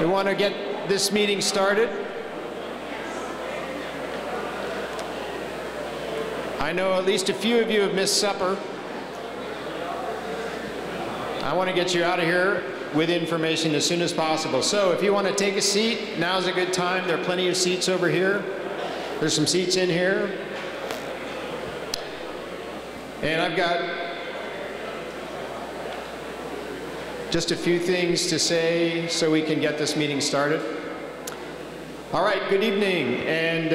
We want to get this meeting started. I know at least a few of you have missed supper. I want to get you out of here with information as soon as possible. So if you want to take a seat, now's a good time. There are plenty of seats over here. There's some seats in here. And I've got just a few things to say so we can get this meeting started. All right, good evening, and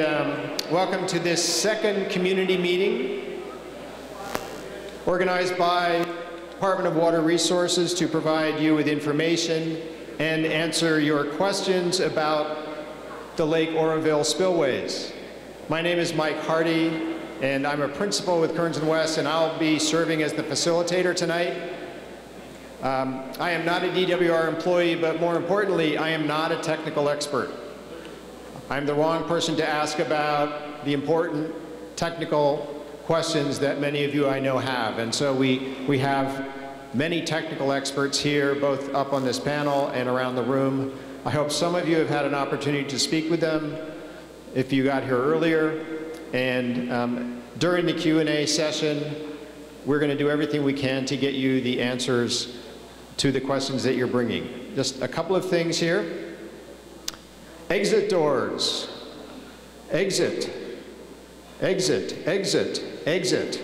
welcome to this second community meeting organized by Department of Water Resources to provide you with information and answer your questions about the Lake Oroville Spillways. My name is Mike Hardy, and I'm a principal with Kearns & West, and I'll be serving as the facilitator tonight. I am not a DWR employee, but more importantly, I am not a technical expert. I'm the wrong person to ask about the important technical questions that many of you I know have. And so we have many technical experts here, both up on this panel and around the room. I hope some of you have had an opportunity to speak with them if you got here earlier. And during the Q&A session, we're going to do everything we can to get you the answers to the questions that you're bringing. Just a couple of things here. Exit doors. Exit. Exit. Exit. Exit.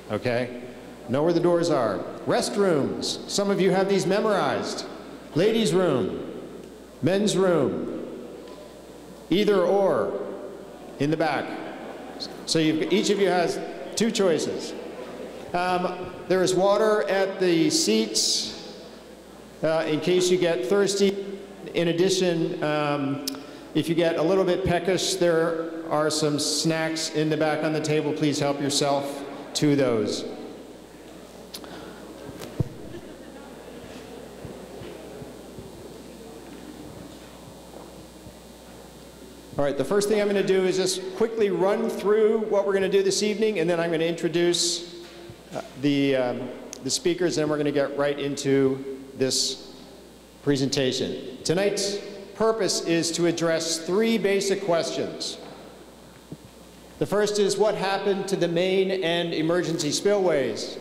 Okay? Know where the doors are. Restrooms. Some of you have these memorized. Ladies' room. Men's room. Either or in the back. So each of you has two choices. There is water at the seats in case you get thirsty. In addition, if you get a little bit peckish, there are some snacks in the back on the table. Please help yourself to those. All right, the first thing I'm going to do is just quickly run through what we're going to do this evening, and then I'm going to introduce the speakers, and we're going to get right into this presentation. Tonight's purpose is to address three basic questions. The first is, what happened to the main and emergency spillways,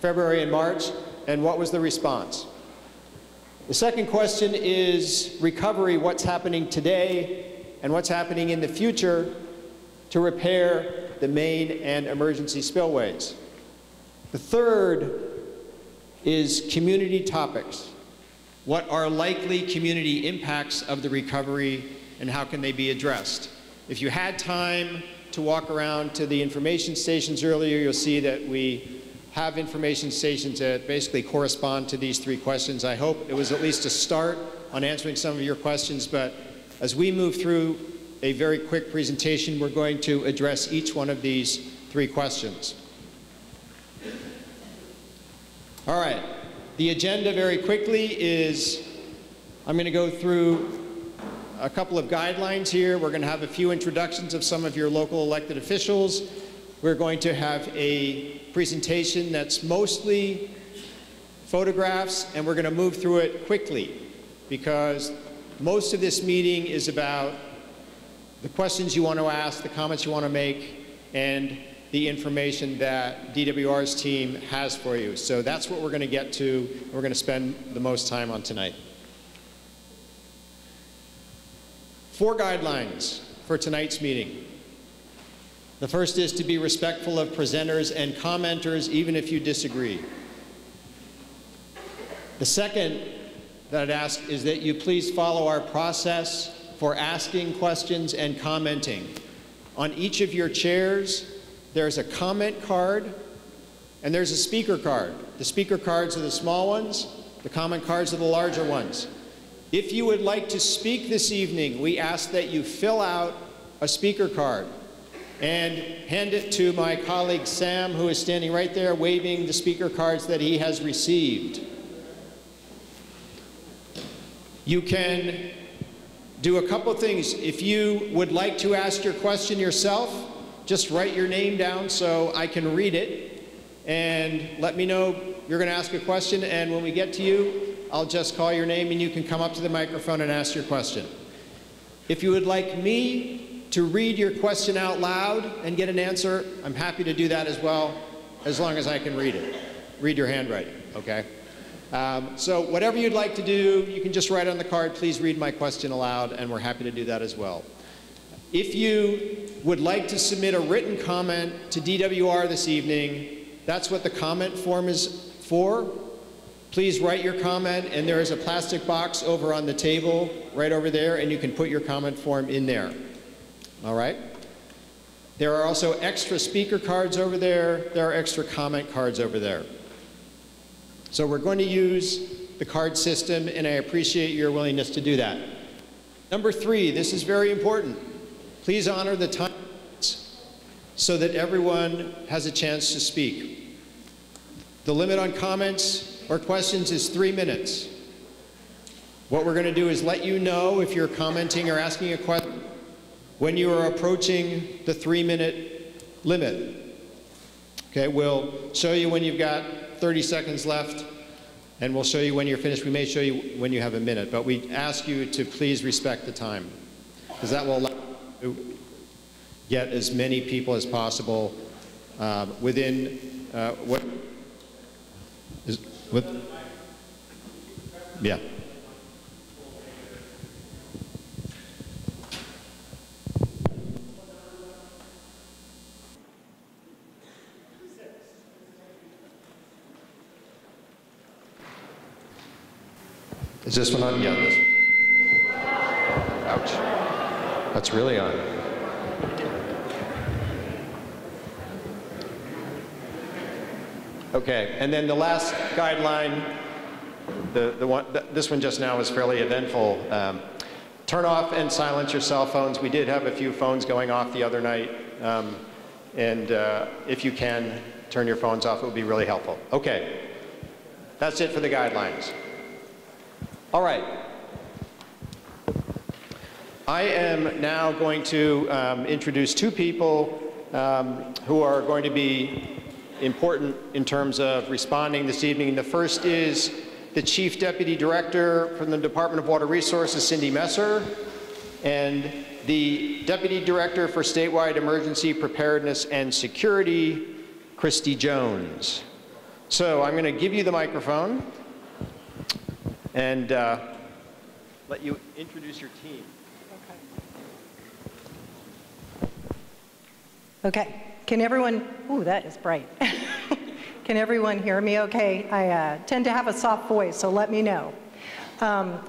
February and March, and what was the response? The second question is recovery, what's happening today and what's happening in the future to repair the main and emergency spillways. The third is community topics. What are likely community impacts of the recovery and how can they be addressed? If you had time to walk around to the information stations earlier, you'll see that we have information stations that basically correspond to these three questions. I hope it was at least a start on answering some of your questions, but as we move through a very quick presentation, we're going to address each one of these three questions. All right, the agenda very quickly is I'm going to go through a couple of guidelines here. We're going to have a few introductions of some of your local elected officials. We're going to have a presentation that's mostly photographs, and we're going to move through it quickly because most of this meeting is about the questions you want to ask, the comments you want to make, and the information that DWR's team has for you. So that's what we're going to get to, and we're going to spend the most time on tonight. 4 guidelines for tonight's meeting. The first is to be respectful of presenters and commenters, even if you disagree. The second that I'd ask is that you please follow our process for asking questions and commenting. On each of your chairs, there's a comment card and there's a speaker card. The speaker cards are the small ones, the comment cards are the larger ones. If you would like to speak this evening, we ask that you fill out a speaker card and hand it to my colleague Sam, who is standing right there waving the speaker cards that he has received. You can do a couple things. If you would like to ask your question yourself, just write your name down so I can read it and let me know you're going to ask a question, and when we get to you, I'll just call your name and you can come up to the microphone and ask your question. If you would like me to read your question out loud and get an answer, I'm happy to do that as well, as long as I can read it. Read your handwriting, okay? So whatever you'd like to do, you can just write on the card, please read my question aloud, and we're happy to do that as well. If you would like to submit a written comment to DWR this evening, that's what the comment form is for. Please write your comment, and there is a plastic box over on the table, right over there, and you can put your comment form in there. All right? There are also extra speaker cards over there. There are extra comment cards over there. So we're going to use the card system, and I appreciate your willingness to do that. Number 3, this is very important. Please honor the time so that everyone has a chance to speak. The limit on comments or questions is 3 minutes. What we're going to do is let you know if you're commenting or asking a question when you are approaching the 3-minute limit. Okay, we'll show you when you've got 30 seconds left, and we'll show you when you're finished. We may show you when you have a minute, but we ask you to please respect the time, because that will allow you to get as many people as possible within yeah. Is this one on? Yeah, this one. Ouch. That's really on. Okay, and then the last guideline, this one just now is fairly eventful. Turn off and silence your cell phones. We did have a few phones going off the other night, and if you can, turn your phones off. It would be really helpful. Okay, that's it for the guidelines. All right. I am now going to introduce 2 people who are going to be important in terms of responding this evening. The first is the Chief Deputy Director from the Department of Water Resources, Cindy Messer, and the Deputy Director for Statewide Emergency Preparedness and Security, Christy Jones. So I'm going to give you the microphone and let you introduce your team. Okay. Can everyone, ooh, that is bright. Can everyone hear me okay? I tend to have a soft voice, so let me know.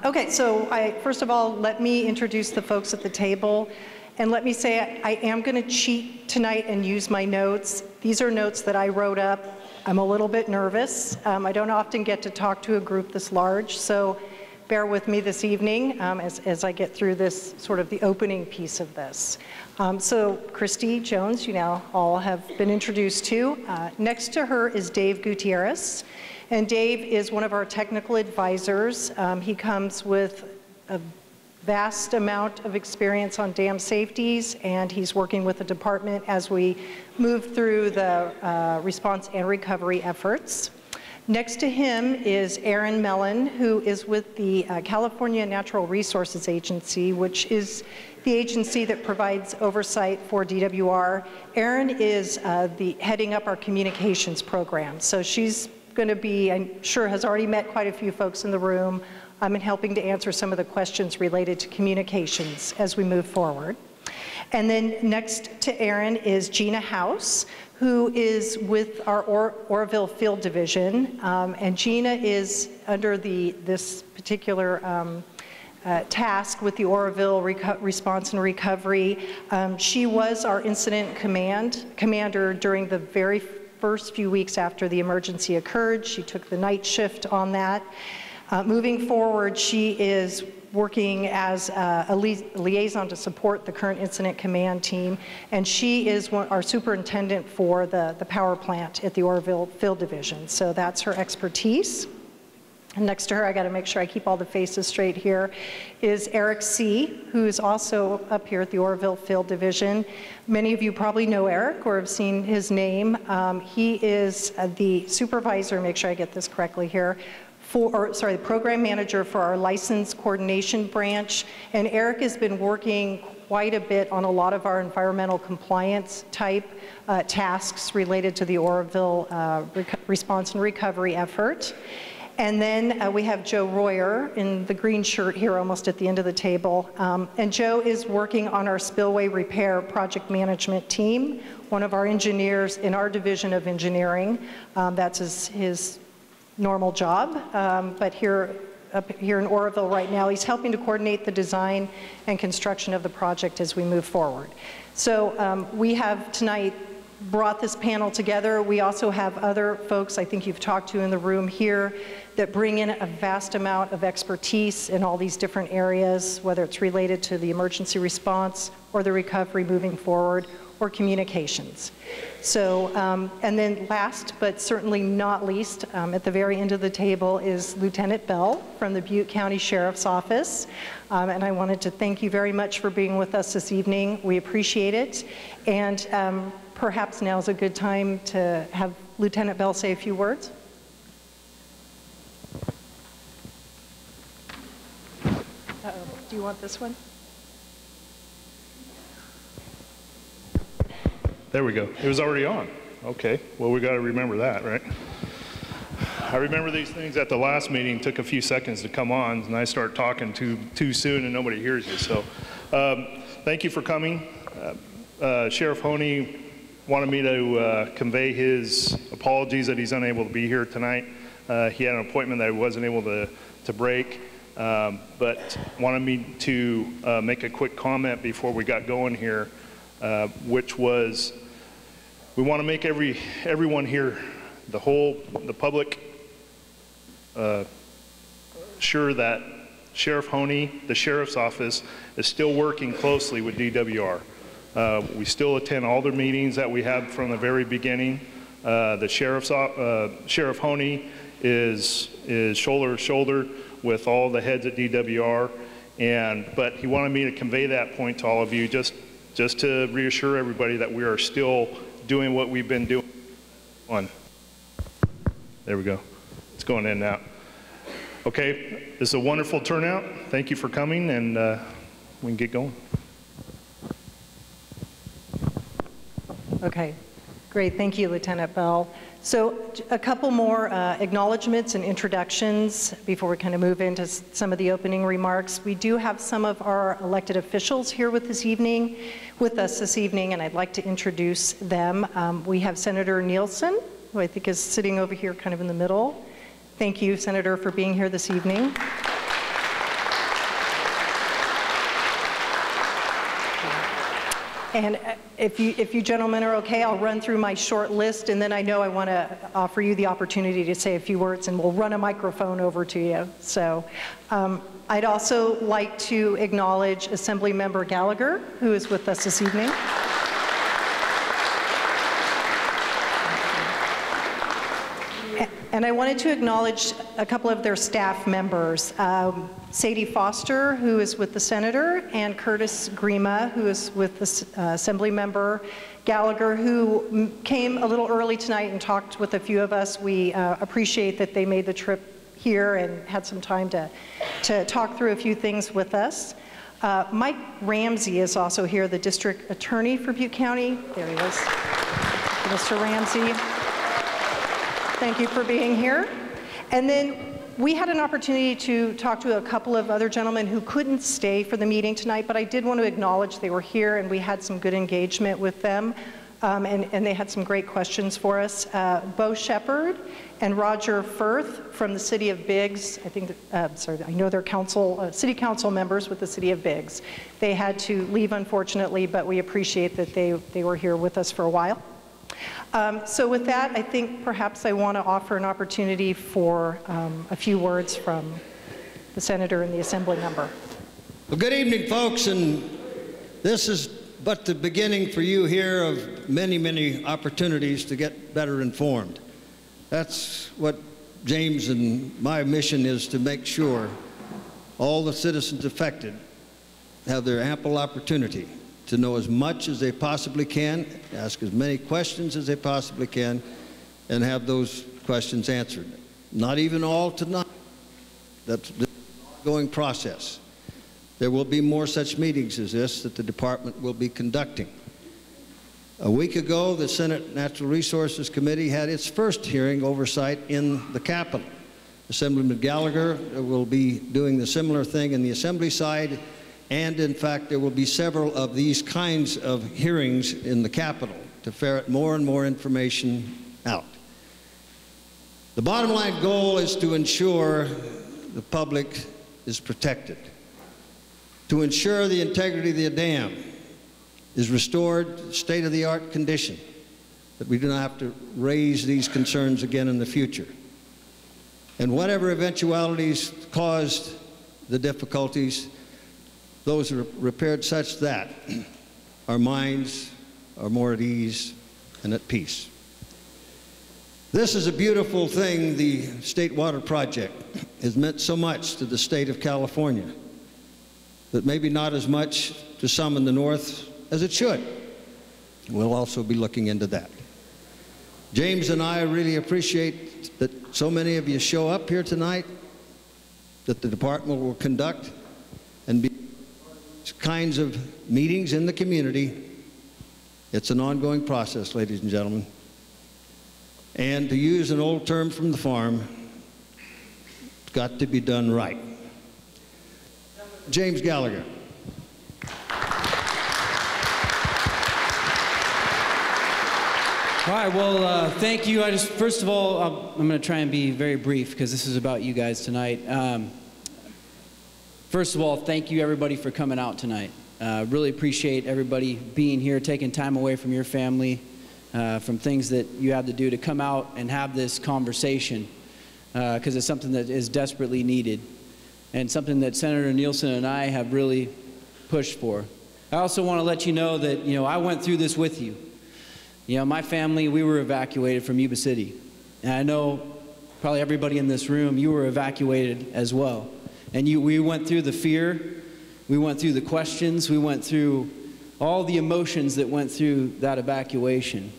Okay, so first of all, let me introduce the folks at the table. And let me say, I am going to cheat tonight and use my notes. These are notes that I wrote up. I'm a little bit nervous. I don't often get to talk to a group this large, so bear with me this evening as I get through this, sort of the opening piece of this. So Christy Jones, you now all have been introduced to. Next to her is Dave Gutierrez, and Dave is one of our technical advisors. He comes with a vast amount of experience on dam safeties, and he's working with the department as we move through the response and recovery efforts. Next to him is Aaron Mellon, who is with the California Natural Resources Agency, which is the agency that provides oversight for DWR. Aaron is heading up our communications program. So she's going to be, I'm sure has already met quite a few folks in the room, and helping to answer some of the questions related to communications as we move forward. And then next to Aaron is Gina House, who is with our Oroville Field Division. And Gina is under this particular task with the Oroville Response and Recovery. She was our incident commander during the very first few weeks after the emergency occurred. She took the night shift on that. Moving forward, she is working as a liaison to support the current incident command team, and she is our superintendent for the power plant at the Oroville Field Division. So that's her expertise. And next to her, I got to make sure I keep all the faces straight here, is Eric C., who's also up here at the Oroville Field Division. Many of you probably know Eric or have seen his name. He is the supervisor, make sure I get this correctly here, the program manager for our license coordination branch. And Eric has been working quite a bit on a lot of our environmental compliance type tasks related to the Oroville response and recovery effort. And then we have Joe Royer in the green shirt here almost at the end of the table. And Joe is working on our spillway repair project management team, one of our engineers in our division of engineering. That's his normal job, but up here in Oroville right now, he's helping to coordinate the design and construction of the project as we move forward. So we have tonight brought this panel together. We also have other folks I think you've talked to in the room here that bring in a vast amount of expertise in all these different areas, whether it's related to the emergency response or the recovery moving forward or communications. So, and then last but certainly not least, at the very end of the table is Lieutenant Bell from the Butte County Sheriff's Office. And I wanted to thank you very much for being with us this evening. We appreciate it. And perhaps now is a good time to have Lieutenant Bell say a few words. Do you want this one? There we go. It was already on. Okay. Well, we got to remember that, right? I remember these things at the last meeting took a few seconds to come on, and I start talking too soon and nobody hears you. So thank you for coming. Sheriff Honey wanted me to convey his apologies that he's unable to be here tonight. He had an appointment that he wasn't able to break, but wanted me to make a quick comment before we got going here, which was we want to make everyone here, the public, sure that Sheriff Honey, the Sheriff's Office, is still working closely with DWR. We still attend all the meetings that we had from the very beginning. The Sheriff Honey is shoulder to shoulder with all the heads at DWR, but he wanted me to convey that point to all of you, just to reassure everybody that we are still doing what we've been doing. There we go. It's going in now. Okay, this is a wonderful turnout. Thank you for coming, and we can get going. Okay, great. Thank you, Lieutenant Bell. So a couple more acknowledgments and introductions before we kind of move into some of the opening remarks. We do have some of our elected officials here with us this evening, and I'd like to introduce them. We have Senator Nielsen, who I think is sitting over here kind of in the middle. Thank you, Senator, for being here this evening. And if you gentlemen are okay, I'll run through my short list, and then I know I want to offer you the opportunity to say a few words, and we'll run a microphone over to you. So I'd also like to acknowledge Assemblymember Gallagher, who is with us this evening. And I wanted to acknowledge a couple of their staff members. Sadie Foster, who is with the Senator, and Curtis Grima, who is with the Assemblymember Gallagher, who came a little early tonight and talked with a few of us. We appreciate that they made the trip here and had some time to talk through a few things with us. Mike Ramsey is also here, the District Attorney for Butte County. There he is. Mr. Ramsey. Thank you for being here. And then we had an opportunity to talk to a couple of other gentlemen who couldn't stay for the meeting tonight, but I did want to acknowledge they were here and we had some good engagement with them. And they had some great questions for us. Bo Shepard and Roger Firth from the City of Biggs. I know they're city council members with the City of Biggs. They had to leave, unfortunately, but we appreciate that they were here with us for a while. So with that, I think perhaps I want to offer an opportunity for a few words from the Senator and the Assembly member. Well, good evening, folks, and this is but the beginning for you here of many, many opportunities to get better informed. That's what James and my mission is, to make sure all the citizens affected have their ample opportunity to know as much as they possibly can, ask as many questions as they possibly can, and have those questions answered. Not even all tonight, That's the ongoing process. There will be more such meetings as this that the department will be conducting. A week ago, the Senate Natural Resources Committee had its first hearing oversight in the Capitol. Assemblyman Gallagher will be doing the similar thing in the Assembly side, and in fact, there will be several of these kinds of hearings in the Capitol to ferret more and more information out. The bottom line goal is to ensure the public is protected, to ensure the integrity of the dam is restored to state-of-the-art condition, that we do not have to raise these concerns again in the future. And whatever eventualities caused the difficulties, those are repaired such that our minds are more at ease and at peace. This is a beautiful thing. The State Water Project has meant so much to the state of California, but maybe not as much to some in the north as it should. We'll also be looking into that. James and I really appreciate that so many of you show up here tonight, that the department will conduct and be kinds of meetings in the community. It's an ongoing process, ladies and gentlemen. And to use an old term from the farm, it's got to be done right. James Gallagher. All right, well, thank you. First of all, I'm going to try and be very brief because this is about you guys tonight. First of all, thank you everybody for coming out tonight. Really appreciate everybody being here, taking time away from your family, from things that you have to do to come out and have this conversation, because it's something that is desperately needed and something that Senator Nielsen and I have really pushed for. I also want to let you know that, I went through this with you. My family, we were evacuated from Yuba City. And I know probably everybody in this room, you were evacuated as well. And we went through the fear, we went through the questions, we went through all the emotions that went through that evacuation.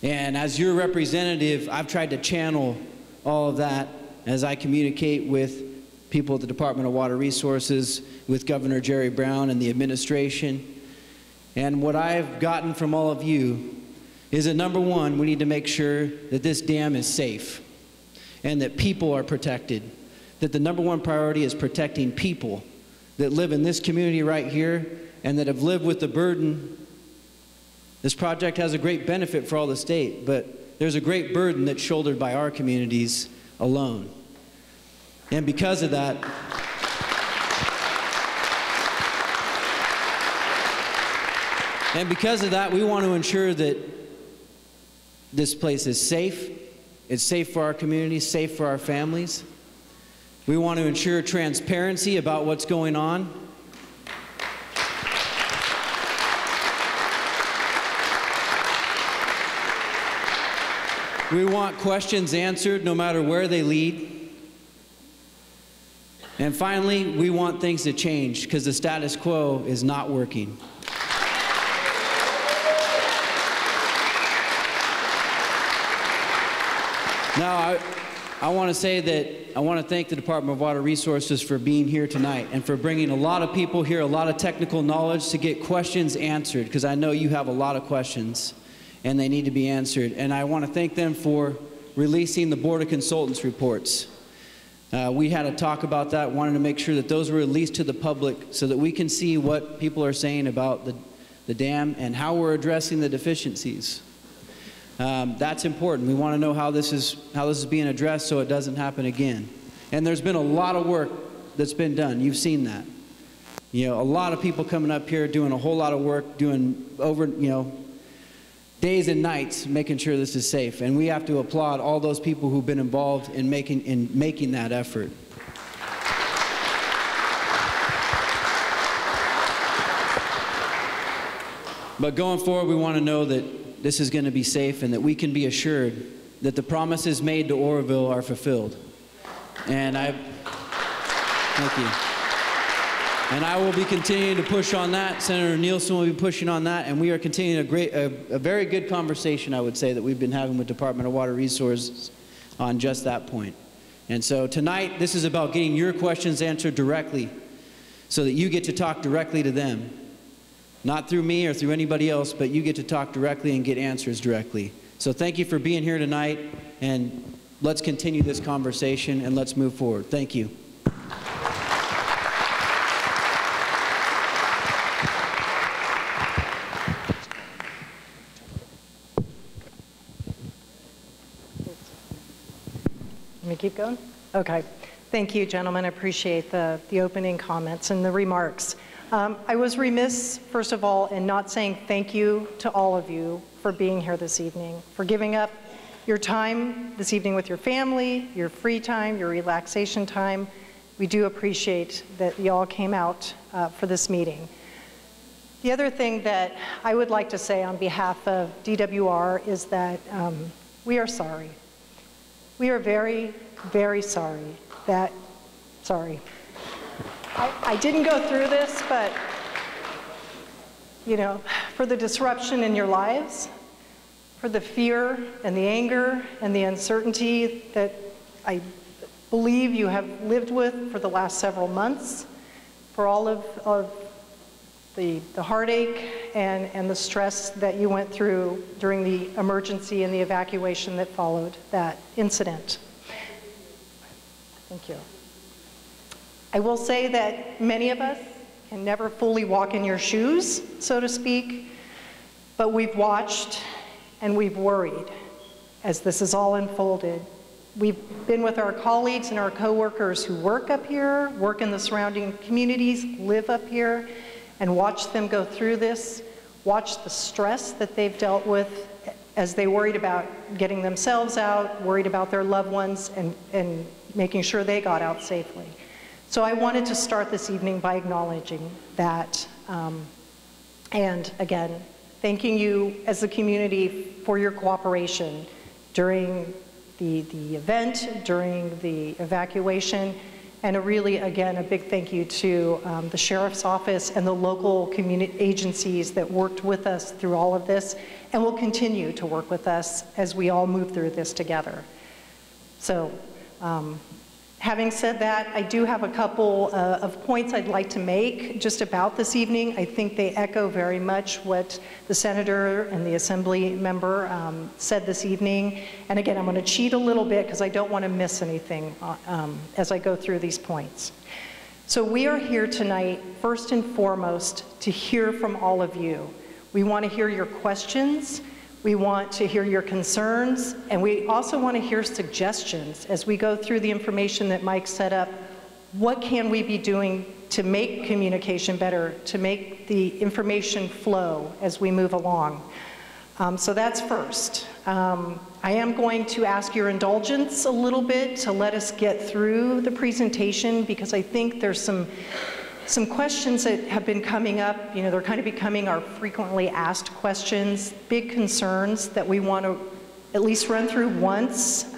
And as your representative, I've tried to channel all of that as I communicate with people at the Department of Water Resources, with Governor Jerry Brown and the administration. And what I've gotten from all of you is that, number one, we need to make sure that this dam is safe and that people are protected. That the number one priority is protecting people that live in this community right here and that have lived with the burden. This project has a great benefit for all the state, but there's a great burden that's shouldered by our communities alone. And because of that, we want to ensure that this place is safe. It's safe for our community, safe for our families. We want to ensure transparency about what's going on. We want questions answered no matter where they lead. And finally, we want things to change because the status quo is not working. Now, I want to say that I want to thank the Department of Water Resources for being here tonight and for bringing a lot of people here, a lot of technical knowledge to get questions answered, because I know you have a lot of questions and they need to be answered. And I want to thank them for releasing the Board of Consultants reports. We had a talk about that, wanted to make sure that those were released to the public so that we can see what people are saying about the dam and how we're addressing the deficiencies. That's important. We want to know how this is being addressed so it doesn't happen again. And there's been a lot of work that's been done. You've seen that. A lot of people coming up here doing a whole lot of work, doing over, days and nights making sure this is safe. And we have to applaud all those people who've been involved in making that effort. But going forward, we want to know that this is going to be safe and that we can be assured that the promises made to Oroville are fulfilled. And thank you. And I will be continuing to push on that. Senator Nielsen will be pushing on that, and we are continuing a very good conversation, I would say, that we've been having with Department of Water Resources on just that point. And so tonight, this is about getting your questions answered directly so that you get to talk directly to them. Not through me or through anybody else, but you get to talk directly and get answers directly. So thank you for being here tonight, and let's continue this conversation and let's move forward. Thank you. Let me keep going? Okay. Thank you, gentlemen. I appreciate the opening comments and the remarks. I was remiss, first of all, in not saying thank you to all of you for being here this evening, for giving up your time this evening with your family, your free time, your relaxation time. We do appreciate that you all came out for this meeting. The other thing that I would like to say on behalf of DWR is that we are sorry. We are very, very sorry that, I didn't go through this, but, you know, for the disruption in your lives, for the fear and the anger and the uncertainty that I believe you have lived with for the last several months, for all of the heartache and the stress that you went through during the emergency and the evacuation that followed that incident. Thank you. I will say that many of us can never fully walk in your shoes, so to speak, but we've watched and we've worried as this has all unfolded. We've been with our colleagues and our coworkers who work up here, work in the surrounding communities, live up here, and watch them go through this, watch the stress that they've dealt with as they worried about getting themselves out, worried about their loved ones, and making sure they got out safely. So I wanted to start this evening by acknowledging that, and again, thanking you as a community for your cooperation during the event, during the evacuation, and again, a big thank you to the Sheriff's Office and the local community agencies that worked with us through all of this and will continue to work with us as we all move through this together. So, having said that, I do have a couple of points I'd like to make just about this evening. I think they echo very much what the Senator and the Assembly member said this evening. And again, I'm going to cheat a little bit because I don't want to miss anything as I go through these points. So we are here tonight, first and foremost, to hear from all of you. We want to hear your questions. We want to hear your concerns, and we also want to hear suggestions as we go through the information that Mike set up. What can we be doing to make communication better, to make the information flow as we move along? So that's first. I am going to ask your indulgence a little bit to let us get through the presentation because I think there's some questions that have been coming up. You know, they're kind of becoming our frequently asked questions, big concerns that we want to at least run through once,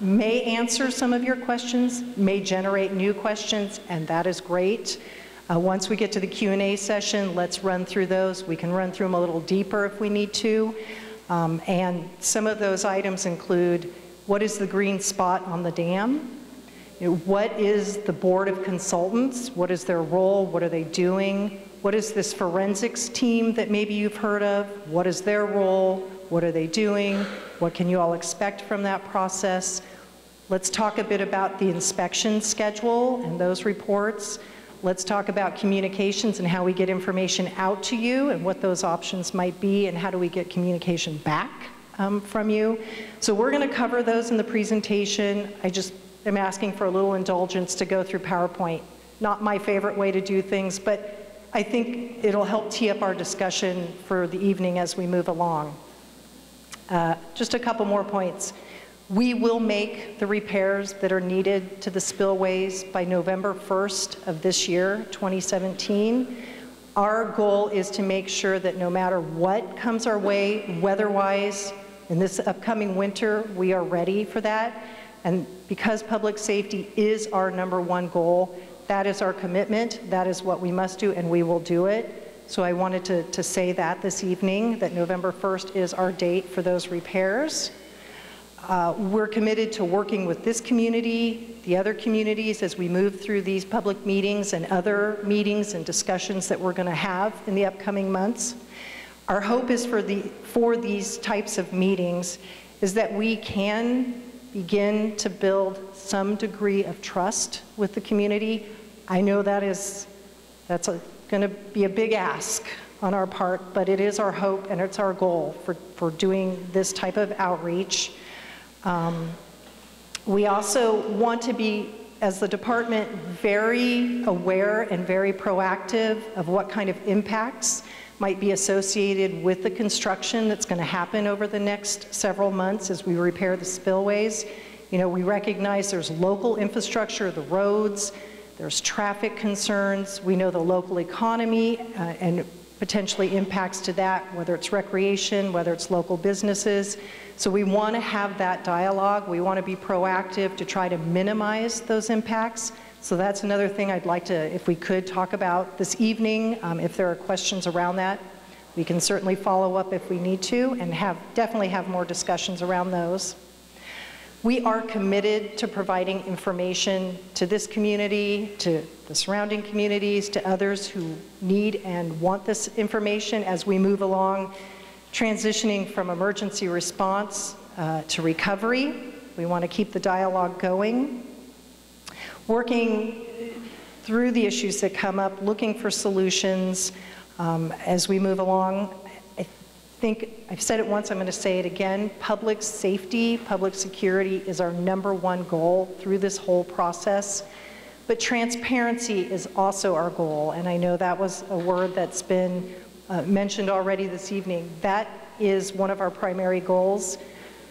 may answer some of your questions, may generate new questions, and that is great. Once we get to the Q&A session, let's run through those. We can run through them a little deeper if we need to. And some of those items include, what is the green spot on the dam? You know, what is the Board of Consultants? What is their role? What are they doing? What is this forensics team that maybe you've heard of? What is their role? What are they doing? What can you all expect from that process? Let's talk a bit about the inspection schedule and those reports. Let's talk about communications and how we get information out to you and what those options might be and how do we get communication back from you. So we're going to cover those in the presentation. I'm asking for a little indulgence to go through PowerPoint. Not my favorite way to do things, but I think it'll help tee up our discussion for the evening as we move along. Just a couple more points. We will make the repairs that are needed to the spillways by November 1st of this year, 2017. Our goal is to make sure that no matter what comes our way, weather-wise, in this upcoming winter, we are ready for that. And because public safety is our #1 goal, that is our commitment, that is what we must do, and we will do it. So I wanted to say that this evening, that November 1st is our date for those repairs. We're committed to working with this community, the other communities, as we move through these public meetings and other meetings and discussions that we're going to have in the upcoming months. Our hope is for these types of meetings is that we can begin to build some degree of trust with the community. I know that's going to be a big ask on our part, but it is our hope and it's our goal for doing this type of outreach. We also want to be, as the department, very aware and very proactive of what kind of impacts might be associated with the construction that's going to happen over the next several months as we repair the spillways. You know, we recognize there's local infrastructure, the roads, there's traffic concerns. We know the local economy and potentially impacts to that, whether it's recreation, whether it's local businesses. So we want to have that dialogue. We want to be proactive to try to minimize those impacts. So that's another thing I'd like to, if we could, talk about this evening. If there are questions around that, we can certainly follow up if we need to and definitely have more discussions around those. We are committed to providing information to this community, to the surrounding communities, to others who need and want this information as we move along, transitioning from emergency response to recovery. We want to keep the dialogue going. Working through the issues that come up, looking for solutions as we move along. I think I've said it once, I'm going to say it again. Public safety, public security is our #1 goal through this whole process. But transparency is also our goal, and I know that was a word that's been mentioned already this evening. That is one of our primary goals,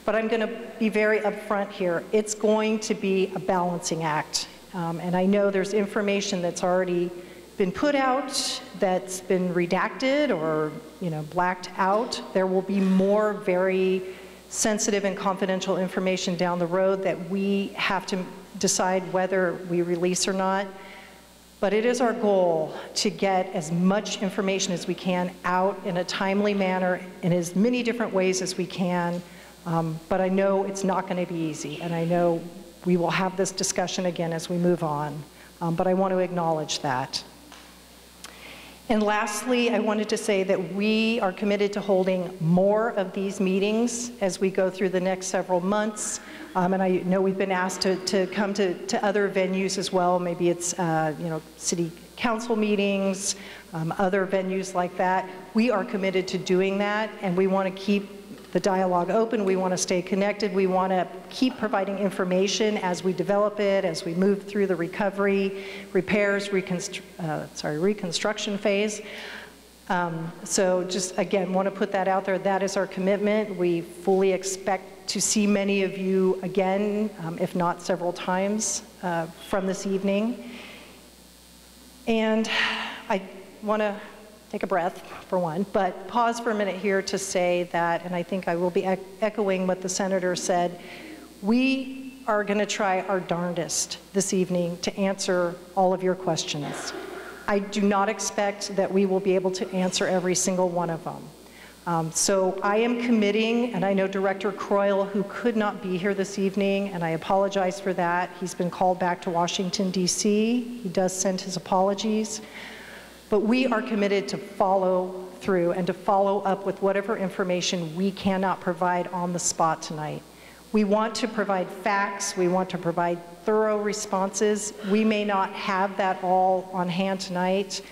but I'm going to be very upfront here. It's going to be a balancing act, and I know there's information that's already been put out that's been redacted or, you know, blacked out. There will be more very sensitive and confidential information down the road that we have to decide whether we release or not. But it is our goal to get as much information as we can out in a timely manner in as many different ways as we can. But I know it's not going to be easy, and I know we will have this discussion again as we move on. But I want to acknowledge that. And lastly, I wanted to say that we are committed to holding more of these meetings as we go through the next several months. And I know we've been asked to come to other venues as well. Maybe it's you know, city council meetings, other venues like that. We are committed to doing that, and we want to keep the dialogue open. We want to stay connected. We want to keep providing information as we develop it, as we move through the recovery, repairs, reconstruction phase. So just, again, want to put that out there. That is our commitment. We fully expect to see many of you again, if not several times, from this evening. And I want to take a breath for one, but pause for a minute here to say that, and I think I will be echoing what the senator said, we are going to try our darndest this evening to answer all of your questions. I do not expect that we will be able to answer every single one of them. So I am committing, and I know Director Croyle, who could not be here this evening, and I apologize for that. He's been called back to Washington, D.C. He does send his apologies. But we are committed to follow through and to follow up with whatever information we cannot provide on the spot tonight. We want to provide facts. We want to provide thorough responses. We may not have that all on hand tonight,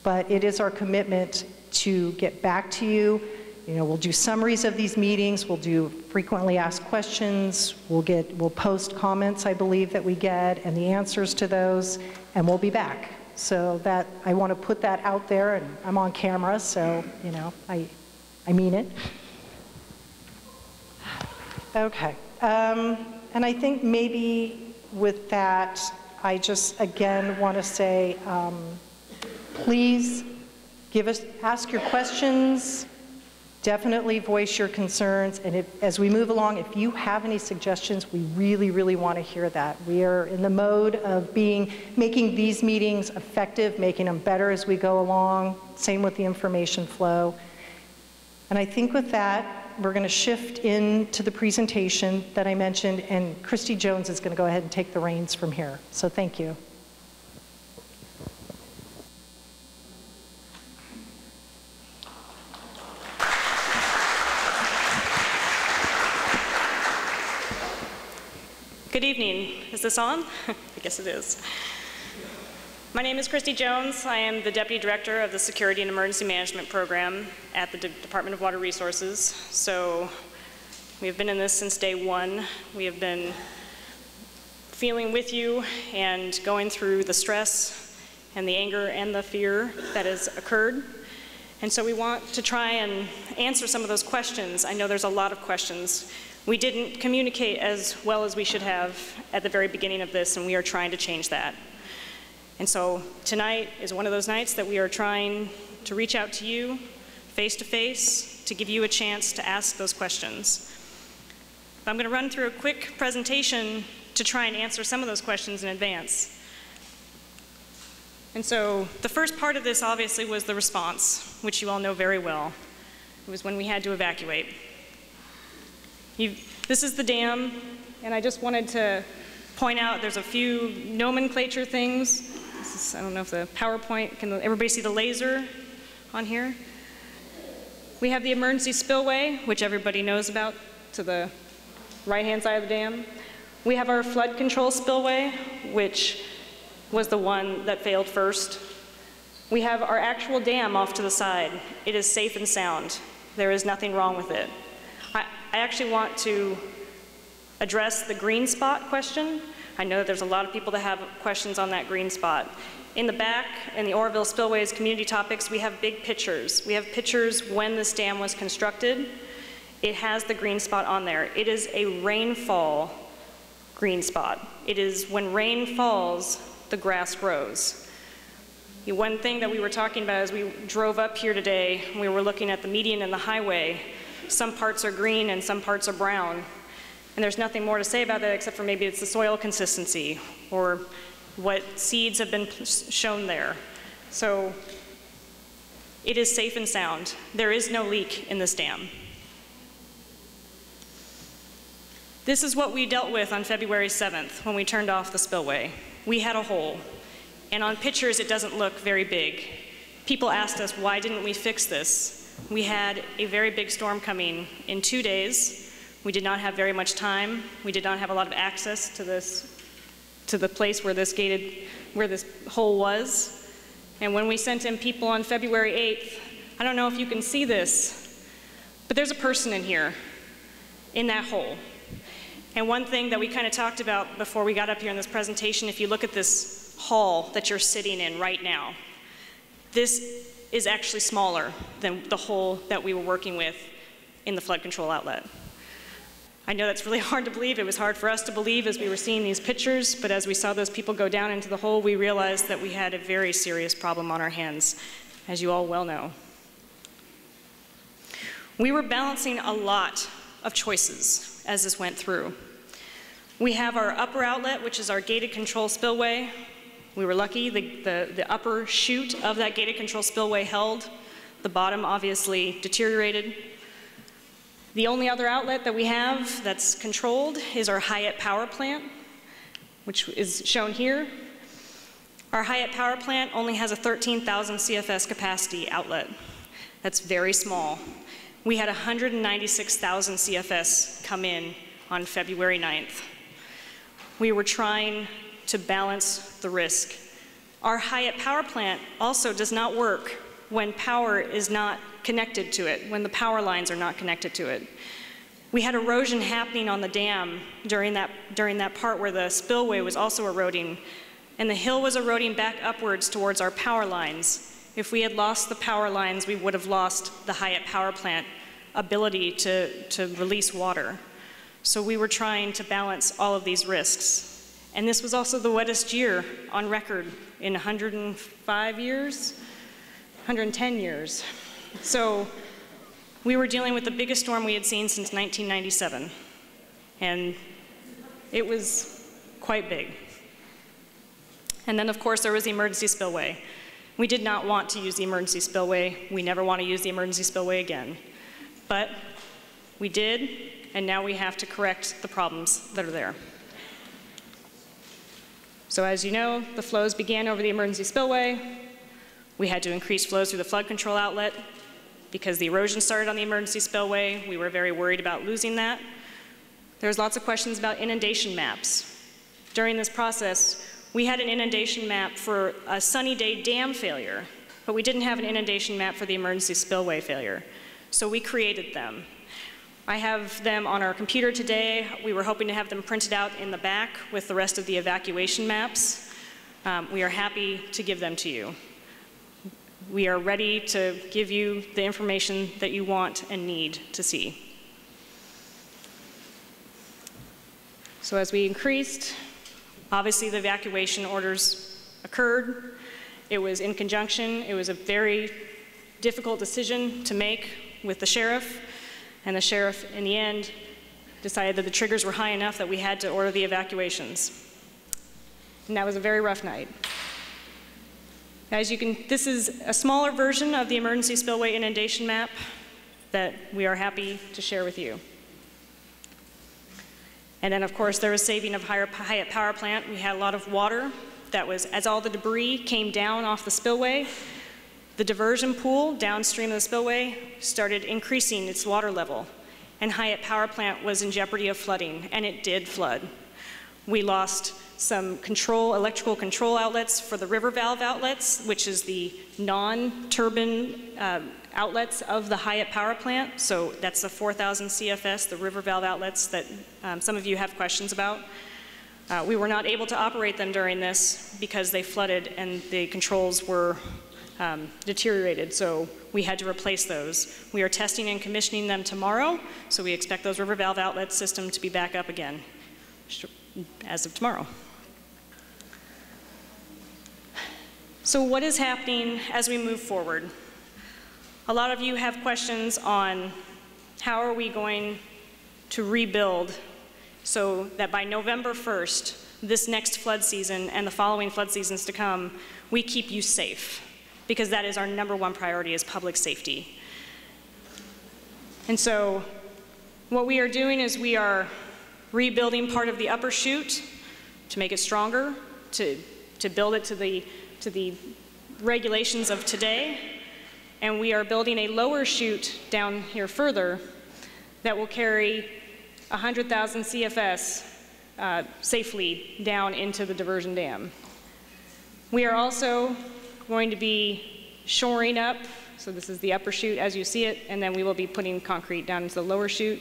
but it is our commitment to get back to you. You know, we'll do summaries of these meetings. We'll do frequently asked questions. We'll post comments, I believe, that we get and the answers to those, and we'll be back. So that, I want to put that out there, and I'm on camera, so, you know, I mean it. Okay. And I think maybe with that, I just, again, want to say, please ask your questions, definitely voice your concerns, and as we move along, if you have any suggestions, we really, really want to hear that. We are in the mode of making these meetings effective, making them better as we go along, same with the information flow. And I think with that, we're going to shift into the presentation that I mentioned, and Christy Jones is going to go ahead and take the reins from here. So thank you. Good evening. Is this on? I guess it is. My name is Christy Jones. I am the Deputy Director of the Security and Emergency Management Program at the Department of Water Resources. So we have been in this since day one. We have been feeling with you and going through the stress and the anger and the fear that has occurred. And so we want to try and answer some of those questions. I know there's a lot of questions. We didn't communicate as well as we should have at the very beginning of this, and we are trying to change that. And so tonight is one of those nights that we are trying to reach out to you face to face to give you a chance to ask those questions. I'm going to run through a quick presentation to try and answer some of those questions in advance. And so the first part of this obviously was the response, which you all know very well. It was when we had to evacuate. This is the dam, and I just wanted to point out there's a few nomenclature things. I don't know if the PowerPoint, can everybody see the laser on here? We have the emergency spillway, which everybody knows about, to the right-hand side of the dam. We have our flood control spillway, which was the one that failed first. We have our actual dam off to the side. It is safe and sound. There is nothing wrong with it. I actually want to address the green spot question. I know that there's a lot of people that have questions on that green spot. In the back, in the Oroville Spillways community topics, we have big pictures. We have pictures when this dam was constructed. It has the green spot on there. It is a rainfall green spot. It is when rain falls, the grass grows. The one thing that we were talking about as we drove up here today, we were looking at the median and the highway. Some parts are green and some parts are brown. And there's nothing more to say about that except for maybe it's the soil consistency or what seeds have been shown there. So it is safe and sound. There is no leak in this dam. This is what we dealt with on February 7th when we turned off the spillway. We had a hole, and on pictures it doesn't look very big. People asked us, why didn't we fix this? We had a very big storm coming in 2 days. We did not have very much time. We did not have a lot of access to the place where this hole was. And when we sent in people on February 8th, I don't know if you can see this, but there's a person in here, in that hole. And one thing that we kind of talked about before we got up here in this presentation, if you look at this hall that you're sitting in right now, this is actually smaller than the hole that we were working with in the flood control outlet. I know that's really hard to believe. It was hard for us to believe as we were seeing these pictures, but as we saw those people go down into the hole, we realized that we had a very serious problem on our hands, as you all well know. We were balancing a lot of choices as this went through. We have our upper outlet, which is our gated control spillway. We were lucky, the upper chute of that gated control spillway held. The bottom obviously deteriorated. The only other outlet that we have that's controlled is our Hyatt power plant, which is shown here. Our Hyatt power plant only has a 13,000 CFS capacity outlet. That's very small. We had 196,000 CFS come in on February 9th. We were trying to balance the risk. Our Hyatt power plant also does not work when power is not connected to it, when the power lines are not connected to it. We had erosion happening on the dam during that part where the spillway was also eroding, and the hill was eroding back upwards towards our power lines. If we had lost the power lines, we would have lost the Hyatt power plant ability to release water. So we were trying to balance all of these risks. And this was also the wettest year on record in 105 years, 110 years. So we were dealing with the biggest storm we had seen since 1997. And it was quite big. And then, of course, there was the emergency spillway. We did not want to use the emergency spillway. We never want to use the emergency spillway again. But We did, and now we have to correct the problems that are there. So as you know, the flows began over the emergency spillway. We had to increase flows through the flood control outlet because the erosion started on the emergency spillway. We were very worried about losing that. There's lots of questions about inundation maps. During this process, we had an inundation map for a Sunny Day dam failure, but we didn't have an inundation map for the emergency spillway failure. So we created them. I have them on our computer today. We were hoping to have them printed out in the back with the rest of the evacuation maps. We are happy to give them to you. We are ready to give you the information that you want and need to see. So as we increased, obviously the evacuation orders occurred. It was in conjunction. It was a very difficult decision to make with the sheriff. And the sheriff, in the end, decided that the triggers were high enough that we had to order the evacuations. And that was a very rough night. As you can, this is a smaller version of the emergency spillway inundation map that we are happy to share with you. And then, of course, there was saving of Hyatt Power Plant. We had a lot of water that was, as all the debris came down off the spillway, the diversion pool downstream of the spillway started increasing its water level, and Hyatt Power Plant was in jeopardy of flooding, and it did flood. We lost some electrical control outlets for the river valve outlets, which is the non-turbine outlets of the Hyatt Power Plant. So that's the 4,000 CFS, the river valve outlets that some of you have questions about. We were not able to operate them during this because they flooded and the controls were deteriorated, so we had to replace those. We are testing and commissioning them tomorrow, so we expect those river valve outlet system to be back up again as of tomorrow. So what is happening as we move forward? A lot of you have questions on how are we going to rebuild so that by November 1st, this next flood season and the following flood seasons to come, we keep you safe, because that is our #1 priority, is public safety. And so what we are doing is we are rebuilding part of the upper chute to make it stronger, to build it to the regulations of today. And we are building a lower chute down here further that will carry 100,000 CFS safely down into the diversion dam. We are also going to be shoring up, so this is the upper chute as you see it, and then we will be putting concrete down into the lower chute.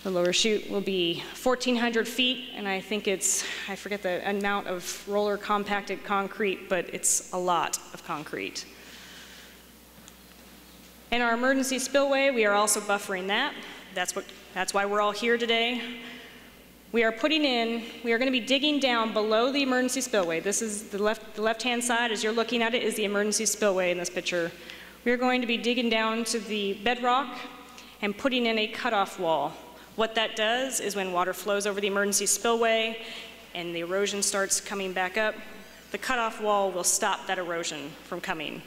The lower chute will be 1,400 feet, and I think I forget the amount of roller compacted concrete, but it's a lot of concrete. In our emergency spillway, we are also buffering that. That's why we're all here today. We are going to be digging down below the emergency spillway. This is the left-hand side, as you're looking at it, is the emergency spillway in this picture. We are going to be digging down to the bedrock and putting in a cutoff wall. What that does is when water flows over the emergency spillway and the erosion starts coming back up, the cutoff wall will stop that erosion from coming.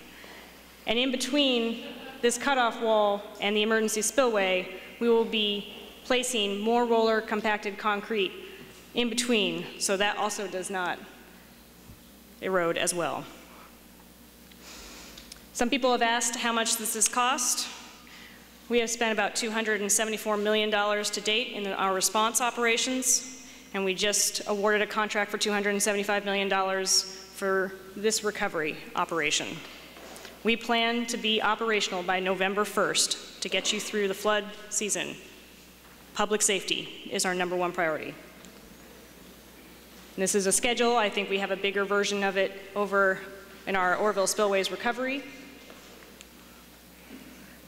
And in between this cutoff wall and the emergency spillway, we will be placing more roller compacted concrete in between, so that also does not erode as well. Some people have asked how much this has cost. We have spent about $274 million to date in our response operations, and we just awarded a contract for $275 million for this recovery operation. We plan to be operational by November 1st to get you through the flood season. Public safety is our #1 priority. And this is a schedule. I think we have a bigger version of it over in our Oroville Spillways recovery.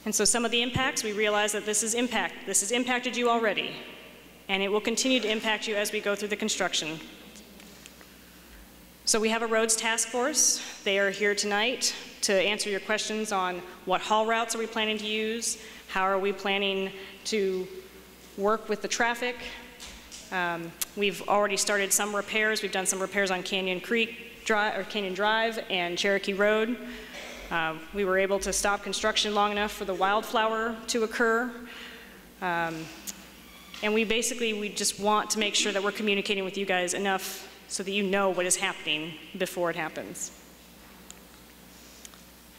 And so some of the impacts, we realize that this has impacted you already, and it will continue to impact you as we go through the construction. So we have a roads task force. They are here tonight to answer your questions on what haul routes are we planning to use, how are we planning to work with the traffic. We've already started some repairs. We've done some repairs on Canyon Drive and Cherokee Road. We were able to stop construction long enough for the wildflower to occur. And we just want to make sure that we're communicating with you guys enough so that you know what is happening before it happens.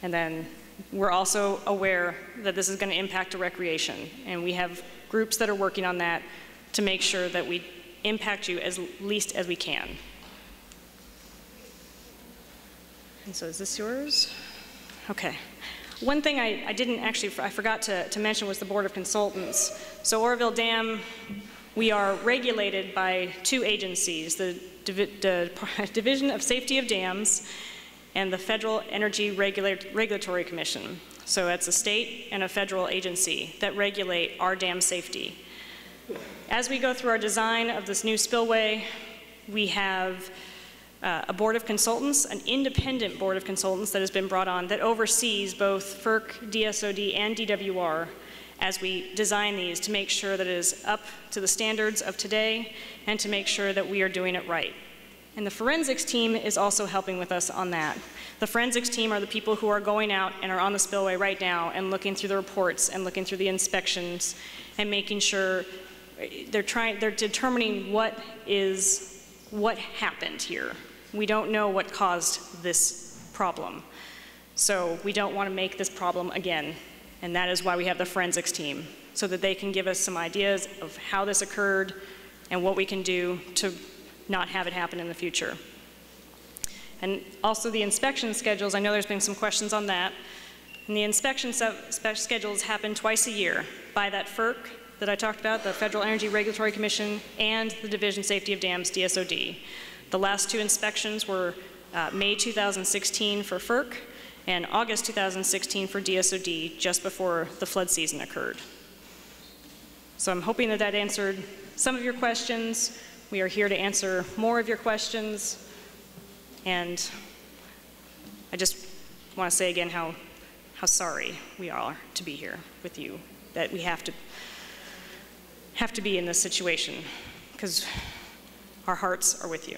And then we're also aware that this is going to impact recreation, and we have groups that are working on that to make sure that we impact you as least as we can. And so is this yours? Okay. One thing I forgot to mention was the Board of Consultants. So Oroville Dam, we are regulated by two agencies, the Division of Safety of Dams and the Federal Energy Regulatory Commission. So it's a state and a federal agency that regulate our dam safety. As we go through our design of this new spillway, we have a board of consultants, an independent board of consultants that has been brought on that oversees both FERC, DSOD, and DWR as we design these to make sure that it is up to the standards of today and to make sure that we are doing it right. And the forensics team is also helping with us on that. The forensics team are the people who are going out and are on the spillway right now and looking through the reports and looking through the inspections and making sure they're determining what happened here. We don't know what caused this problem. So we don't want to make this problem again. And that is why we have the forensics team, so that they can give us some ideas of how this occurred and what we can do to not have it happen in the future. And also the inspection schedules, I know there's been some questions on that. And the inspection schedules happen twice a year by that FERC that I talked about, the Federal Energy Regulatory Commission, and the Division Safety of Dams, DSOD. The last two inspections were May 2016 for FERC and August 2016 for DSOD, just before the flood season occurred. So I'm hoping that that answered some of your questions. We are here to answer more of your questions. And I just want to say again how sorry we are to be here with you, that we have to be in this situation, because our hearts are with you.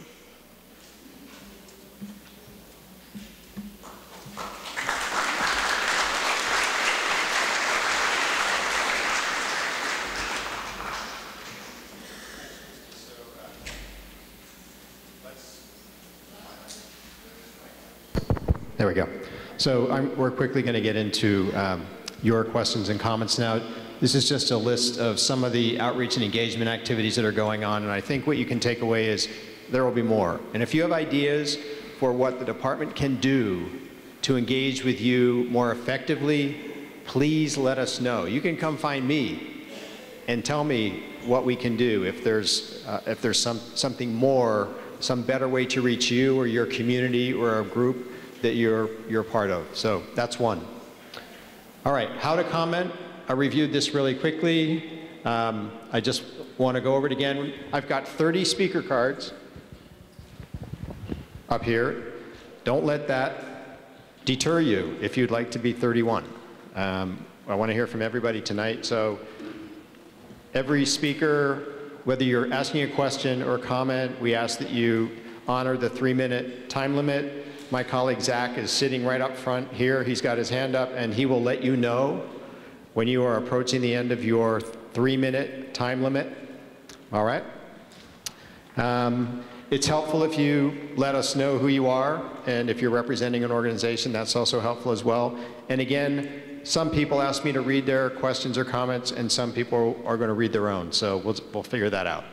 There we go. So we're quickly going to get into your questions and comments now. This is just a list of some of the outreach and engagement activities that are going on, and I think what you can take away is there will be more. And if you have ideas for what the department can do to engage with you more effectively, please let us know. You can come find me and tell me what we can do if there's something more, some better way to reach you or your community or a group that you're part of. So that's one. All right, how to comment. I reviewed this really quickly. I just want to go over it again. I've got 30 speaker cards up here. Don't let that deter you if you'd like to be 31. I want to hear from everybody tonight. So every speaker, whether you're asking a question or a comment, we ask that you honor the 3-minute time limit. My colleague Zach is sitting right up front here. He's got his hand up, and he will let you know when you are approaching the end of your 3-minute time limit. All right? It's helpful if you let us know who you are, and if you're representing an organization, that's also helpful as well. And again, some people ask me to read their questions or comments, and some people are going to read their own. So we'll figure that out.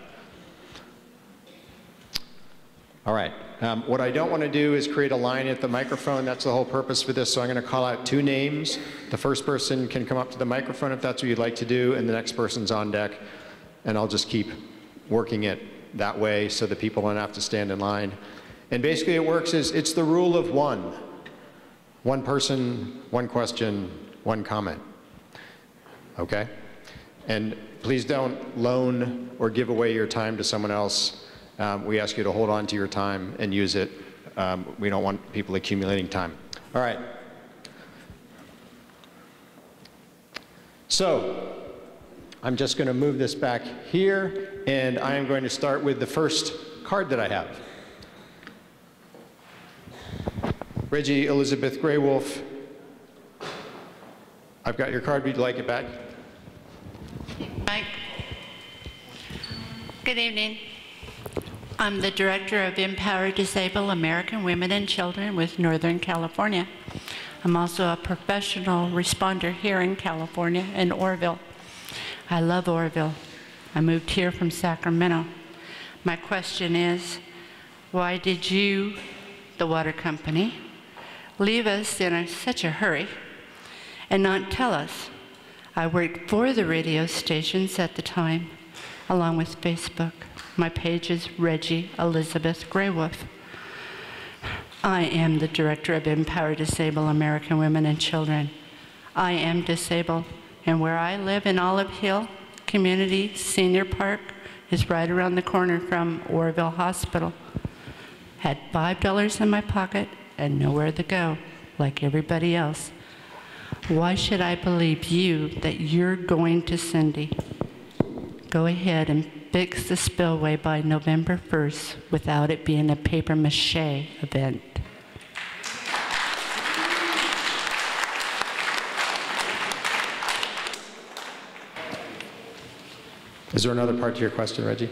All right. What I don't want to do is create a line at the microphone. That's the whole purpose for this. So I'm going to call out 2 names. The first person can come up to the microphone if that's what you'd like to do, and the next person's on deck. And I'll just keep working it that way so that people don't have to stand in line. And basically it works is it's the rule of 1. 1 person, 1 question, 1 comment. Okay? And please don't loan or give away your time to someone else. We ask you to hold on to your time and use it. We don't want people accumulating time. All right. So I'm just going to move this back here, and I am going to start with the first card that I have. Reggie Elizabeth Graywolf, I've got your card. Would you like it back? Mike. Good evening. I'm the Director of Empower Disabled American Women and Children with Northern California. I'm also a professional responder here in California, in Oroville. I love Oroville. I moved here from Sacramento. My question is, why did you, the water company, leave us in such a hurry and not tell us? I worked for the radio stations at the time, along with Facebook. My page is Reggie Elizabeth Graywolf. I am the Director of Empower Disabled American Women and Children. I am disabled, and where I live in Olive Hill Community Senior Park is right around the corner from Oroville Hospital. Had $5 in my pocket and nowhere to go, like everybody else. Why should I believe you that you're going to Cindy? Go ahead and fix the spillway by November 1st without it being a papier-mâché event. Is there another part to your question, Reggie?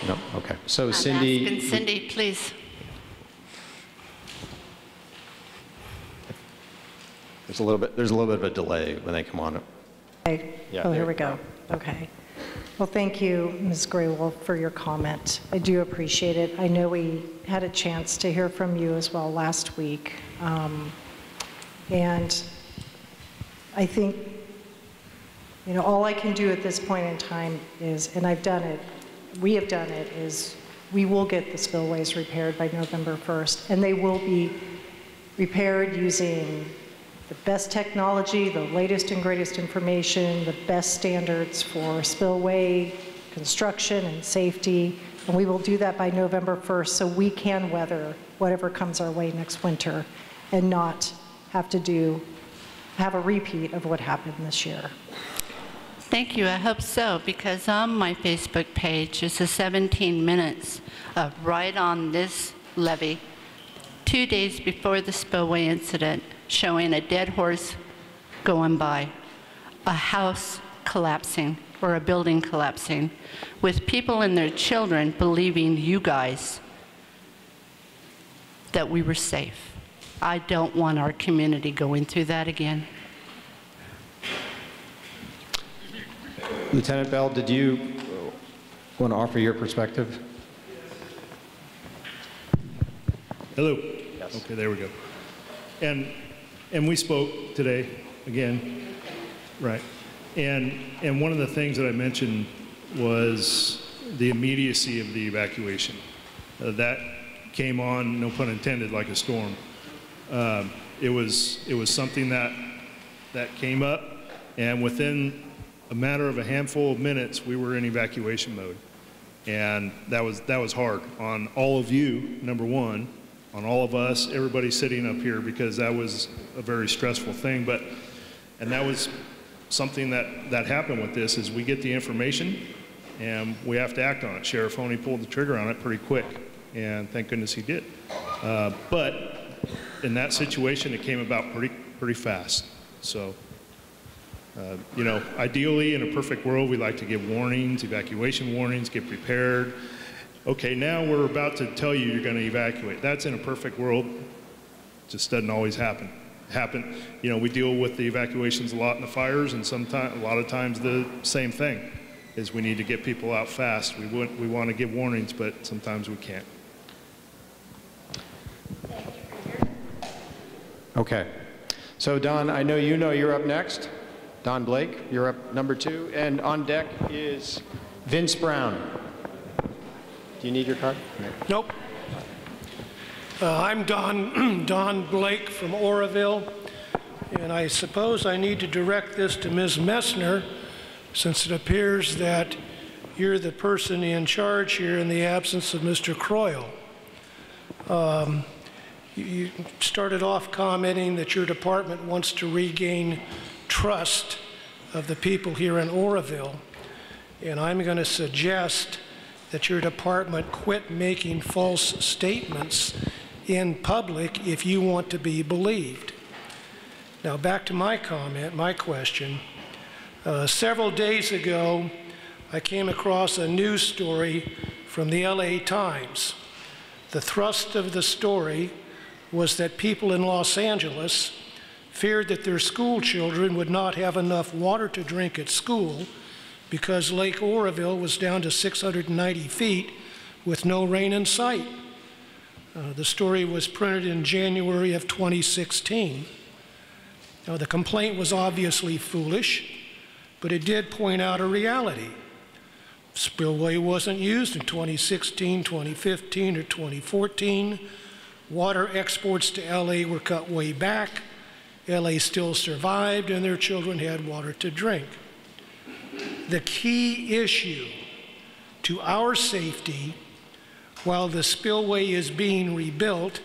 No? Okay. So Cindy... I'm asking Cindy, please. There's a little bit of a delay when they come on. Okay. Yeah, Oh, there here we you go. Okay. Well, thank you, Ms. Graywolf, for your comment. I do appreciate it. I know we had a chance to hear from you as well last week. And I think, you know, all I can do at this point in time is, and I've done it, we have done it, is we will get the spillways repaired by November 1st, and they will be repaired using the best technology, the latest and greatest information, the best standards for spillway construction and safety, and we will do that by November 1st so we can weather whatever comes our way next winter and not have a repeat of what happened this year. Thank you, I hope so, because on my Facebook page is the 17 minutes of right on this levee, 2 days before the spillway incident, showing a dead horse going by, a house collapsing, or a building collapsing, with people and their children believing you guys that we were safe. I don't want our community going through that again. Lieutenant Bell, did you want to offer your perspective? Hello. Yes. Okay, there we go. And we spoke today again, right? And one of the things that I mentioned was the immediacy of the evacuation. That came on, no pun intended, like a storm. It was something that came up, and within a matter of a handful of minutes, we were in evacuation mode. And that was hard on all of you, number one, on all of us, everybody sitting up here, because that was a very stressful thing. And that was something that happened with this, is we get the information and we have to act on it. Sheriff Honey pulled the trigger on it pretty quick, and thank goodness he did. But in that situation, it came about pretty fast. So, you know, ideally, in a perfect world, we like to give warnings, evacuation warnings, get prepared. Okay, now we're about to tell you you're going to evacuate. That's in a perfect world. Just doesn't always happen. You know, we deal with the evacuations a lot in the fires, and sometimes, a lot of times, the same thing is we need to get people out fast. We want to give warnings, but sometimes we can't. Okay. So Don, I know you're up next. Don Blake, you're up number 2. And on deck is Vince Brown. Do you need your card? Nope. I'm Don Blake from Oroville, and I suppose I need to direct this to Ms. Messner, since it appears that you're the person in charge here in the absence of Mr. Croyle. You started off commenting that your department wants to regain trust of the people here in Oroville, and I'm going to suggest that your department quit making false statements in public if you want to be believed. Now back to my comment, my question. Several days ago, I came across a news story from the LA Times. The thrust of the story was that people in Los Angeles feared that their school children would not have enough water to drink at school because Lake Oroville was down to 690 feet with no rain in sight. The story was printed in January of 2016. Now, the complaint was obviously foolish, but it did point out a reality. Spillway wasn't used in 2016, 2015, or 2014. Water exports to LA were cut way back. LA still survived, and their children had water to drink. The key issue to our safety while the spillway is being rebuilt,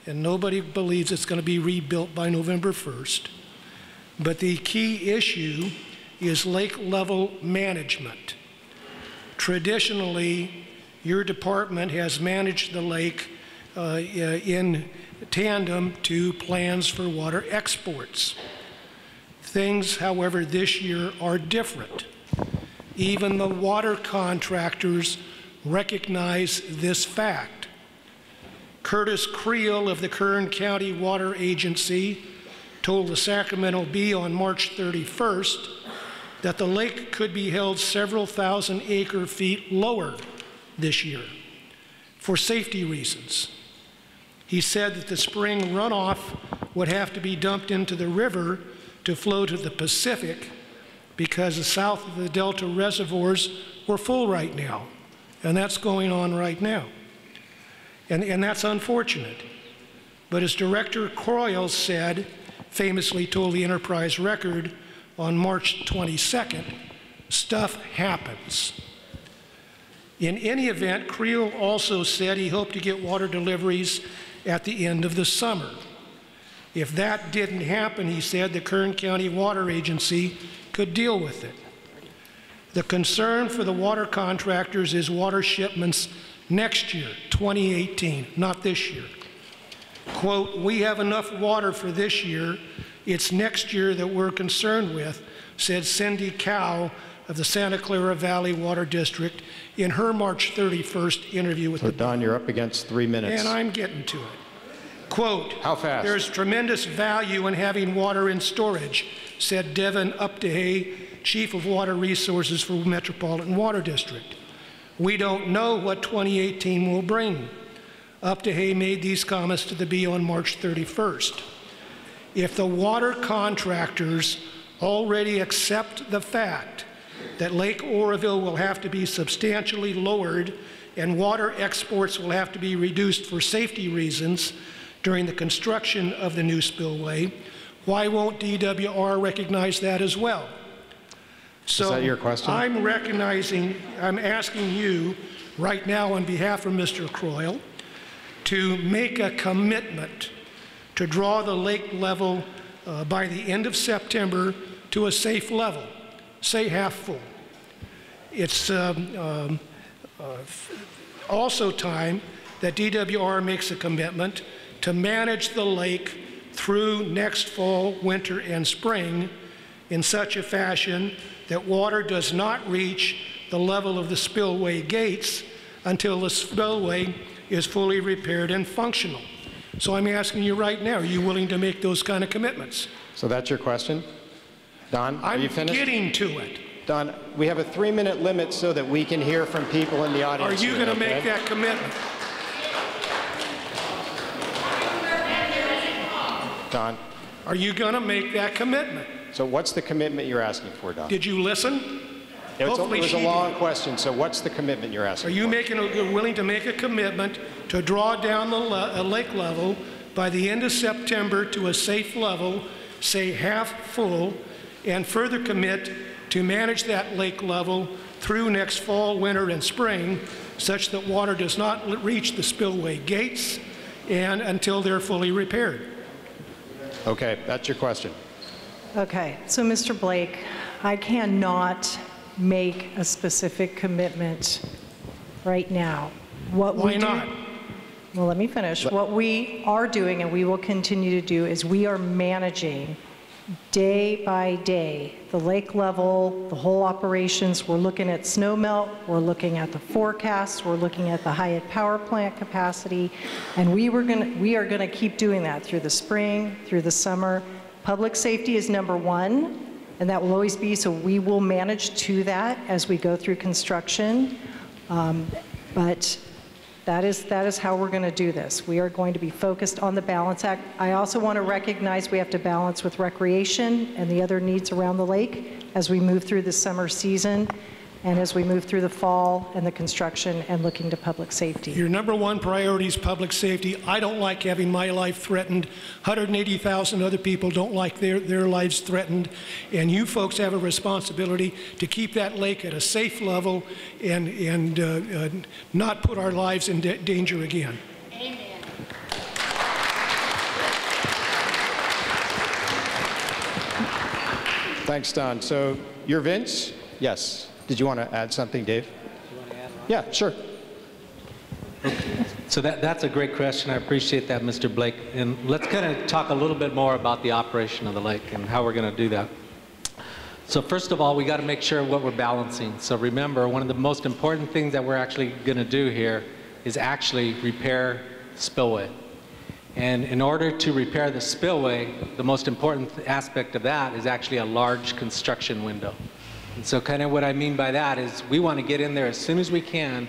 and nobody believes it's going to be rebuilt by November 1st, but the key issue is lake level management. Traditionally, your department has managed the lake in tandem to plans for water exports. Things, however, this year are different. Even the water contractors recognize this fact. Curtis Creel of the Kern County Water Agency told the Sacramento Bee on March 31st that the lake could be held several thousand acre-feet lower this year for safety reasons. He said that the spring runoff would have to be dumped into the river to flow to the Pacific because the south of the Delta reservoirs were full right now, and that's going on right now. And that's unfortunate. But as Director Croyle said, famously told the Enterprise Record on March 22nd, stuff happens. In any event, Creel also said he hoped to get water deliveries at the end of the summer. If that didn't happen, he said, the Kern County Water Agency could deal with it. The concern for the water contractors is water shipments next year, 2018, not this year. Quote, we have enough water for this year. It's next year that we're concerned with, said Cindy Cow of the Santa Clara Valley Water District in her March 31st interview with the Don, you're up against 3 minutes. And I'm getting to it. Quote, how fast? There's tremendous value in having water in storage, said Devin Updehay, Chief of Water Resources for Metropolitan Water District. We don't know what 2018 will bring. Updehay made these comments to the Bee on March 31st. If the water contractors already accept the fact that Lake Oroville will have to be substantially lowered and water exports will have to be reduced for safety reasons during the construction of the new spillway, why won't DWR recognize that as well? So is that your question? I'm asking you right now on behalf of Mr. Croyle to make a commitment to draw the lake level by the end of September to a safe level, say half full. It's also time that DWR makes a commitment to manage the lake through next fall, winter, and spring in such a fashion that water does not reach the level of the spillway gates until the spillway is fully repaired and functional. So I'm asking you right now, are you willing to make those kind of commitments? So that's your question? Don, are you finished? I'm getting to it. Don, we have a 3-minute limit so that we can hear from people in the audience. Are you going to make that commitment? Don? Are you going to make that commitment? So what's the commitment you're asking for, Don? Did you listen? It was a long question, so what's the commitment you're asking for? Are you willing to make a commitment to draw down the lake level by the end of September to a safe level, say half full, and further commit to manage that lake level through next fall, winter, and spring, such that water does not reach the spillway gates and until they're fully repaired? Okay, that's your question. Okay, so Mr. Blake, I cannot make a specific commitment right now. Why not? Well, let me finish. What we are doing and we will continue to do is we are managing day by day. The lake level, the whole operations, we're looking at snow melt, we're looking at the forecasts, we're looking at the Hyatt power plant capacity, and we are gonna keep doing that through the spring, through the summer. Public safety is number one, and that will always be, so we will manage to that as we go through construction. But that is how we're going to do this. We are going to be focused on the Balance Act. I also want to recognize we have to balance with recreation and the other needs around the lake as we move through the summer season and as we move through the fall and the construction and looking to public safety. Your number one priority is public safety. I don't like having my life threatened. 180,000 other people don't like their lives threatened. And you folks have a responsibility to keep that lake at a safe level and not put our lives in danger again. Amen. Thanks, Don. So you're Vince? Yes. Did you want to add something, Dave? You want to add on? Yeah, sure. So that's a great question. I appreciate that, Mr. Blake. And let's kind of talk a little bit more about the operation of the lake and how we're going to do that. So first of all, we got to make sure what we're balancing. So remember, one of the most important things that we're actually going to do here is actually repair the spillway. And in order to repair the spillway, the most important aspect of that is actually a large construction window. And so kind of what I mean by that is we want to get in there as soon as we can,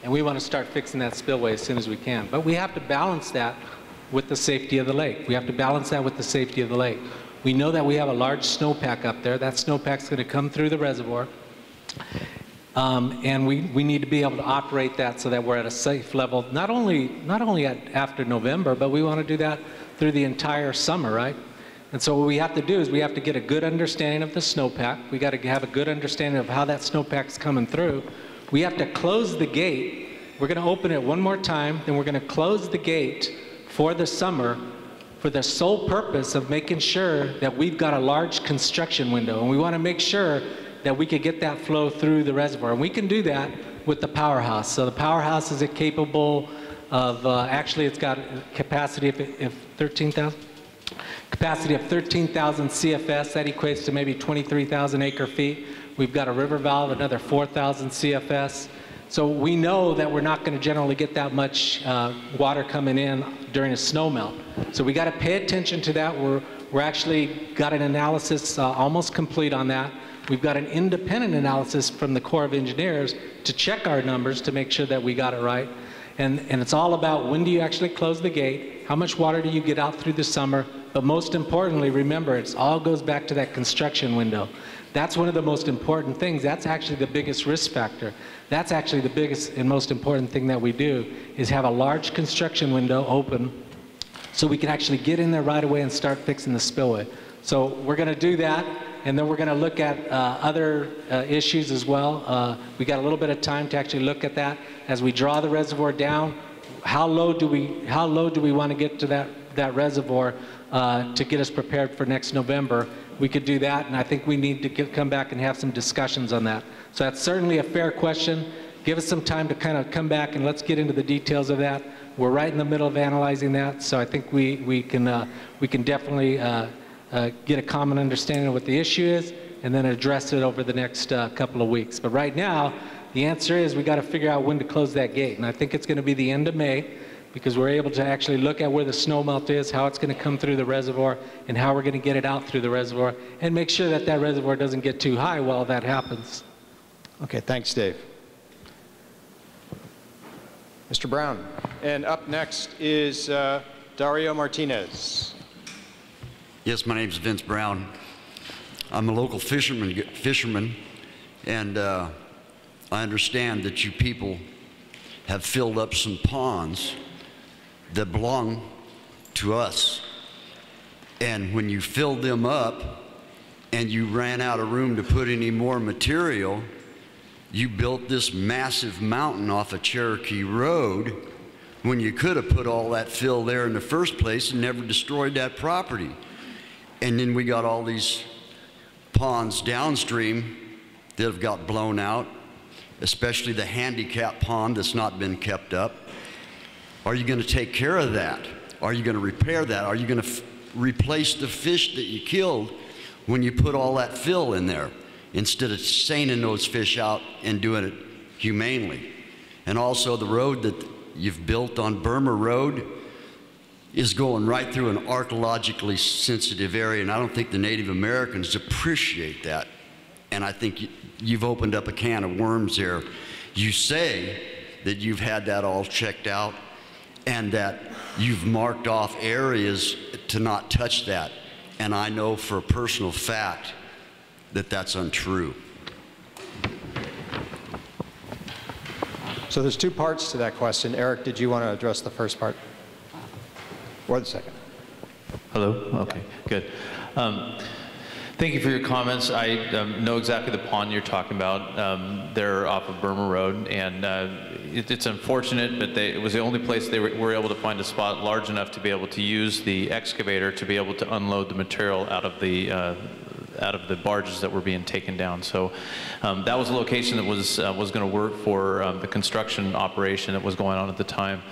and we want to start fixing that spillway as soon as we can. But we have to balance that with the safety of the lake. We have to balance that with the safety of the lake. We know that we have a large snowpack up there. That snowpack's going to come through the reservoir. And we need to be able to operate that so that we're at a safe level, not only after November, but we want to do that through the entire summer, right? And so what we have to do is we have to get a good understanding of the snowpack. We got to have a good understanding of how that snowpack's coming through. We have to close the gate. We're going to open it one more time, then we're going to close the gate for the summer for the sole purpose of making sure that we've got a large construction window. And we want to make sure that we could get that flow through the reservoir. And we can do that with the powerhouse. So the powerhouse is capable of, actually it's got a capacity of 13,000? Capacity of 13,000 CFS. That equates to maybe 23,000 acre feet. We've got a river valve, another 4,000 CFS. So we know that we're not going to generally get that much water coming in during a snow melt. So we got to pay attention to that. We're actually got an analysis almost complete on that. We've got an independent analysis from the Corps of Engineers to check our numbers to make sure that we got it right. And it's all about when do you actually close the gate, how much water do you get out through the summer, but most importantly, remember, it all goes back to that construction window. That's one of the most important things. That's actually the biggest risk factor. That's actually the biggest and most important thing that we do, is have a large construction window open so we can actually get in there right away and start fixing the spillway. So we're going to do that, and then we're going to look at other issues as well. We got a little bit of time to actually look at that. As we draw the reservoir down, how low do we want to get to that reservoir to get us prepared for next November? We could do that, and I think we need to come back and have some discussions on that. So that's certainly a fair question. Give us some time to kind of come back and let's get into the details of that. We're right in the middle of analyzing that, so I think we can definitely get a common understanding of what the issue is and then address it over the next couple of weeks. But right now, the answer is we got to figure out when to close that gate, and I think it's going to be the end of May, because we're able to actually look at where the snow melt is, how it's going to come through the reservoir, and how we're going to get it out through the reservoir, and make sure that that reservoir doesn't get too high while that happens. Okay, thanks, Dave. Mr. Brown. And up next is Dario Martinez. Yes, my name is Vince Brown. I'm a local fisherman, and I understand that you people have filled up some ponds that belong to us. And when you filled them up and you ran out of room to put any more material, you built this massive mountain off of Cherokee Road when you could have put all that fill there in the first place and never destroyed that property. And then we got all these ponds downstream that have got blown out, especially the handicap pond that's not been kept up. Are you going to take care of that? Are you going to repair that? Are you going to replace the fish that you killed when you put all that fill in there instead of seining those fish out and doing it humanely. And also the road that you've built on Burma Road is going right through an archaeologically sensitive area, and I don't think the Native Americans appreciate that. And I think you've opened up a can of worms there. You say that you've had that all checked out and that you've marked off areas to not touch that. And I know for a personal fact that that's untrue. So there's two parts to that question. Eric, did you want to address the first part? Or the second? Hello? Okay, good. Thank you for your comments. I know exactly the pond you're talking about. They're off of Burma Road, and it's unfortunate, but it was the only place they were able to find a spot large enough to be able to use the excavator to be able to unload the material out of the barges that were being taken down. So that was a location that was going to work for the construction operation that was going on at the time.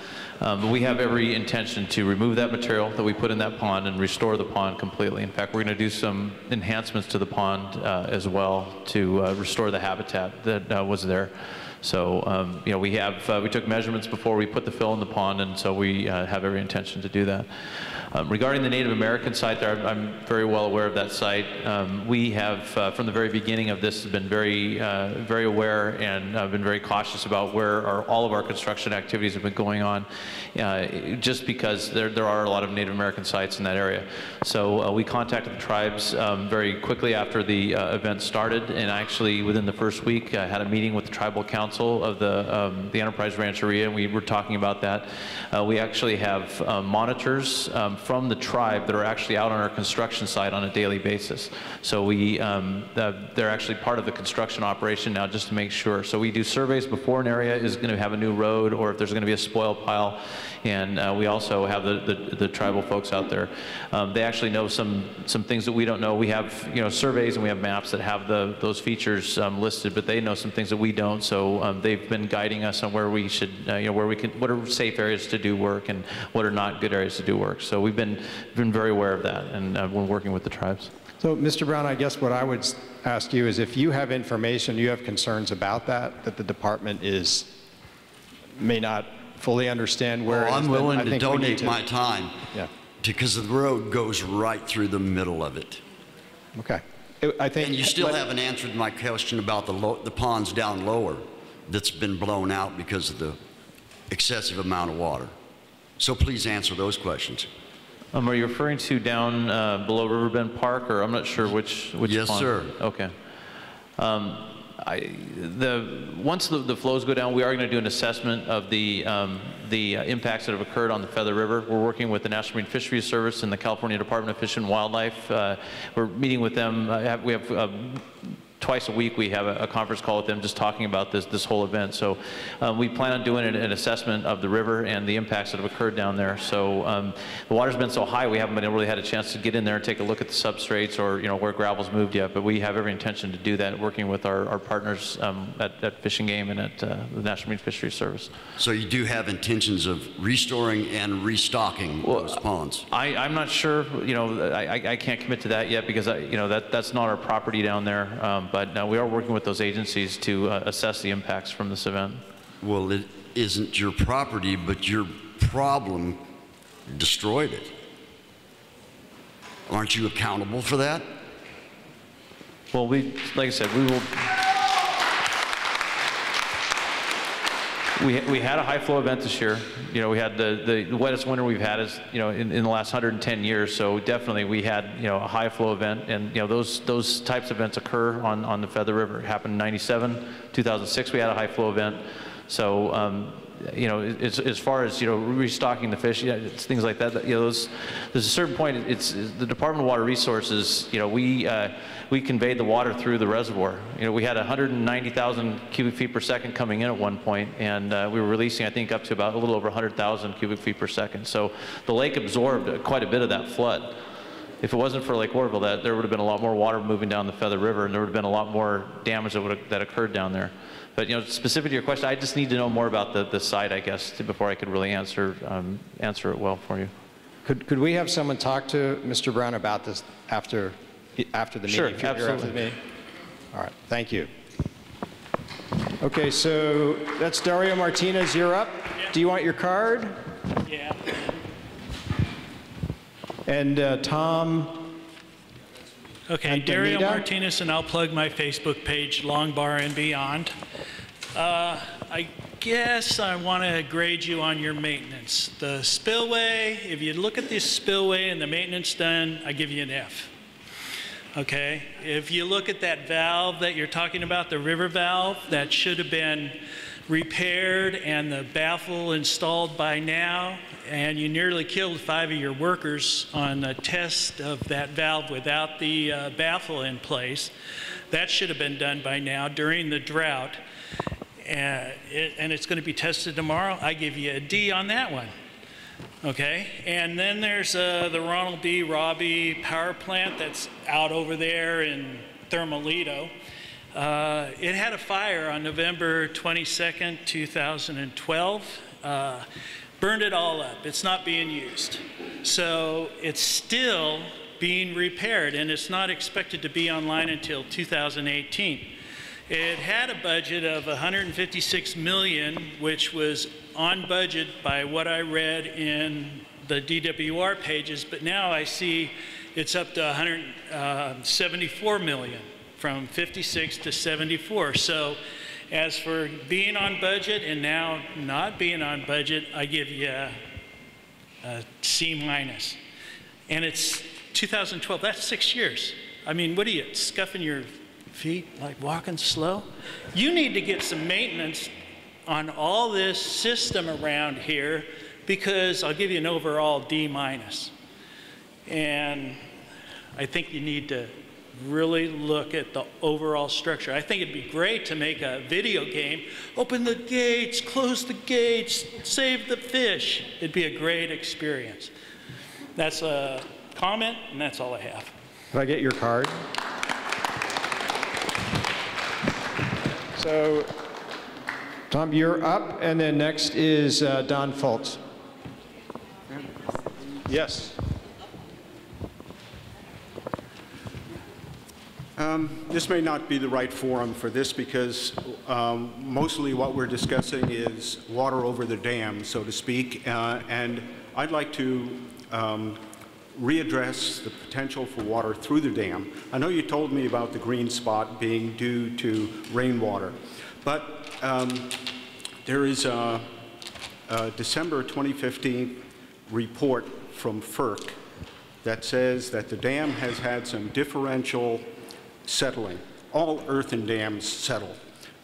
But we have every intention to remove that material that we put in that pond and restore the pond completely. In fact, we're going to do some enhancements to the pond as well to restore the habitat that was there. So you know, we took measurements before we put the fill in the pond, and so we have every intention to do that. Regarding the Native American site there, I'm very well aware of that site. We have, from the very beginning of this, been very aware and been very cautious about where all of our construction activities have been going on, just because there are a lot of Native American sites in that area. So we contacted the tribes very quickly after the event started, and actually within the first week I had a meeting with the tribal council of the Enterprise Rancheria, and we were talking about that. We actually have monitors from the tribe that are actually out on our construction site on a daily basis. So they're actually part of the construction operation now, just to make sure. So we do surveys before an area is going to have a new road, or if there's going to be a spoil pile. And we also have the tribal folks out there. They actually know some things that we don't know. We have surveys and we have maps that have those features listed, but they know some things that we don't. So they've been guiding us on where we should, what are safe areas to do work and what are not good areas to do work. So we've been very aware of that, and we're working with the tribes. So, Mr. Brown, I guess what I would ask you is if you have information, you have concerns about that the department may not fully understand where I'm willing to donate my time, yeah, because the road goes right through the middle of it. Okay. I think, and you still haven't answered my question about the ponds down lower that's been blown out because of the excessive amount of water. So please answer those questions. Are you referring to down below Riverbend Park, or I'm not sure which Yes, pond? sir. Okay. Once the flows go down, we are going to do an assessment of the impacts that have occurred on the Feather River. We're working with the National Marine Fisheries Service and the California Department of Fish and Wildlife. We're meeting with them. We have twice a week we have a conference call with them just talking about this whole event. So we plan on doing an assessment of the river and the impacts that have occurred down there. So the water's been so high we haven't really had a chance to get in there and take a look at the substrates or where gravel's moved yet, but we have every intention to do that, working with our partners at Fish and Game and at the National Marine Fisheries Service. So you do have intentions of restoring and restocking those ponds? I'm not sure, I can't commit to that yet because that's not our property down there. But we are working with those agencies to assess the impacts from this event. Well, it isn't your property, but your problem destroyed it. Aren't you accountable for that? Well, like I said, we will. We had a high flow event this year. We had the wettest winter we've had in the last 110 years. So definitely we had a high flow event, and those types of events occur on the Feather River. It happened in '97, 2006. We had a high flow event. So as far as restocking the fish, it's things like that. There's a certain point. It's the Department of Water Resources. We conveyed the water through the reservoir. We had 190,000 cubic feet per second coming in at one point, and we were releasing, I think, up to about a little over 100,000 cubic feet per second. So the lake absorbed quite a bit of that flood. If it wasn't for Lake Oroville, there would have been a lot more water moving down the Feather River, and there would have been a lot more damage that occurred down there. But specific to your question, I just need to know more about the site, I guess, before I could really answer it well for you. Could we have someone talk to Mr. Brown about this after after the meeting. Sure, if you're here after the absolutely. meeting. All right, thank you. Okay, so that's Dario Martinez, you're up. Yeah. Do you want your card? Yeah. And Tom? Okay, Dario Martinez, and I'll plug my Facebook page, Long Bar and Beyond. I guess I want to grade you on your maintenance. The spillway, if you look at this spillway and the maintenance done, I give you an F. Okay, if you look at that valve that you're talking about, the river valve, that should have been repaired and the baffle installed by now, and you nearly killed 5 of your workers on a test of that valve without the baffle in place. That should have been done by now during the drought, and it's going to be tested tomorrow. I give you a D on that one. Okay, and then there's the Ronald B. Robbie power plant that's out over there in Thermalito. It had a fire on November 22nd, 2012. Burned it all up. It's not being used. So it's still being repaired, and it's not expected to be online until 2018. It had a budget of $156 million, which was on budget by what I read in the DWR pages, but now I see it's up to $174 million, from 56 to 74. So as for being on budget and now not being on budget, I give you a C minus. And it's 2012, that's 6 years. I mean, what are you, scuffing your feet, like walking slow? You need to get some maintenance on all this system around here, because I'll give you an overall D minus. And I think you need to really look at the overall structure. I think it'd be great to make a video game. Open the gates, close the gates, save the fish. It'd be a great experience. That's a comment, and that's all I have. Can I get your card? So, Tom, you're up, and then next is Don Fultz. Yes. This may not be the right forum for this, because mostly what we're discussing is water over the dam, so to speak, and I'd like to readdress the potential for water through the dam. I know you told me about the green spot being due to rainwater, but there is a December 2015 report from FERC that says that the dam has had some differential settling. All earthen dams settle,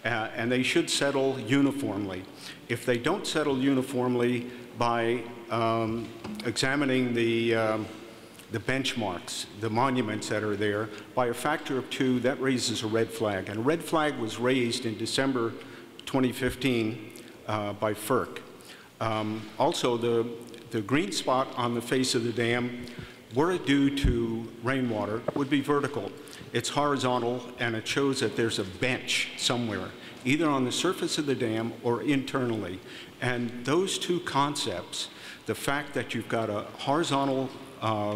and they should settle uniformly. If they don't settle uniformly, by examining the benchmarks, the monuments that are there, by a factor of 2, that raises a red flag. And a red flag was raised in December 2015 by FERC. Also, the green spot on the face of the dam, were it due to rainwater, would be vertical. It's horizontal, and it shows that there's a bench somewhere, either on the surface of the dam or internally. And those two concepts, the fact that you've got a horizontal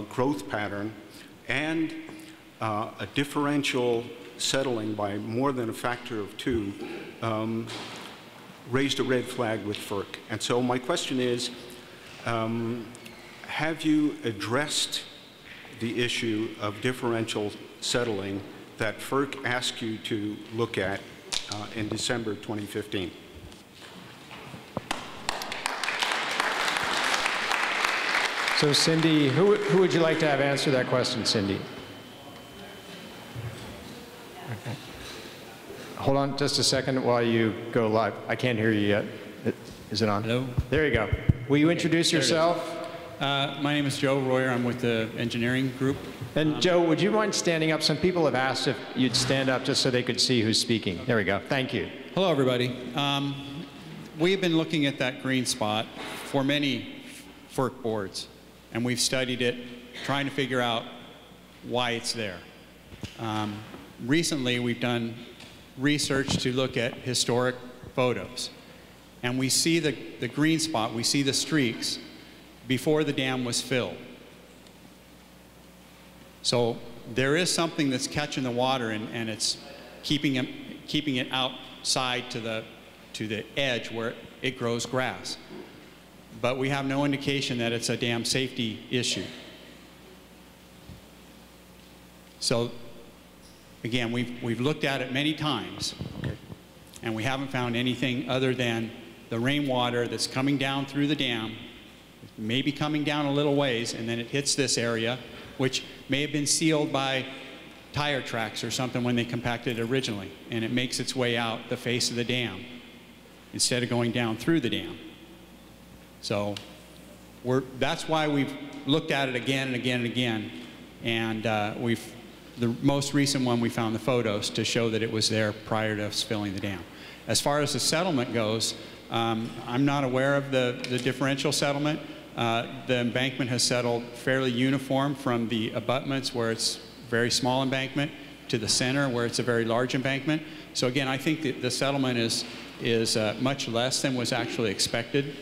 growth pattern and a differential settling by more than a factor of 2, raised a red flag with FERC. And so my question is, have you addressed the issue of differential settling that FERC asked you to look at in December 2015? So Cindy, who would you like to have answer that question, Cindy? Okay. Hold on just a second while you go live. I can't hear you yet. Is it on? Hello? There you go. Will you introduce yourself? My name is Joe Royer. I'm with the engineering group. And Joe, would you mind standing up? Some people have asked if you'd stand up just so they could see who's speaking. There we go. Thank you. Hello, everybody. We've been looking at that green spot for many FERC boards, and we've studied it, trying to figure out why it's there. Recently, we've done research to look at historic photos, and we see the green spot, we see the streaks before the dam was filled. So there is something that's catching the water, and it's keeping it outside to the edge where it grows grass. But we have no indication that it's a dam safety issue. So again, we've looked at it many times, and we haven't found anything other than the rainwater that's coming down through the dam, maybe coming down a little ways, and then it hits this area, which may have been sealed by tire tracks or something when they compacted it originally, and it makes its way out the face of the dam instead of going down through the dam. So that's why we've looked at it again and again and again, and the most recent one we found the photos to show that it was there prior to us filling the dam. As far as the settlement goes, I'm not aware of the differential settlement. The embankment has settled fairly uniform from the abutments where it's very small embankment to the center where it's a very large embankment. So again, I think that the settlement is much less than was actually expected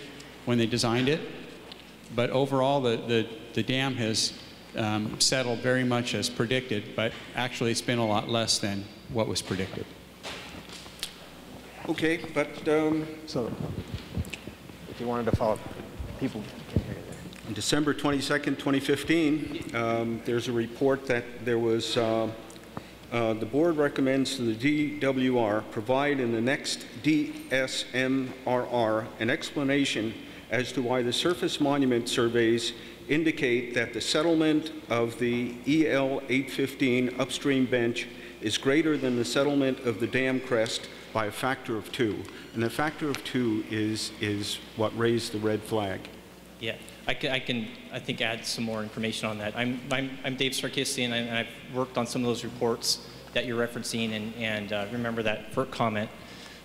when they designed it. But overall, the dam has settled very much as predicted, but actually it's been a lot less than what was predicted. Okay, but so if you wanted to follow up, people can hear you there. On December 22nd, 2015, there's a report that there was, the board recommends to the DWR provide in the next DSMRR an explanation as to why the surface monument surveys indicate that the settlement of the EL 815 upstream bench is greater than the settlement of the dam crest by a factor of 2. And the factor of 2 is what raised the red flag. Yeah, I think add some more information on that. I'm Dave Sarkisian, and I've worked on some of those reports that you're referencing, and remember that FERC comment.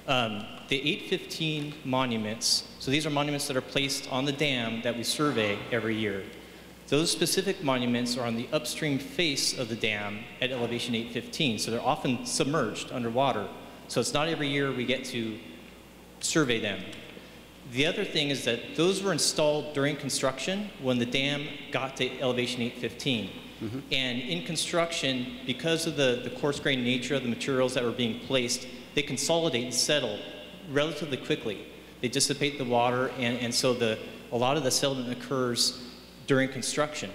The 815 monuments, so these are monuments that are placed on the dam that we survey every year. Those specific monuments are on the upstream face of the dam at elevation 815, so they're often submerged underwater. So it's not every year we get to survey them. The other thing is that those were installed during construction when the dam got to elevation 815. Mm-hmm. And in construction, because of the coarse-grained nature of the materials that were being placed, they consolidate and settle relatively quickly. They dissipate the water, and so a lot of the settlement occurs during construction.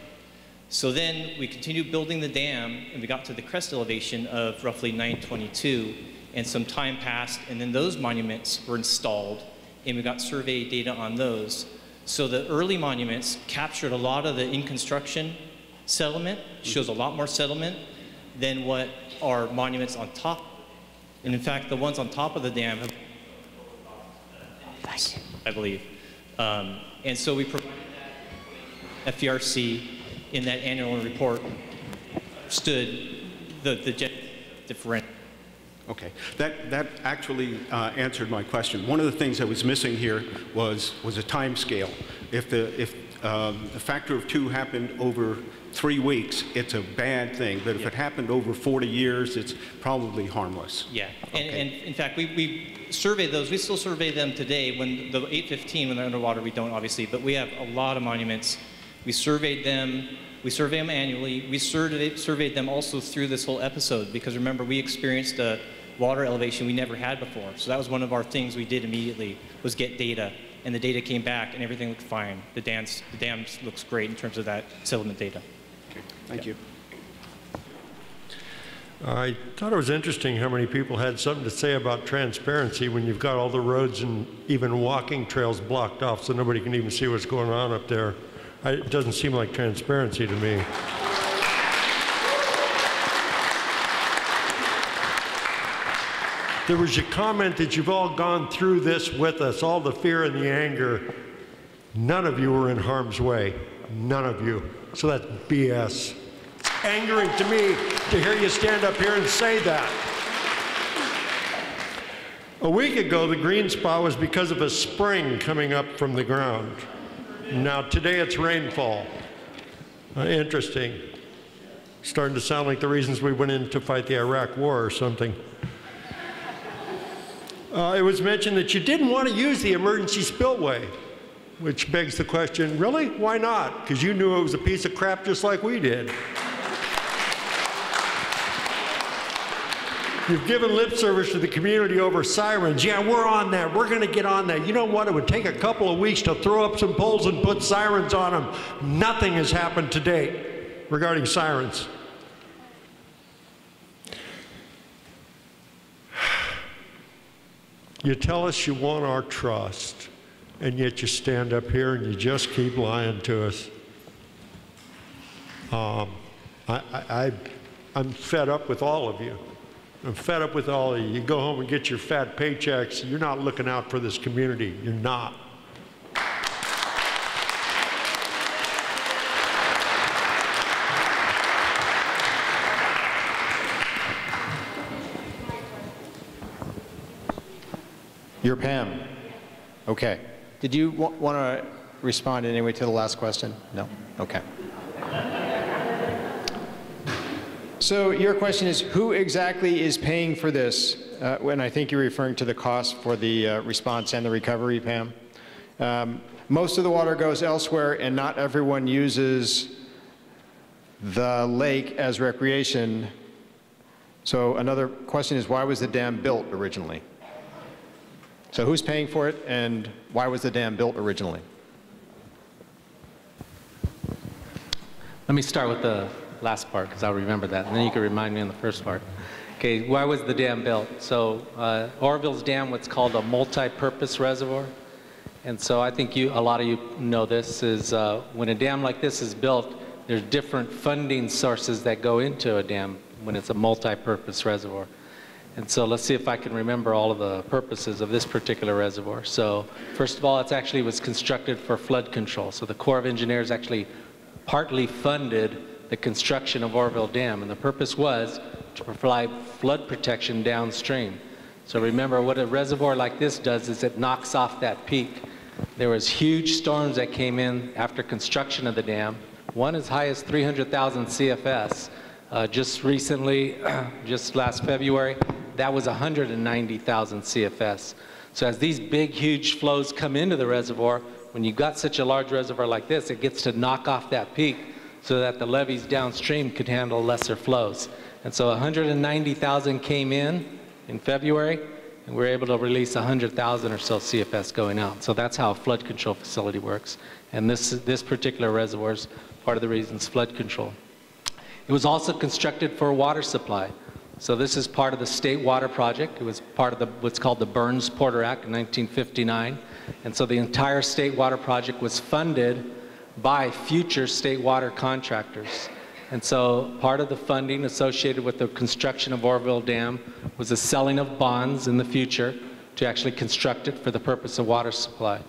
So then we continued building the dam, and we got to the crest elevation of roughly 922, and some time passed, and then those monuments were installed, and we got survey data on those. So the early monuments captured a lot of the in-construction settlement, shows a lot more settlement than what are monuments on top. And in fact, the ones on top of the dam have, I believe. And so we provided that FERC in that annual report stood the differential. Okay, that actually answered my question. One of the things that was missing here was a time scale. If the factor of 2 happened over 3 weeks, it's a bad thing. But if it happened over 40 years, it's probably harmless. Yeah, okay. and in fact, we survey those. We still survey them today. When the 815, when they're underwater, we don't obviously, but we have a lot of monuments. We surveyed them. We survey them annually. We surveyed them also through this whole episode because remember, we experienced a water elevation we never had before. So that was one of our things we did immediately was get data. And the data came back and everything looked fine. The dam looks great in terms of that settlement data. Okay, thank you. I thought it was interesting how many people had something to say about transparency when you've got all the roads and even walking trails blocked off so nobody can even see what's going on up there. It doesn't seem like transparency to me. There was a comment that you've all gone through this with us, all the fear and the anger. None of you were in harm's way. None of you. So that's BS. It's angering to me to hear you stand up here and say that. A week ago, the green spot was because of a spring coming up from the ground. Now, today it's rainfall. Interesting. Starting to sound like the reasons we went in to fight the Iraq War or something. It was mentioned that you didn't want to use the emergency spillway, which begs the question, really? Why not? Because you knew it was a piece of crap just like we did. You've given lip service to the community over sirens. Yeah, we're on that. We're going to get on that. You know what? It would take a couple of weeks to throw up some poles and put sirens on them. Nothing has happened to date regarding sirens. You tell us you want our trust, and yet you stand up here and you just keep lying to us. I'm fed up with all of you. I'm fed up with all of you. You go home and get your fat paychecks. You're not looking out for this community. You're not. You're Pam. Okay. Did you want to respond in any way to the last question? No? Okay. So your question is, who exactly is paying for this? When I think you're referring to the cost for the response and the recovery, Pam. Most of the water goes elsewhere, and not everyone uses the lake as recreation. So another question is, why was the dam built originally? So who's paying for it, and why was the dam built originally? Let me start with the last part, because I'll remember that, and then you can remind me on the first part. Okay, why was the dam built? So Oroville's dam, what's called a multi-purpose reservoir. And so I think a lot of you know this, is when a dam like this is built, there's different funding sources that go into a dam when it's a multi-purpose reservoir. And so let's see if I can remember all of the purposes of this particular reservoir. So first of all, it actually was constructed for flood control. So the Corps of Engineers actually partly funded the construction of Oroville Dam, and the purpose was to provide flood protection downstream. So remember, what a reservoir like this does is it knocks off that peak. There was huge storms that came in after construction of the dam, one as high as 300,000 CFS. Just recently, just last February, that was 190,000 CFS. So as these big, huge flows come into the reservoir, when you've got such a large reservoir like this, it gets to knock off that peak so that the levees downstream could handle lesser flows. And so 190,000 came in February, and we were able to release 100,000 or so CFS going out. So that's how a flood control facility works. And this particular reservoir is part of the reasons flood control. It was also constructed for water supply. So this is part of the state water project. It was part of what's called the Burns-Porter Act in 1959. And so the entire state water project was funded by future state water contractors. And so part of the funding associated with the construction of Oroville Dam was the selling of bonds in the future to actually construct it for the purpose of water supply.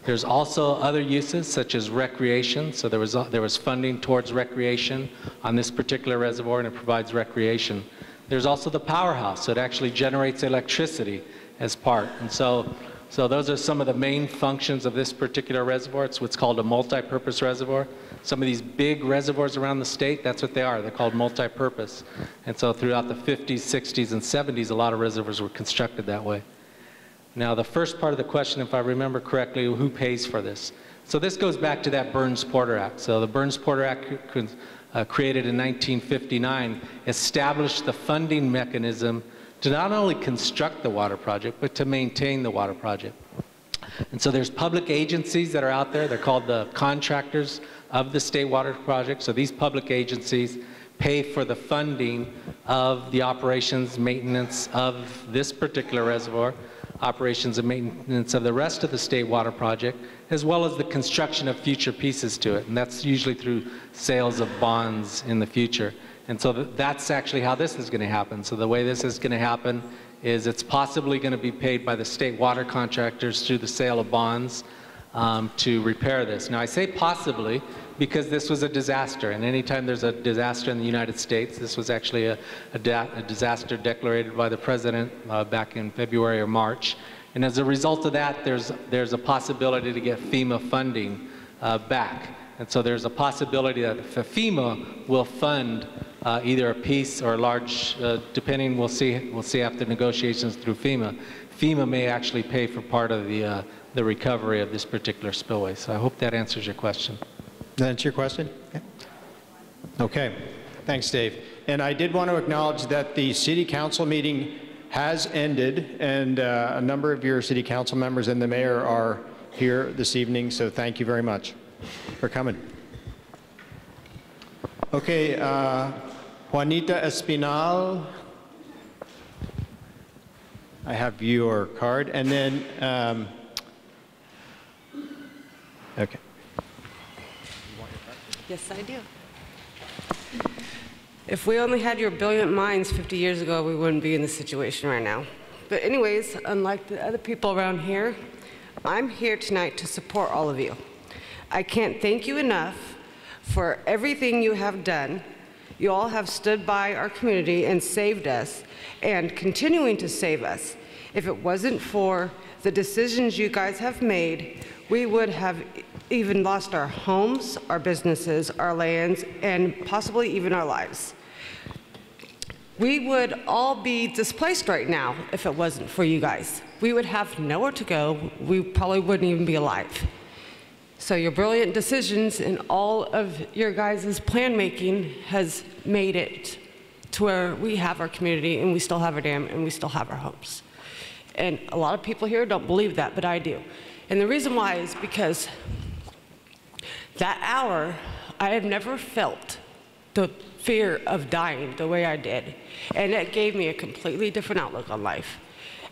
There's also other uses such as recreation. So there was funding towards recreation on this particular reservoir, and it provides recreation. There's also the powerhouse, so it actually generates electricity as part. And so those are some of the main functions of this particular reservoir. It's what's called a multi-purpose reservoir. Some of these big reservoirs around the state, that's what they are. They're called multi-purpose. And so throughout the 50s, 60s, and 70s, a lot of reservoirs were constructed that way. Now, the first part of the question, if I remember correctly, who pays for this? So this goes back to that Burns-Porter Act. So the Burns-Porter Act created in 1959 established the funding mechanism to not only construct the water project, but to maintain the water project. And so there's public agencies that are out there. They're called the contractors of the state water project. So these public agencies pay for the funding of the operations, maintenance of this particular reservoir, operations and maintenance of the rest of the state water project, as well as the construction of future pieces to it. And that's usually through sales of bonds in the future. And so that's actually how this is going to happen. So the way this is going to happen is it's possibly going to be paid by the state water contractors through the sale of bonds to repair this. Now I say possibly because this was a disaster, and anytime there's a disaster in the United States, this was actually a disaster declared by the president back in February or March. And as a result of that, there's a possibility to get FEMA funding back. And so there's a possibility that FEMA will fund either a piece or a large, depending, we'll see after negotiations through FEMA. FEMA may actually pay for part of the recovery of this particular spillway. So I hope that answers your question. That's your question? Okay. Thanks, Dave. And I did want to acknowledge that the City Council meeting has ended, and a number of your City Council members and the Mayor are here this evening, so thank you very much for coming. Okay, Juanita Espinal, I have your card, and then, okay. Yes, I do. If we only had your brilliant minds 50 years ago, we wouldn't be in this situation right now. But anyways, unlike the other people around here, I'm here tonight to support all of you. I can't thank you enough for everything you have done. You all have stood by our community and saved us, and continuing to save us. If it wasn't for the decisions you guys have made, we would have even lost our homes, our businesses, our lands, and possibly even our lives. We would all be displaced right now if it wasn't for you guys. We would have nowhere to go. We probably wouldn't even be alive. So your brilliant decisions and all of your guys' plan making has made it to where we have our community and we still have our dam and we still have our homes. And a lot of people here don't believe that, but I do. And the reason why is because that hour, I have never felt the fear of dying the way I did. And it gave me a completely different outlook on life.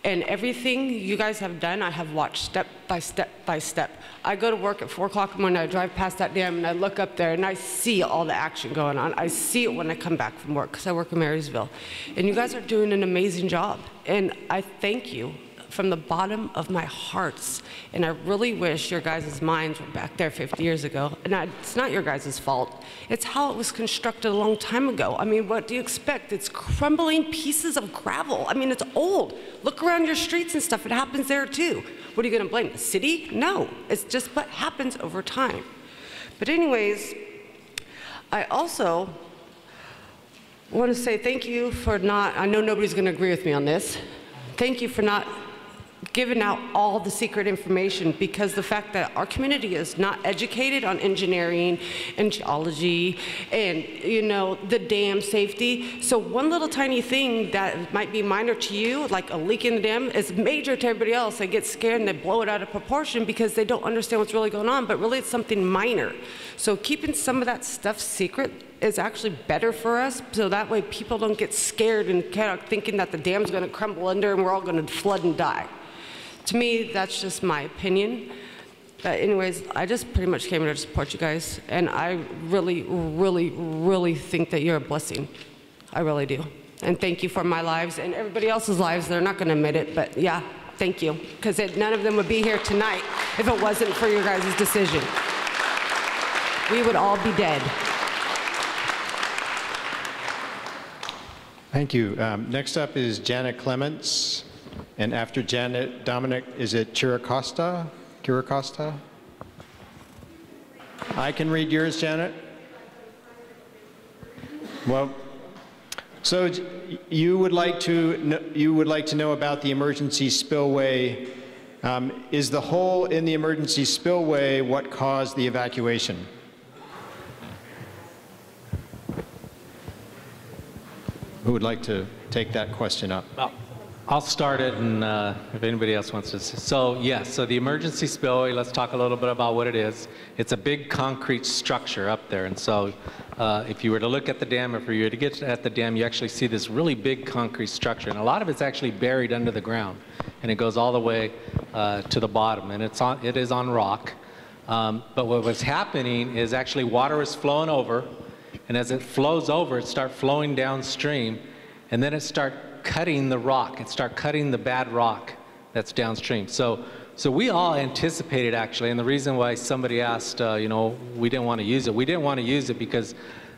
And everything you guys have done, I have watched step by step by step. I go to work at 4 o'clock in the morning, I drive past that dam, and I look up there, and I see all the action going on. I see it when I come back from work, because I work in Marysville. And you guys are doing an amazing job. And I thank you from the bottom of my hearts. And I really wish your guys' minds were back there 50 years ago. And it's not your guys' fault. It's how it was constructed a long time ago. I mean, what do you expect? It's crumbling pieces of gravel. I mean, it's old. Look around your streets and stuff. It happens there too. What are you going to blame? The city? No. It's just what happens over time. But anyways, I also want to say thank you for not, I know nobody's going to agree with me on this. Thank you for not giving out all the secret information, because the fact that our community is not educated on engineering and geology and, you know, the dam safety. So one little tiny thing that might be minor to you, like a leak in the dam, is major to everybody else. They get scared and they blow it out of proportion because they don't understand what's really going on, but really it's something minor. So keeping some of that stuff secret is actually better for us, so that way people don't get scared and kind of thinking that the dam's going to crumble under and we're all going to flood and die. To me, that's just my opinion. But anyways, I just pretty much came here to support you guys, and I really, really, really think that you're a blessing. I really do. And thank you for my lives and everybody else's lives. They're not going to admit it, but yeah, thank you. Because none of them would be here tonight if it wasn't for your guys' decision. We would all be dead. Thank you. Next up is Janet Clements. And after Janet, Dominic, is it Chiricosta? Chiricosta? I can read yours, Janet. Well, so you would like to know about the emergency spillway. Is the hole in the emergency spillway what caused the evacuation? Who would like to take that question up? I'll start it, and if anybody else wants to. So yes, so the emergency spillway, let's talk a little bit about what it is. It's a big concrete structure up there, and so if you were to look at the dam, if you were to get at the dam, you actually see this really big concrete structure, and a lot of it's actually buried under the ground, and it goes all the way to the bottom, and it is on rock. But what was happening is actually water was flowing over, and as it flows over, it starts flowing downstream, and then it starts cutting the rock. It started cutting the bad rock that's downstream. So we all anticipated, actually, and the reason why somebody asked, you know, we didn't want to use it. We didn't want to use it because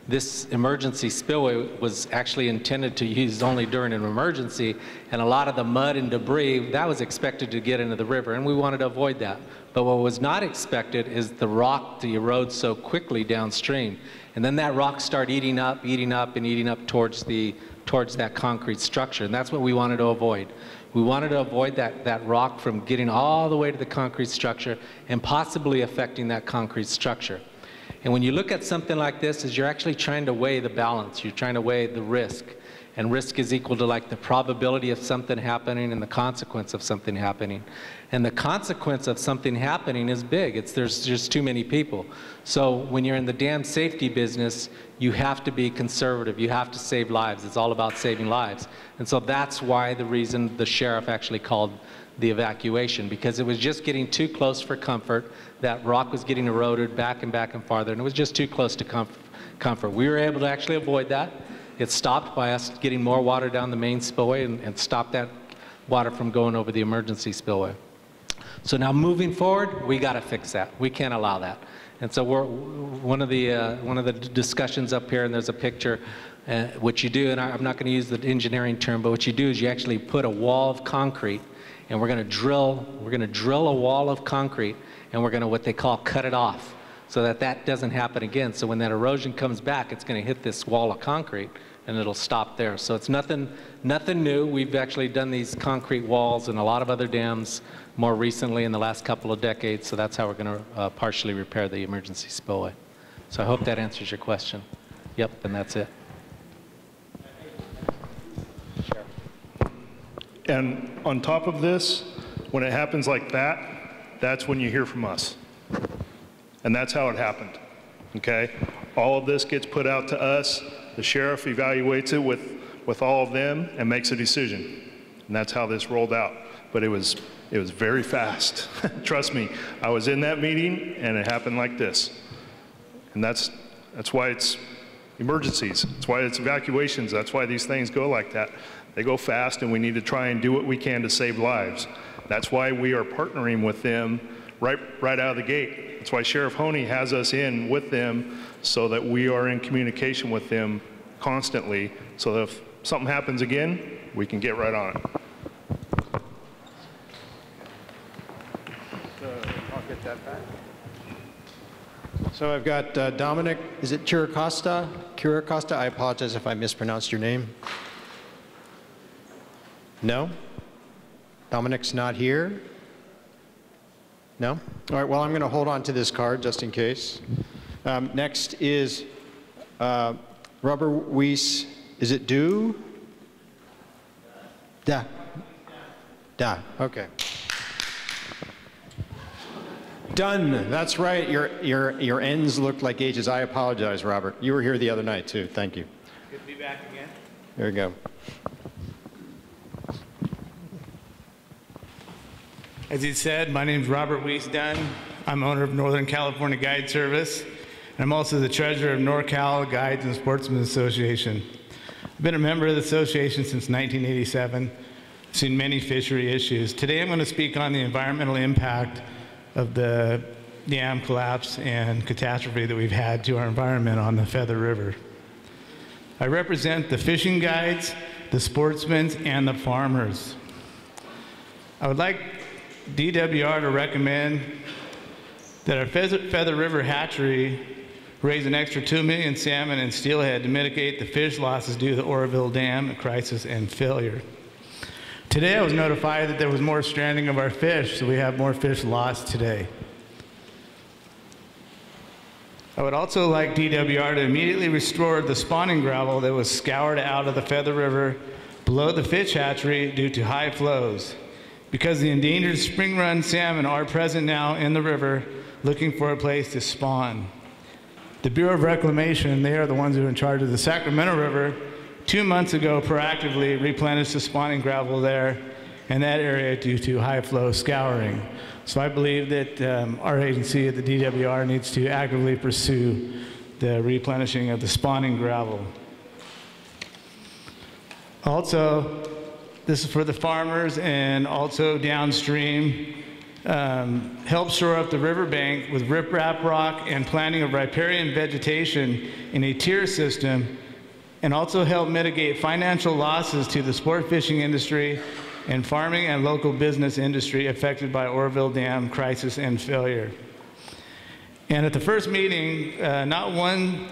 this emergency spillway was actually intended to use only during an emergency, and a lot of the mud and debris, that was expected to get into the river, and we wanted to avoid that. But what was not expected is the rock to erode so quickly downstream. And then that rock started eating up and eating up towards that concrete structure, and that's what we wanted to avoid. We wanted to avoid that rock from getting all the way to the concrete structure and possibly affecting that concrete structure. And when you look at something like this, is you're actually trying to weigh the balance. You're trying to weigh the risk. And risk is equal to like the probability of something happening and the consequence of something happening. And the consequence of something happening is big. There's just too many people. So when you're in the dam safety business, you have to be conservative. You have to save lives. It's all about saving lives. And so that's why the reason the sheriff actually called the evacuation, because it was just getting too close for comfort. That rock was getting eroded back and farther, and it was just too close to comfort. We were able to actually avoid that. It stopped by us getting more water down the main spillway and stopped that water from going over the emergency spillway. So now moving forward, we got to fix that. We can't allow that. And so one of the discussions up here, and there's a picture, what you do, and I'm not going to use the engineering term, but what you do is you actually put a wall of concrete, and we're going to drill a wall of concrete, and we're going to what they call cut it off, so that doesn't happen again. So when that erosion comes back, it's going to hit this wall of concrete, and it'll stop there. So it's nothing new. We've actually done these concrete walls in a lot of other dams more recently in the last couple of decades, so that's how we're going to partially repair the emergency spillway. So I hope that answers your question. Yep, and that's it. And on top of this, when it happens like that, that's when you hear from us. And that's how it happened, okay? All of this gets put out to us. The sheriff evaluates it with all of them and makes a decision. And that's how this rolled out. But it was very fast. Trust me, I was in that meeting and it happened like this. And that's why it's emergencies. That's why it's evacuations. That's why these things go like that. They go fast, and we need to try and do what we can to save lives. That's why we are partnering with them right out of the gate. That's why Sheriff Honey has us in with them, so that we are in communication with them constantly, so that if something happens again, we can get right on it. I'll get that back. So I've got Dominic, is it Chiricosta? Chiricosta? I apologize if I mispronounced your name. No? Dominic's not here? No? All right, well, I'm going to hold on to this card just in case. Next is Rubber Weiss, is it Dew? Da. Okay. Done. That's right. Your ends look like H's. I apologize, Robert. You were here the other night, too. Thank you. Good to be back again. There you go. As he said, my name is Robert Weiss Dunn. I'm owner of Northern California Guide Service, and I'm also the treasurer of NorCal Guides and Sportsmen Association. I've been a member of the association since 1987. I've seen many fishery issues. Today I'm going to speak on the environmental impact of the dam collapse and catastrophe that we've had to our environment on the Feather River. I represent the fishing guides, the sportsmen, and the farmers. I would like DWR to recommend that our Feather River hatchery raise an extra 2 million salmon and steelhead to mitigate the fish losses due to the Oroville Dam crisis and failure. Today I was notified that there was more stranding of our fish, so we have more fish lost today. I would also like DWR to immediately restore the spawning gravel that was scoured out of the Feather River below the fish hatchery due to high flows, because the endangered spring run salmon are present now in the river looking for a place to spawn. The Bureau of Reclamation, they are the ones who are in charge of the Sacramento River, 2 months ago proactively replenished the spawning gravel there in that area due to high flow scouring. So I believe that our agency at the DWR needs to actively pursue the replenishing of the spawning gravel. Also, this is for the farmers and also downstream. Help shore up the riverbank with riprap rock and planting of riparian vegetation in a tier system, and also help mitigate financial losses to the sport fishing industry and farming and local business industry affected by Oroville Dam crisis and failure. And at the first meeting, not one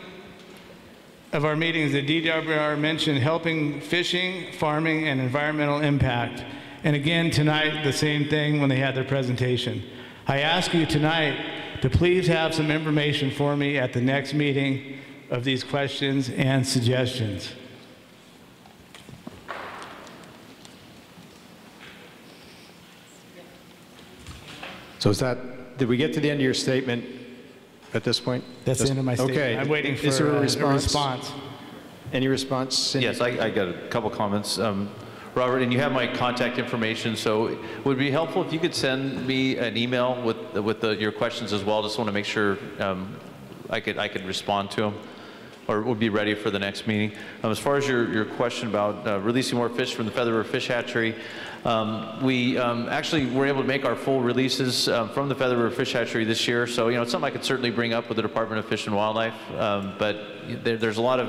of our meetings, the DWR mentioned helping fishing, farming, and environmental impact. And again, tonight, the same thing when they had their presentation. I ask you tonight to please have some information for me at the next meeting of these questions and suggestions. So is that, did we get to the end of your statement at this point? That's the end of my statement. Okay. I'm waiting for Is there a a response? response. Any response, Cindy? Yes, I got a couple comments. Robert, and you have my contact information, so it would be helpful if you could send me an email with your questions as well. Just want to make sure I could respond to them, or would be ready for the next meeting. As far as your question about releasing more fish from the Feather River Fish Hatchery, we actually were able to make our full releases from the Feather River Fish Hatchery this year. So, it's something I could certainly bring up with the Department of Fish and Wildlife. But there's a lot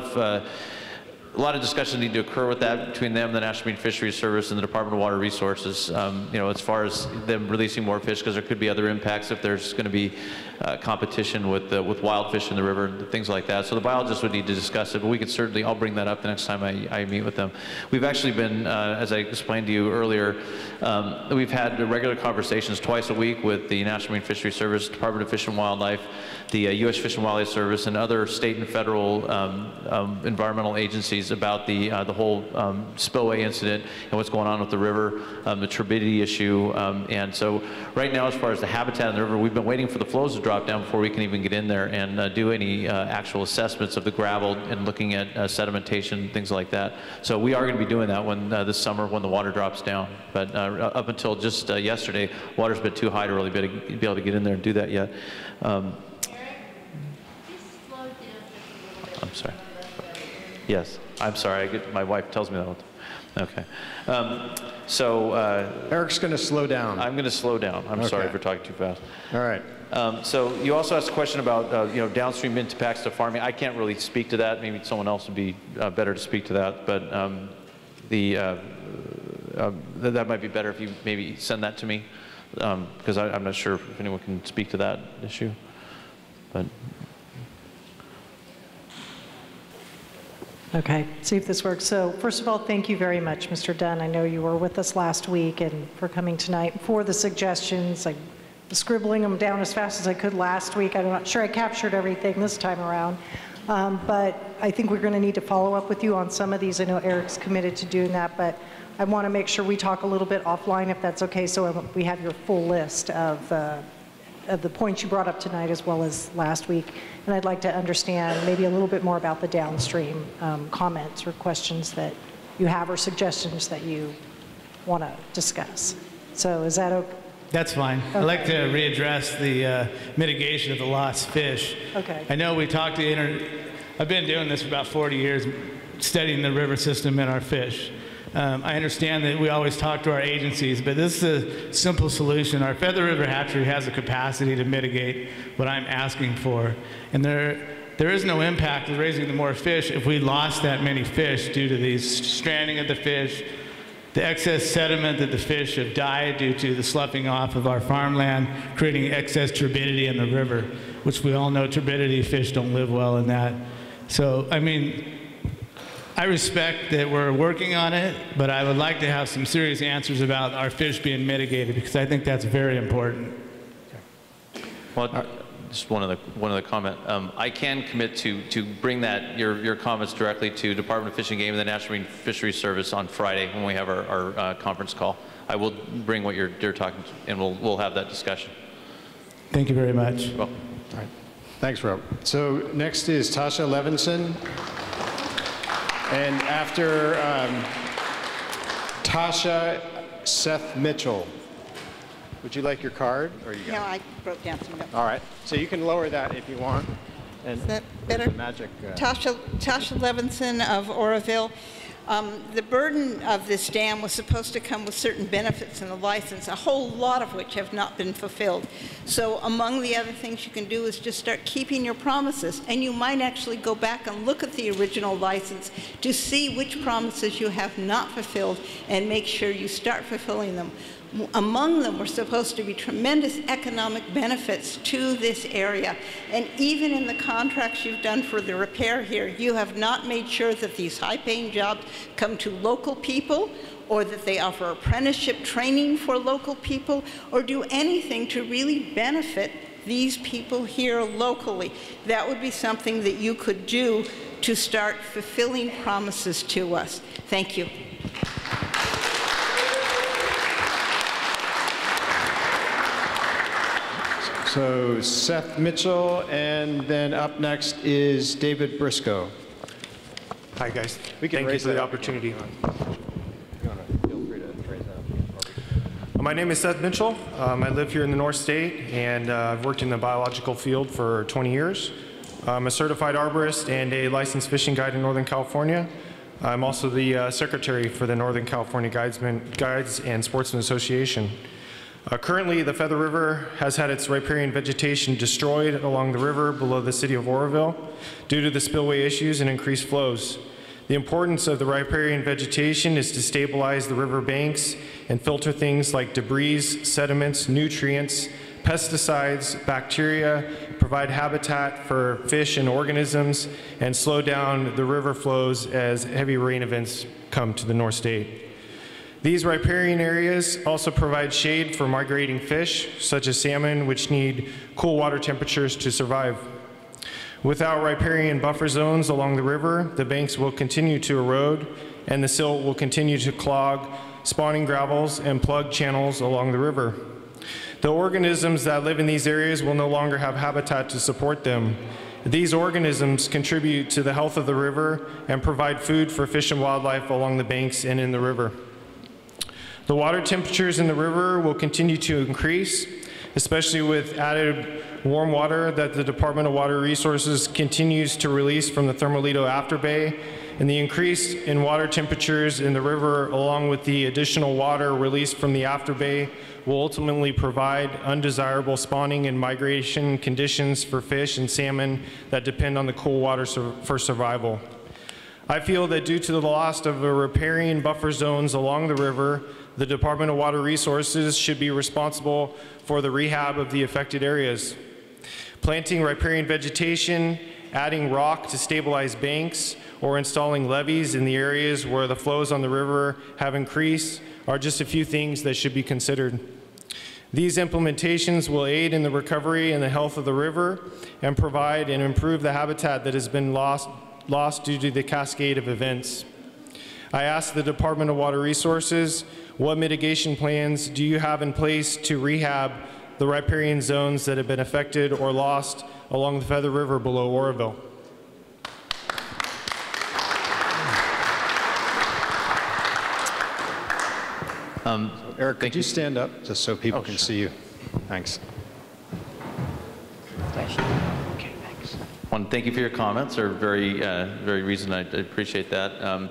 of discussions need to occur with that between them, the National Marine Fisheries Service, and the Department of Water Resources. As far as them releasing more fish, because there could be other impacts if there's going to be competition with wild fish in the river, things like that. So the biologists would need to discuss it, but we could certainly, I'll bring that up the next time I meet with them. We've actually been, as I explained to you earlier, we've had regular conversations twice a week with the National Marine Fisheries Service, Department of Fish and Wildlife, the U.S. Fish and Wildlife Service, and other state and federal environmental agencies about the whole spillway incident and what's going on with the river, the turbidity issue. And so right now, as far as the habitat in the river, we've been waiting for the flows to drop down before we can even get in there and do any actual assessments of the gravel and looking at sedimentation, things like that. So we are going to be doing that when this summer when the water drops down. But up until just yesterday, water's been too high to really be able to get in there and do that yet. I'm sorry. Yes, I'm sorry. My wife tells me that all the time. Okay. Eric's going to slow down. I'm going to slow down. I'm Okay. sorry for talking too fast. All right. So you also asked a question about downstream impacts to farming. I can't really speak to that. Maybe someone else would be better to speak to that. But that might be better if you maybe send that to me, because I'm not sure if anyone can speak to that issue. But. Okay, see if this works. So first of all, thank you very much, Mr. Dunn. I know you were with us last week and for coming tonight, for the suggestions. I was scribbling them down as fast as I could last week. I'm not sure I captured everything this time around. But I think we're going to need to follow up with you on some of these. I know Eric's committed to doing that, but I want to make sure we talk a little bit offline, if that's okay, so we have your full list of the points you brought up tonight as well as last week. And I'd like to understand maybe a little bit more about the downstream comments or questions that you have or suggestions that you want to discuss. So is that okay? That's fine. Okay. I'd like to readdress the mitigation of the lost fish. Okay. I know we talked to I've been doing this for about 40 years, studying the river system and our fish. I understand that we always talk to our agencies, but this is a simple solution. Our Feather River Hatchery has the capacity to mitigate what I'm asking for. And there is no impact of raising the more fish if we lost that many fish due to the stranding of the fish, the excess sediment that the fish have died due to the sloughing off of our farmland, creating excess turbidity in the river, which we all know turbidity fish don't live well in that. So, I mean, I respect that we're working on it, but I would like to have some serious answers about our fish being mitigated, because I think that's very important. Well, just one other comment. I can commit to bring that your comments directly to Department of Fish and Game and the National Marine Fisheries Service on Friday when we have our conference call. I will bring what you're talking to, and we'll have that discussion. Thank you very much. Well, all right. Thanks, Rob. So next is Tasha Levinson. And after Tasha, Seth Mitchell. Would you like your card? Or you got No, I broke down some notes. All right. So you can lower that if you want. And is that better? Magic. Tasha Levinson of Oroville. The burden of this dam was supposed to come with certain benefits in the license, a whole lot of which have not been fulfilled. So among the other things you can do is just start keeping your promises, and you might actually go back and look at the original license to see which promises you have not fulfilled and make sure you start fulfilling them. Among them were supposed to be tremendous economic benefits to this area. And even in the contracts you've done for the repair here, you have not made sure that these high-paying jobs come to local people, or that they offer apprenticeship training for local people, or do anything to really benefit these people here locally. That would be something that you could do to start fulfilling promises to us. Thank you. So Seth Mitchell, and then up next is David Briscoe. Hi, guys. We can Thank you raise for the that opportunity. Feel free to raise that. My name is Seth Mitchell. I live here in the North State, and I've worked in the biological field for 20 years. I'm a certified arborist and a licensed fishing guide in Northern California. I'm also the secretary for the Northern California Guides and Sportsmen Association. Currently, the Feather River has had its riparian vegetation destroyed along the river below the city of Oroville due to the spillway issues and increased flows. The importance of the riparian vegetation is to stabilize the river banks and filter things like debris, sediments, nutrients, pesticides, bacteria, provide habitat for fish and organisms, and slow down the river flows as heavy rain events come to the North State. These riparian areas also provide shade for migrating fish, such as salmon, which need cool water temperatures to survive. Without riparian buffer zones along the river, the banks will continue to erode, and the silt will continue to clog, spawning gravels and plug channels along the river. The organisms that live in these areas will no longer have habitat to support them. These organisms contribute to the health of the river and provide food for fish and wildlife along the banks and in the river. The water temperatures in the river will continue to increase, especially with added warm water that the Department of Water Resources continues to release from the Thermalito Afterbay. And the increase in water temperatures in the river, along with the additional water released from the Afterbay, will ultimately provide undesirable spawning and migration conditions for fish and salmon that depend on the cool water for survival. I feel that due to the loss of the riparian buffer zones along the river, the Department of Water Resources should be responsible for the rehab of the affected areas. Planting riparian vegetation, adding rock to stabilize banks, or installing levees in the areas where the flows on the river have increased are just a few things that should be considered. These implementations will aid in the recovery and the health of the river and provide and improve the habitat that has been lost due to the cascade of events. I asked the Department of Water Resources, what mitigation plans do you have in place to rehab the riparian zones that have been affected or lost along the Feather River below Oroville? Eric, could you stand up just so people can see you? Thanks. Okay, thanks. Thank you for your comments. They're very reasoned. I appreciate that.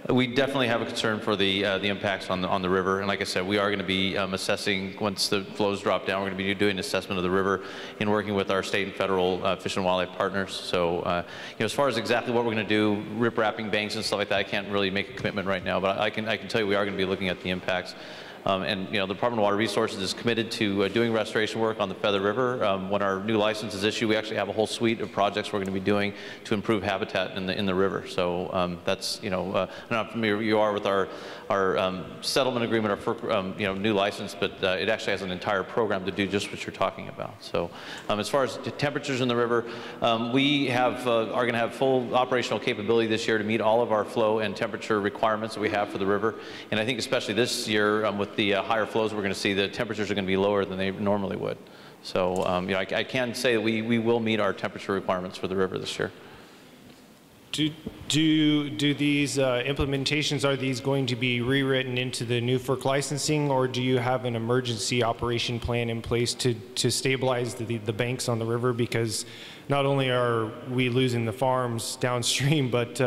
We definitely have a concern for the impacts on the river, and like I said, we are going to be assessing once the flows drop down. We're going to be doing an assessment of the river and working with our state and federal fish and wildlife partners. So, as far as exactly what we're going to do, rip-wrapping banks and stuff like that, I can't really make a commitment right now, but I can tell you we are going to be looking at the impacts. And the Department of Water Resources is committed to doing restoration work on the Feather River. When our new license is issued, we actually have a whole suite of projects we're going to be doing to improve habitat in the river. So that's I don't know how familiar you are with our settlement agreement, our new license, but it actually has an entire program to do just what you're talking about. So as far as temperatures in the river, we are going to have full operational capability this year to meet all of our flow and temperature requirements that we have for the river. And I think especially this year with the higher flows we're going to see, the temperatures are going to be lower than they normally would. So I can say that we will meet our temperature requirements for the river this year. Do these implementations, are these going to be rewritten into the new FERC licensing, or do you have an emergency operation plan in place to stabilize the banks on the river? Because not only are we losing the farms downstream, but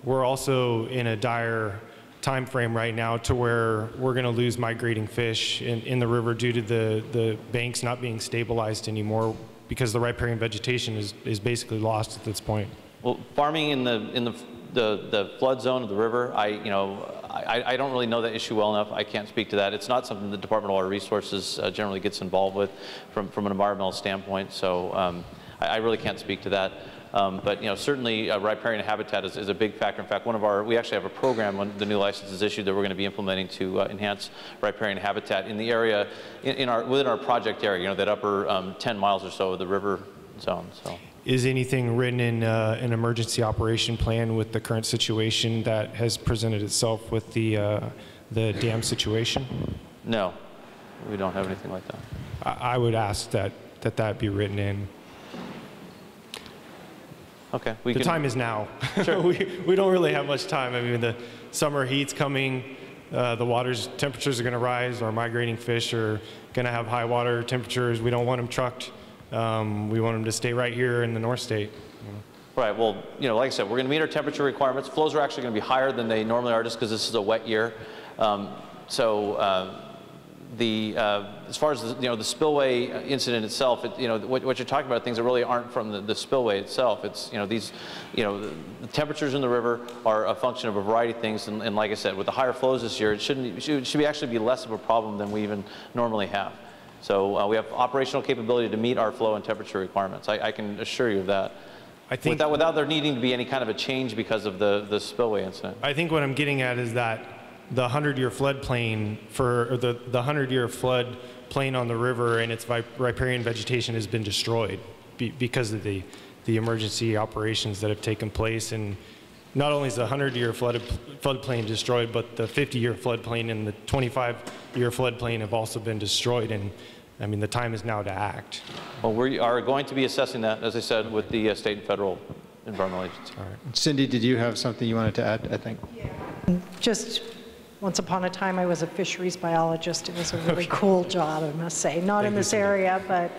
we're also in a dire time frame right now to where we're going to lose migrating fish in the river due to the banks not being stabilized anymore because the riparian vegetation is basically lost at this point. Well, farming in the flood zone of the river, I don't really know that issue well enough. I can't speak to that. It's not something the Department of Water Resources generally gets involved with from an environmental standpoint. So I really can't speak to that. But certainly riparian habitat is a big factor. In fact, we actually have a program when the new license is issued that we're going to be implementing to enhance riparian habitat in the area, within our project area, that upper 10 miles or so of the river zone. So. Is anything written in an emergency operation plan with the current situation that has presented itself with the dam situation? No, we don't have anything like that. I would ask that be written in. Okay. The time is now. Sure. we don't really have much time. I mean, the summer heat's coming. The temperatures are going to rise. Our migrating fish are going to have high water temperatures. We don't want them trucked. We want them to stay right here in the North State. Right. Well, like I said, we're going to meet our temperature requirements. Flows are actually going to be higher than they normally are, just because this is a wet year. As far as the spillway incident itself, what you're talking about, things that really aren't from the spillway itself. It's the temperatures in the river are a function of a variety of things, and like I said, with the higher flows this year, it should actually be less of a problem than we even normally have. So we have operational capability to meet our flow and temperature requirements. I can assure you of that. I think without there needing to be any kind of a change because of the spillway incident. I think what I'm getting at is that the 100-year floodplain the 100-year flood plain on the river and its riparian vegetation has been destroyed because of the emergency operations that have taken place. And not only is the 100-year floodplain destroyed, but the 50-year floodplain and the 25-year floodplain have also been destroyed. And I mean, the time is now to act. Well, we are going to be assessing that, as I said, with the state and federal environmental agencies. All right. Cindy, did you have something you wanted to add, I think? Yeah. Just once upon a time, I was a fisheries biologist. It was a really cool job, I must say. Not in this area, but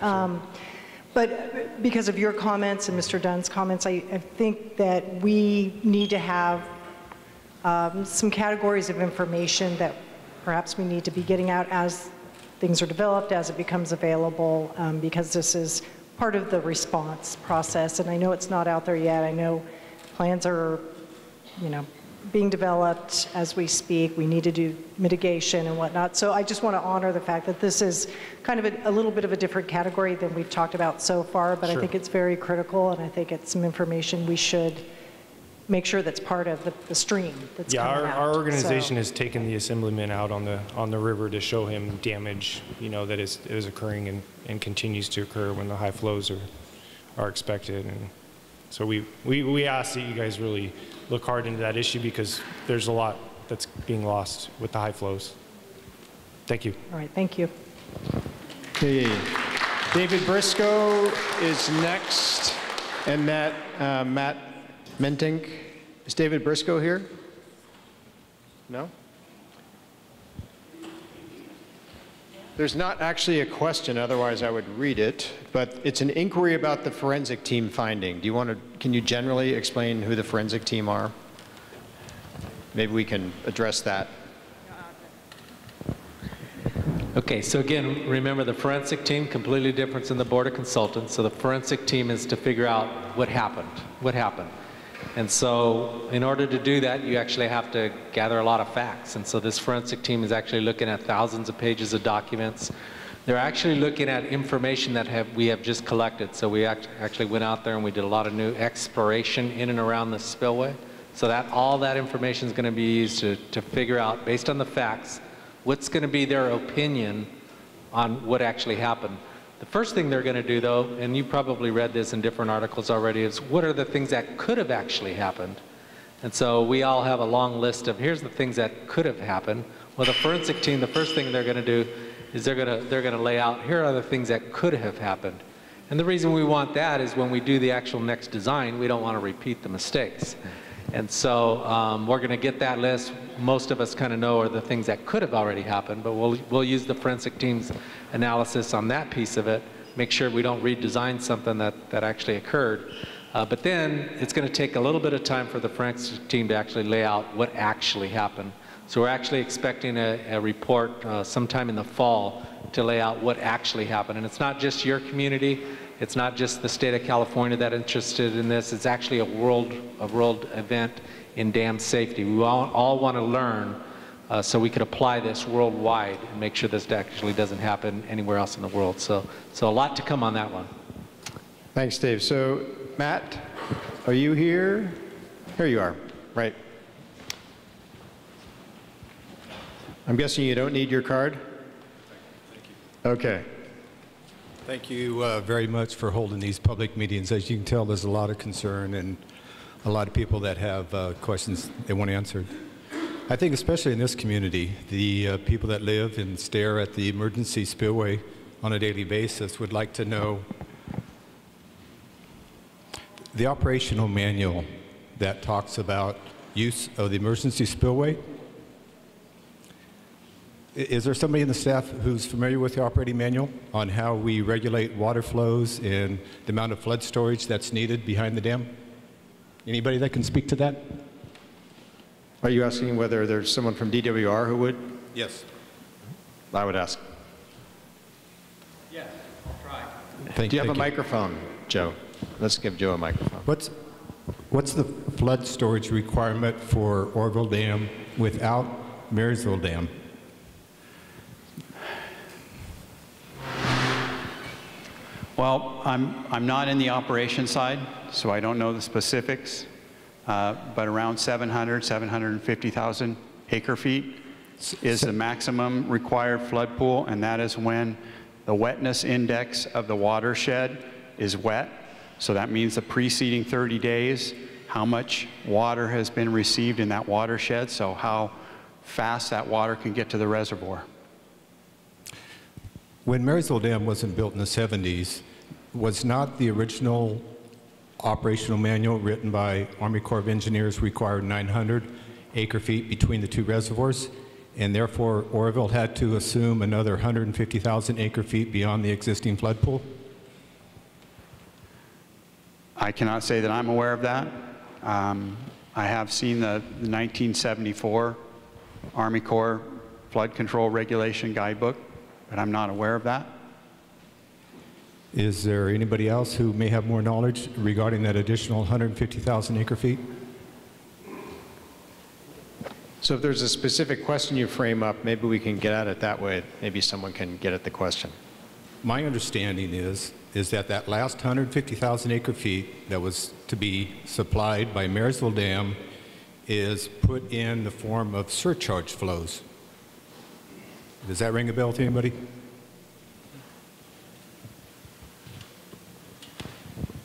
because of your comments and Mr. Dunn's comments, I think that we need to have some categories of information that perhaps we need to be getting out as things are developed, as it becomes available, because this is part of the response process. And I know it's not out there yet. I know plans are, being developed as we speak. We need to do mitigation and whatnot. So I just want to honor the fact that this is kind of a little bit of a different category than we've talked about so far, but sure. I think it's very critical, and I think it's some information we should make sure that's part of the stream that's coming out. Our organization has taken the assemblyman out on the river to show him damage, that is occurring and continues to occur when the high flows are expected. And so we ask that you guys really look hard into that issue, because there's a lot that's being lost with the high flows. Thank you. All right, thank you. Okay. David Briscoe is next, and Matt Mentink. Is David Briscoe here? No? There's not actually a question, otherwise I would read it, but it's an inquiry about the forensic team finding. Can you generally explain who the forensic team are? Maybe we can address that. Okay, so again, remember the forensic team, completely different than the board of consultants. So the forensic team is to figure out what happened. And so in order to do that, you actually have to gather a lot of facts. And so this forensic team is actually looking at thousands of pages of documents. They're actually looking at information that we have just collected. So we actually went out there and we did a lot of new exploration in and around the spillway. So all that information is going to be used to figure out, based on the facts, what's going to be their opinion on what actually happened. The first thing they're going to do, though, and you probably read this in different articles already, is what are the things that could have actually happened? And so we all have a long list of, here's the things that could have happened. Well, the forensic team, the first thing they're going to do is they're going to lay out, here are the things that could have happened. And the reason we want that is when we do the actual next design, we don't want to repeat the mistakes. And so we're going to get that list. Most of us kind of know are the things that could have already happened, but we'll use the forensic team's analysis on that piece of it, make sure we don't redesign something that actually occurred. But then it's going to take a little bit of time for the forensic team to actually lay out what actually happened. So we're actually expecting a report sometime in the fall to lay out what actually happened. And it's not just your community. It's not just the state of California that's interested in this. It's actually a world event in dam safety. We all want to learn so we could apply this worldwide and make sure this actually doesn't happen anywhere else in the world. So a lot to come on that one. Thanks, Dave. So Matt? Are you here? Here you are, right. I'm guessing you don't need your card? Okay. Thank you very much for holding these public meetings. As you can tell, there's a lot of concern and a lot of people that have questions they want answered. I think especially in this community, the people that live and stare at the emergency spillway on a daily basis would like to know the operational manual that talks about use of the emergency spillway. Is there somebody in the staff who's familiar with the operating manual on how we regulate water flows and the amount of flood storage that's needed behind the dam? Anybody that can speak to that? Are you asking whether there's someone from DWR who would? Yes. I would ask. Yes, I'll try. Do you have a microphone, Joe? Let's give Joe a microphone. What's the flood storage requirement for Oroville Dam without Marysville Dam? Well, I'm not in the operation side, so I don't know the specifics, but around 750,000 acre feet is the maximum required flood pool, and that is when the wetness index of the watershed is wet. So that means the preceding 30 days, how much water has been received in that watershed, so how fast that water can get to the reservoir. When Marysville Dam wasn't built in the 70s, was not the original operational manual written by Army Corps of Engineers required 900 acre feet between the two reservoirs, and therefore Oroville had to assume another 150,000 acre feet beyond the existing flood pool? I cannot say that I'm aware of that. I have seen the 1974 Army Corps Flood Control Regulation Guidebook, but I'm not aware of that. Is there anybody else who may have more knowledge regarding that additional 150,000 acre feet? So if there's a specific question you frame up, maybe we can get at it that way. Maybe someone can get at the question. My understanding is that last 150,000 acre feet that was to be supplied by Marysville Dam is put in the form of surcharge flows. Does that ring a bell to anybody?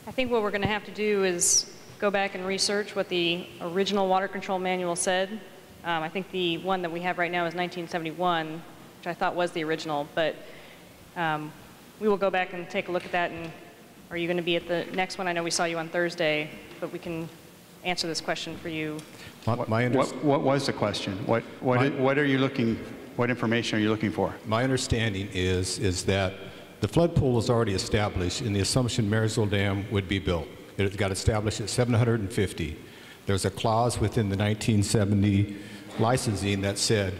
I think what we're going to have to do is go back and research what the original water control manual said. I think the one that we have right now is 1971, which I thought was the original, but we will go back and take a look at that. And are you going to be at the next one? I know we saw you on Thursday, but we can answer this question for you. What was the question? What are you looking? What information are you looking for? My understanding is that the flood pool is already established in the assumption Marysville Dam would be built. It got established at 750. There's a clause within the 1970 licensing that said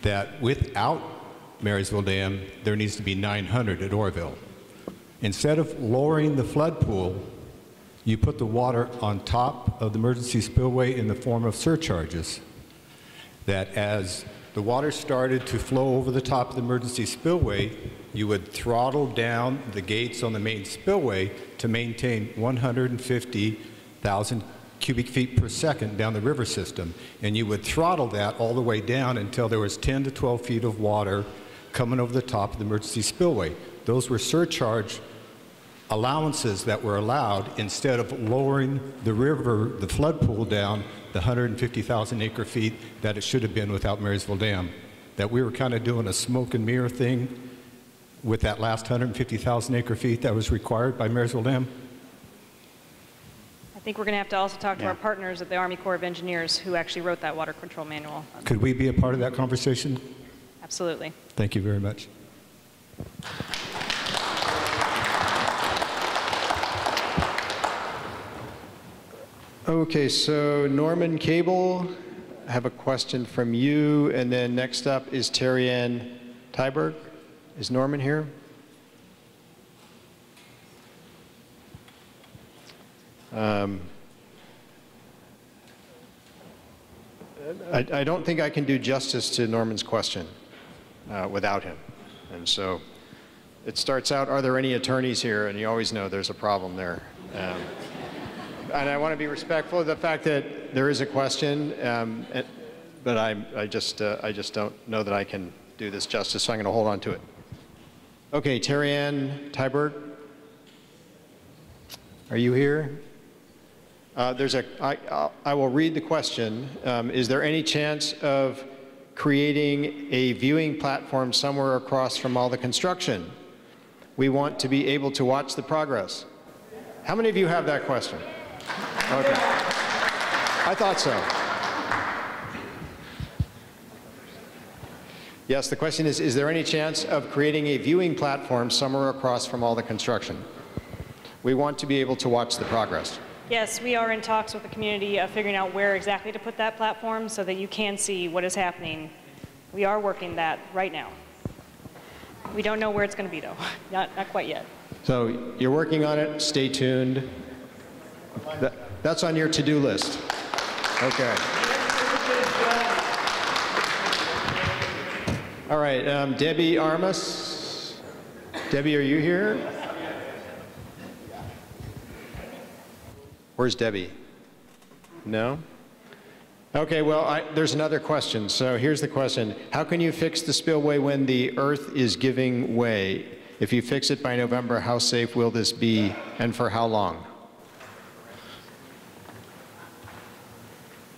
that without Marysville Dam, there needs to be 900 at Oroville. Instead of lowering the flood pool, you put the water on top of the emergency spillway in the form of surcharges. That as the water started to flow over the top of the emergency spillway, you would throttle down the gates on the main spillway to maintain 150,000 cubic feet per second down the river system. And you would throttle that all the way down until there was 10 to 12 feet of water coming over the top of the emergency spillway. Those were surcharge allowances that were allowed instead of lowering the river, the flood pool down the 150,000 acre feet that it should have been without Marysville Dam. That we were kind of doing a smoke and mirror thing with that last 150,000 acre feet that was required by Marysville Dam. I think we're going to have to also talk to our partners at the Army Corps of Engineers who actually wrote that water control manual. Could we be a part of that conversation? Absolutely. Thank you very much. Okay, so Norman Cable, I have a question from you, and then next up is Terry Ann Tyberg. Is Norman here? I don't think I can do justice to Norman's question without him. And so it starts out, are there any attorneys here? And you always know there's a problem there. I want to be respectful of the fact that there is a question, but I just don't know that I can do this justice, so I'm going to hold on to it. Okay, Terry Ann Tyberg, are you here? I will read the question. Is there any chance of creating a viewing platform somewhere across from all the construction? We want to be able to watch the progress. How many of you have that question? Okay. I thought so. Yes, the question is there any chance of creating a viewing platform somewhere across from all the construction? We want to be able to watch the progress. Yes, we are in talks with the community of figuring out where exactly to put that platform so that you can see what is happening. We are working that right now. We don't know where it's going to be, though. Not quite yet. So you're working on it. Stay tuned. That's on your to-do list. Okay. All right, Debbie Armas. Debbie, are you here? Where's Debbie? No? Okay, well, there's another question. So here's the question. How can you fix the spillway when the earth is giving way? If you fix it by November, how safe will this be and for how long?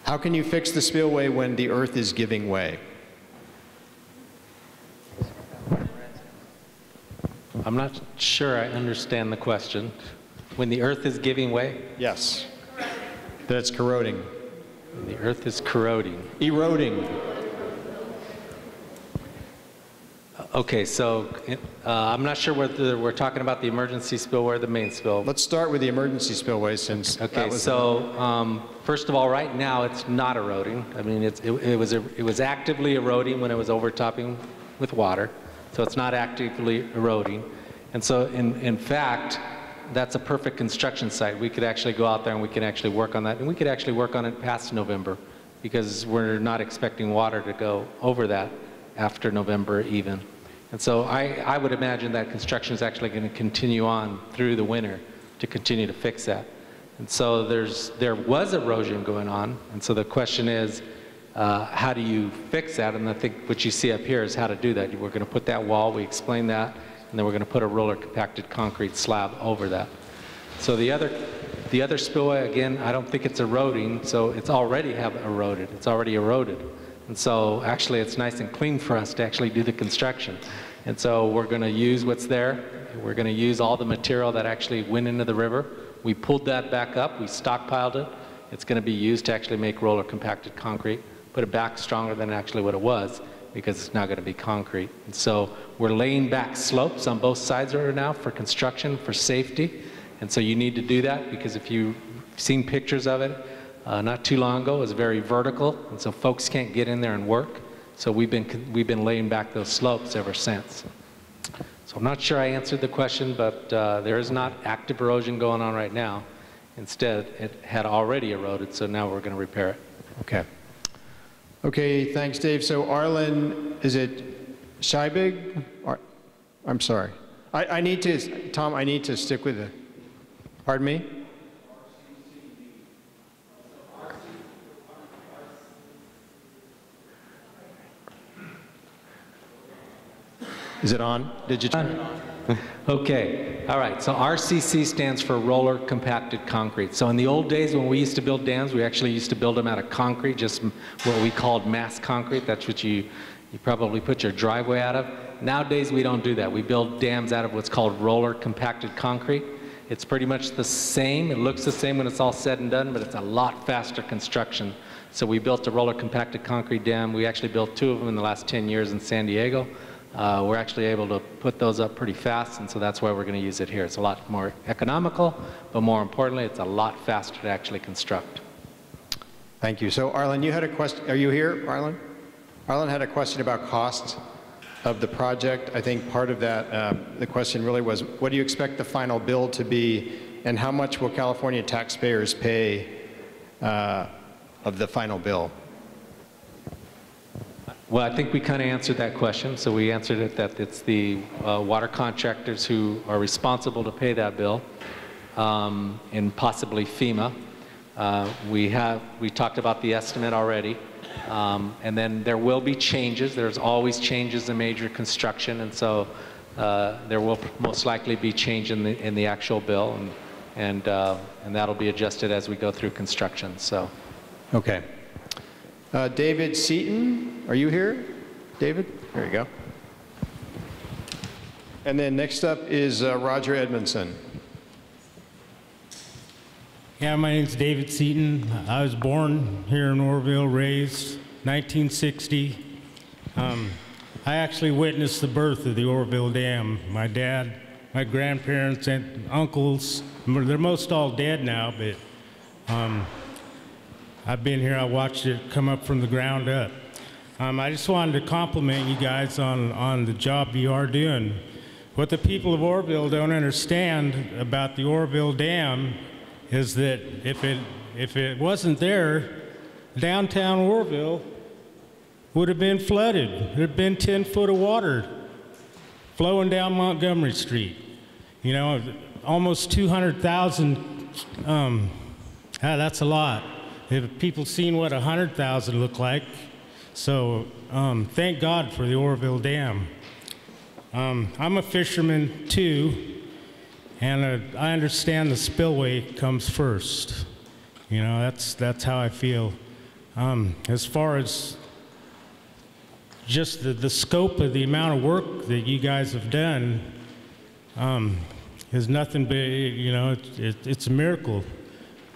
How can you fix the spillway when the earth is giving way? I'm not sure I understand the question. When the earth is giving way? Yes. That it's corroding. When the earth is corroding. Eroding. Okay, so I'm not sure whether we're talking about the emergency spillway or the main spill. Let's start with the emergency spillway since okay, so first of all, right now it's not eroding. I mean, it was actively eroding when it was overtopping with water. So it's not actively eroding. And so in fact, that's a perfect construction site. We could actually go out there and we can actually work on that. And we could actually work on it past November because we're not expecting water to go over that after November even. And so I would imagine that construction is actually going to continue on through the winter to continue to fix that. And so there was erosion going on. And so the question is, how do you fix that? And I think what you see up here is how to do that. We're going to put that wall, we explained that, and then we're going to put a roller compacted concrete slab over that. So the other spillway, again, I don't think it's eroding, so it's already eroded. It's already eroded. And so actually it's nice and clean for us to actually do the construction. And so we're going to use what's there. We're going to use all the material that actually went into the river. We pulled that back up. We stockpiled it. It's going to be used to actually make roller compacted concrete, put it back stronger than actually what it was because it's not going to be concrete. And so we're laying back slopes on both sides of it now for construction, for safety. And so you need to do that because if you've seen pictures of it, not too long ago, it was very vertical, and so folks can't get in there and work. So we've been laying back those slopes ever since. So I'm not sure I answered the question, but there is not active erosion going on right now. Instead, it had already eroded, so now we're going to repair it. Okay. Okay, thanks, Dave. So Arlen, is it Scheibig? I'm sorry. I need to, Tom, I need to stick with it. Pardon me? Is it on? Did you turn it on? Okay, all right, so RCC stands for roller compacted concrete. So in the old days when we used to build dams, we actually used to build them out of concrete, just what we called mass concrete. That's what you probably put your driveway out of. Nowadays we don't do that. We build dams out of what's called roller compacted concrete. It's pretty much the same. It looks the same when it's all said and done, but it's a lot faster construction. So we built a roller compacted concrete dam. We actually built 2 of them in the last 10 years in San Diego. We're actually able to put those up pretty fast, and so that's why we're going to use it here. It's a lot more economical, but more importantly, it's a lot faster to actually construct. Thank you. So Arlen, you had a question. Are you here, Arlen? Arlen had a question about cost of the project. I think part of that, the question really was, what do you expect the final bill to be, and how much will California taxpayers pay of the final bill? Well, I think we kind of answered that question. So we answered it that it's the water contractors who are responsible to pay that bill, and possibly FEMA. We talked about the estimate already. And then there will be changes. There's always changes in major construction, and so there will most likely be change in the actual bill, and that'll be adjusted as we go through construction. So, okay. David Seaton, are you here? David, there you go. And then next up is Roger Edmondson. Yeah, my name's David Seaton. I was born here in Oroville, raised 1960. I actually witnessed the birth of the Oroville Dam. My dad, my grandparents, and uncles, they're most all dead now, but I've been here, I watched it come up from the ground up. I just wanted to compliment you guys on the job you are doing. What the people of Oroville don't understand about the Oroville Dam is that if it wasn't there, downtown Oroville would have been flooded. There'd been 10 foot of water flowing down Montgomery Street. You know, almost 200,000, that's a lot. If people seen what 100,000 look like. So thank God for the Oroville Dam. I'm a fisherman too. And I understand the spillway comes first. You know, that's how I feel. As far as just the scope of the amount of work that you guys have done is nothing but, you know, it's a miracle.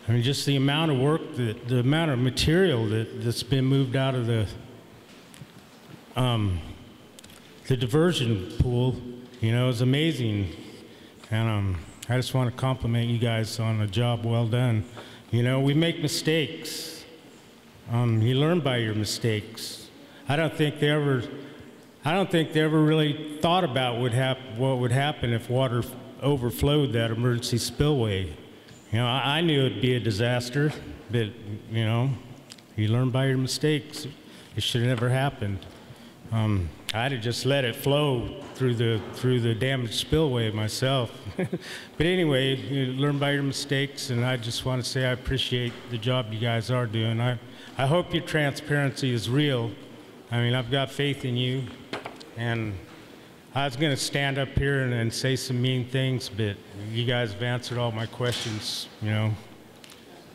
I mean, just the amount of work, the amount of material that's been moved out of the diversion pool, you know, is amazing. And I just want to compliment you guys on a job well done. You know, we make mistakes. You learn by your mistakes. I don't think they ever really thought about what would happen if water overflowed that emergency spillway. You know, I knew it'd be a disaster, but you know, you learn by your mistakes. It should have never happened. I'd have just let it flow through the damaged spillway myself. But anyway, you learn by your mistakes, and I just want to say I appreciate the job you guys are doing. I hope your transparency is real. I mean, I've got faith in you, and I was going to stand up here and say some mean things, but you guys have answered all my questions, you know,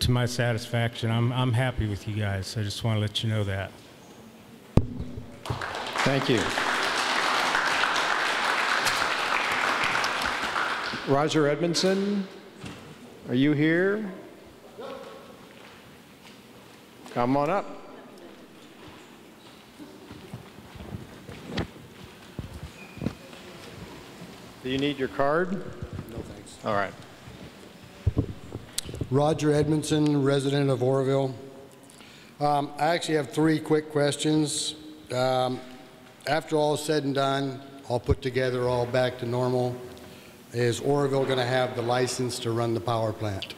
to my satisfaction. I'm happy with you guys. I just want to let you know that. Thank you. Roger Edmondson, are you here? Come on up. Do you need your card? No, thanks. All right. Roger Edmondson, resident of Oroville. I actually have 3 quick questions. After all is said and done, all put together, all back to normal, is Oroville going to have the license to run the power plant?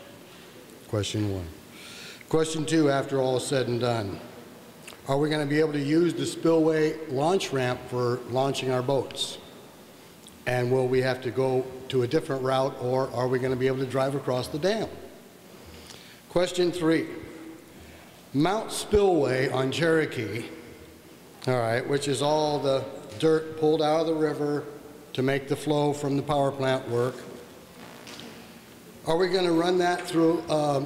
Question 1. Question 2, after all is said and done, are we going to be able to use the spillway launch ramp for launching our boats? And will we have to go to a different route, or are we going to be able to drive across the dam? Question 3, Mount Spillway on Cherokee, all right, which is all the dirt pulled out of the river to make the flow from the power plant work. Are we going to run that through a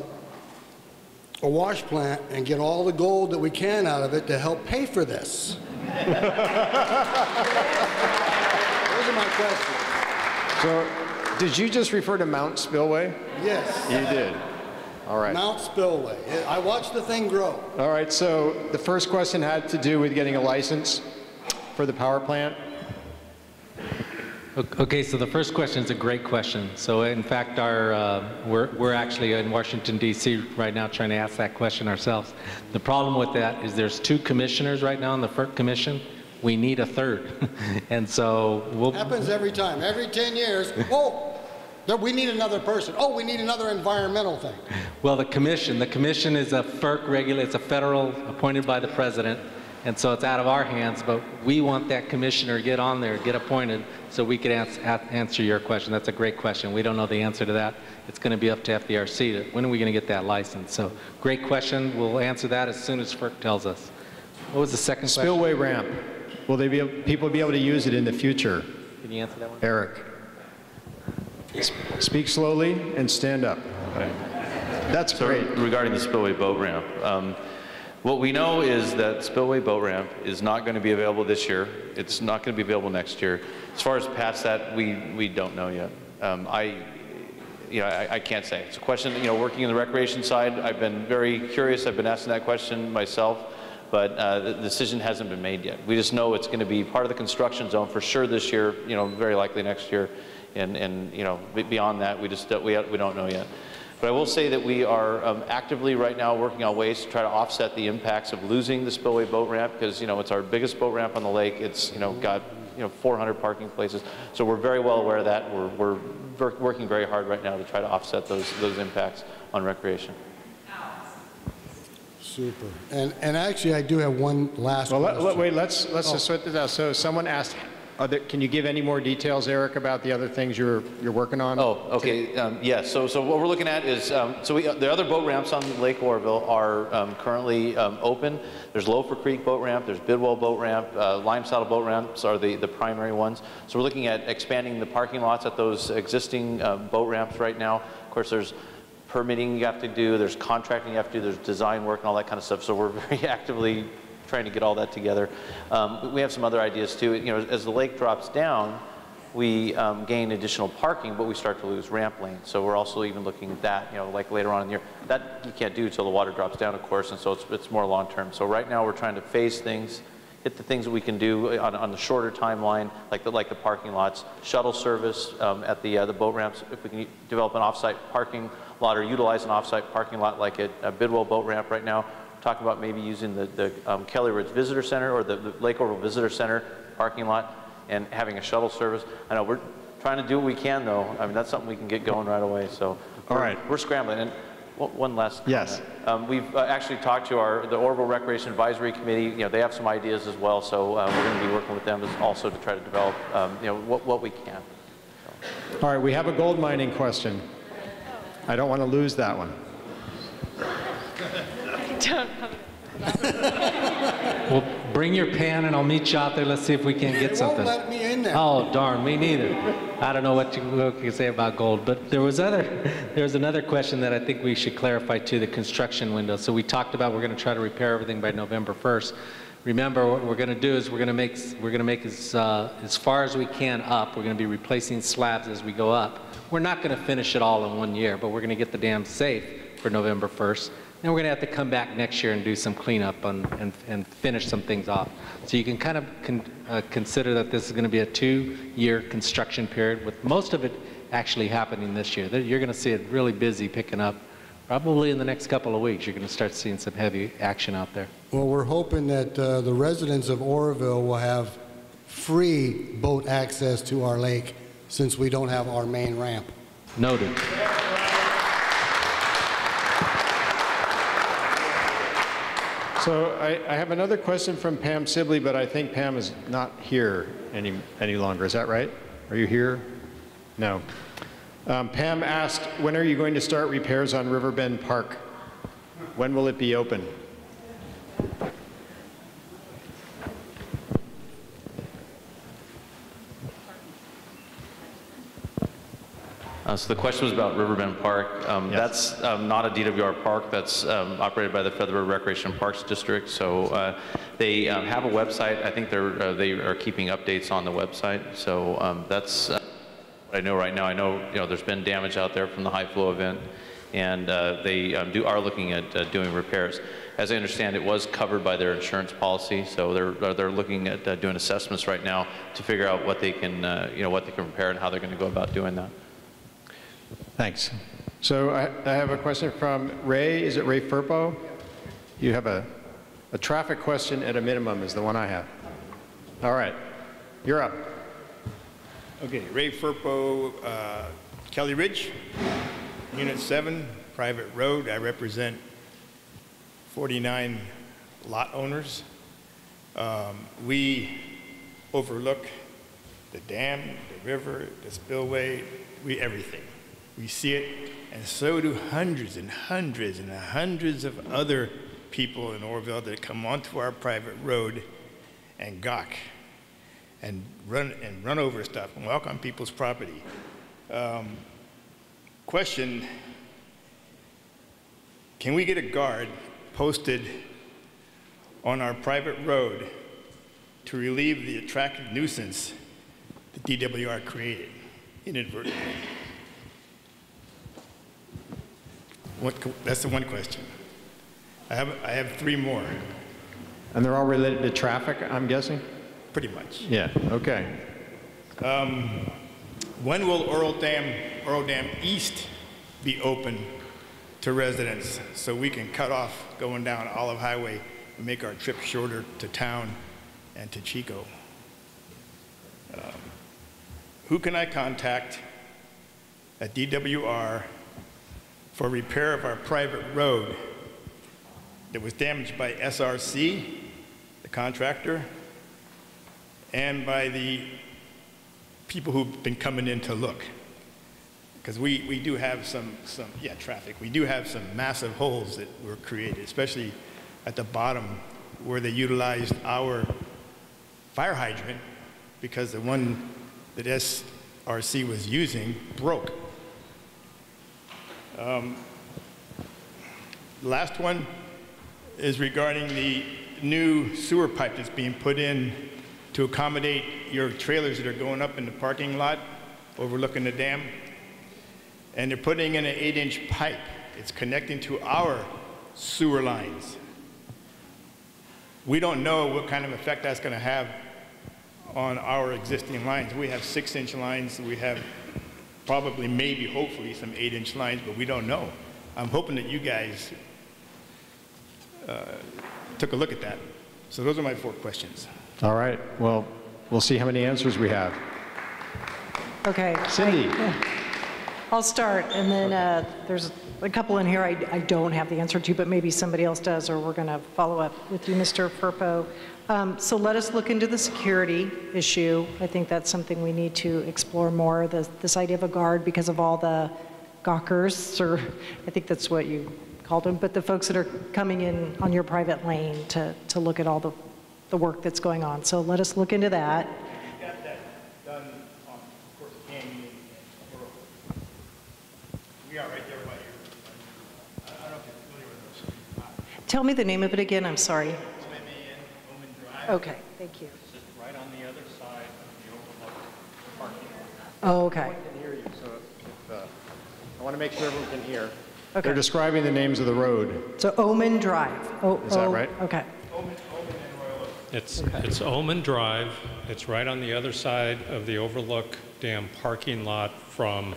wash plant and get all the gold that we can out of it to help pay for this? Those are my questions. So, did you just refer to Mount Spillway? Yes. You did. All right. Mount Spillway. I watched the thing grow. All right, so the first question had to do with getting a license for the power plant. Okay, so the first question is a great question. So in fact, we're actually in Washington, D.C. right now trying to ask that question ourselves. The problem with that is there's 2 commissioners right now on the FERC commission. We need a 3rd. And so we'll... Happens every time. Every 10 years, oh, we need another person. Oh, we need another environmental thing. Well, the commission is a FERC regulator. It's a federal appointed by the president. And so it's out of our hands, but we want that commissioner to get on there, get appointed, so we can answer your question. That's a great question. We don't know the answer to that. It's going to be up to FDRC. When are we going to get that license? So great question. We'll answer that as soon as FERC tells us. What was the second question? Spillway ramp. Will people be able to use it in the future? Can you answer that one? Eric. Speak slowly and stand up. That's great. Regarding the Spillway boat ramp, what we know is that Spillway boat ramp is not going to be available this year. It's not going to be available next year. As far as past that, we don't know yet. I can't say. It's a question, working in the recreation side, I've been very curious. I've been asking that question myself, but the decision hasn't been made yet. We just know it's going to be part of the construction zone for sure this year, very likely next year. And beyond that, we don't know yet. But I will say that we are actively right now working on ways to try to offset the impacts of losing the Spillway boat ramp, because it's our biggest boat ramp on the lake. It's got 400 parking places. So we're very well aware of that. We're working very hard right now to try to offset those impacts on recreation. Super. And actually, I do have one last question. Wait, let's just sort this out. So someone asked, can you give any more details, Eric, about the other things you're working on? Oh, okay. Yes. So what we're looking at is, the other boat ramps on Lake Oroville are currently open. There's Loafer Creek boat ramp, there's Bidwell boat ramp, Lime Saddle boat ramps are the primary ones. So we're looking at expanding the parking lots at those existing boat ramps right now. Of course, there's permitting you have to do, there's contracting you have to do, there's design work and all that kind of stuff. So we're very actively trying to get all that together. We have some other ideas too. As the lake drops down, we gain additional parking, but we start to lose ramp lanes. So we're also even looking at that, like later on in the year. That you can't do until the water drops down, of course, and so it's more long term. So right now we're trying to phase things, hit the things that we can do on the shorter timeline, like the parking lots, shuttle service at the boat ramps. If we can develop an off-site parking lot or utilize an off-site parking lot like at Bidwell boat ramp right now. Talking about maybe using the Kelly Ridge Visitor Center or the Lake Oroville Visitor Center parking lot and having a shuttle service. I know we're trying to do what we can, though. I mean, that's something we can get going right away. So we're scrambling. And one last comment. Yes. We've actually talked to the Oroville Recreation Advisory Committee. They have some ideas as well. So we're going to be working with them also to try to develop what we can. All right, we have a gold mining question. I don't want to lose that one. Well, bring your pan and I'll meet you out there. Let's see if we can get something. They won't let me in there. Oh, darn, me neither. I don't know what you can say about gold, but there was another question that I think we should clarify too, the construction window. So we talked about we're going to try to repair everything by November 1st. Remember, what we're going to do is we're going to make as far as we can up. We're going to be replacing slabs as we go up. We're not going to finish it all in 1 year, but we're going to get the dam safe for November 1st. Then we're going to have to come back next year and do some cleanup and finish some things off. So you can kind of consider that this is going to be a 2-year construction period, with most of it actually happening this year. You're going to see it really busy picking up. Probably in the next couple of weeks, you're going to start seeing some heavy action out there. Well, we're hoping that the residents of Oroville will have free boat access to our lake since we don't have our main ramp. Noted. So I have another question from Pam Sibley, but I think Pam is not here any longer. Is that right? Are you here? No. Pam asked, when are you going to start repairs on Riverbend Park? When will it be open? So the question was about Riverbend Park. Yes. That's not a DWR park. That's operated by the Featherbed Recreation Parks District. So they have a website. I think they are keeping updates on the website. So that's what I know right now. I know there's been damage out there from the high flow event, and they are looking at doing repairs. As I understand, it was covered by their insurance policy. So they're looking at doing assessments right now to figure out what they can what they can repair and how they're going to go about doing that. Thanks. So I have a question from Ray. Is it Ray Furpo? You have a traffic question at a minimum is the one I have. All right. You're up. Okay. Ray Furpo, Kelly Ridge, Unit 7, private road. I represent 49 lot owners. We overlook the dam, the river, the spillway, everything. We see it, and so do hundreds and hundreds and hundreds of other people in Oroville that come onto our private road and gawk and run over stuff and walk on people's property. Question, can we get a guard posted on our private road to relieve the attractive nuisance that DWR created inadvertently? That's the one question. I have three more. And they're all related to traffic, I'm guessing? Pretty much. Yeah, okay. When will Oral Dam East be open to residents so we can cut off going down Olive Highway and make our trip shorter to town and to Chico? Who can I contact at DWR for repair of our private road that was damaged by SRC, the contractor, and by the people who've been coming in to look? Because we do have some traffic. We do have some massive holes that were created, especially at the bottom where they utilized our fire hydrant because the one that SRC was using broke. Last one is regarding the new sewer pipe that's being put in to accommodate your trailers that are going up in the parking lot overlooking the dam. And they're putting in an 8-inch pipe. It's connecting to our sewer lines. We don't know what kind of effect that's going to have on our existing lines. We have 6-inch lines. We have probably, maybe, hopefully, some 8-inch lines, but we don't know. I'm hoping that you guys took a look at that. So those are my 4 questions. All right, well, we'll see how many answers we have. Okay. Cindy. I'll start, and then there's a couple in here I don't have the answer to, but maybe somebody else does, or we're going to follow up with you, Mr. Firpo. So let us look into the security issue. I think that's something we need to explore more, this idea of a guard because of all the gawkers, or I think that's what you called them, but the folks that are coming in on your private lane to look at all the work that's going on. So let us look into that. We got that done on, of course, Canyon and Oroville. We are right there by your, I don't know if you're familiar with those. Tell me the name of it again, I'm sorry. Omen Drive. Okay, thank you. It's just right on the other side of the overlook parking lot. Oh, okay. I can hear you, so I want to make sure everyone can hear. Okay. They're describing the names of the road. So Omen Drive. Is that right? Okay. It's Omen Drive. It's right on the other side of the Overlook Dam parking lot from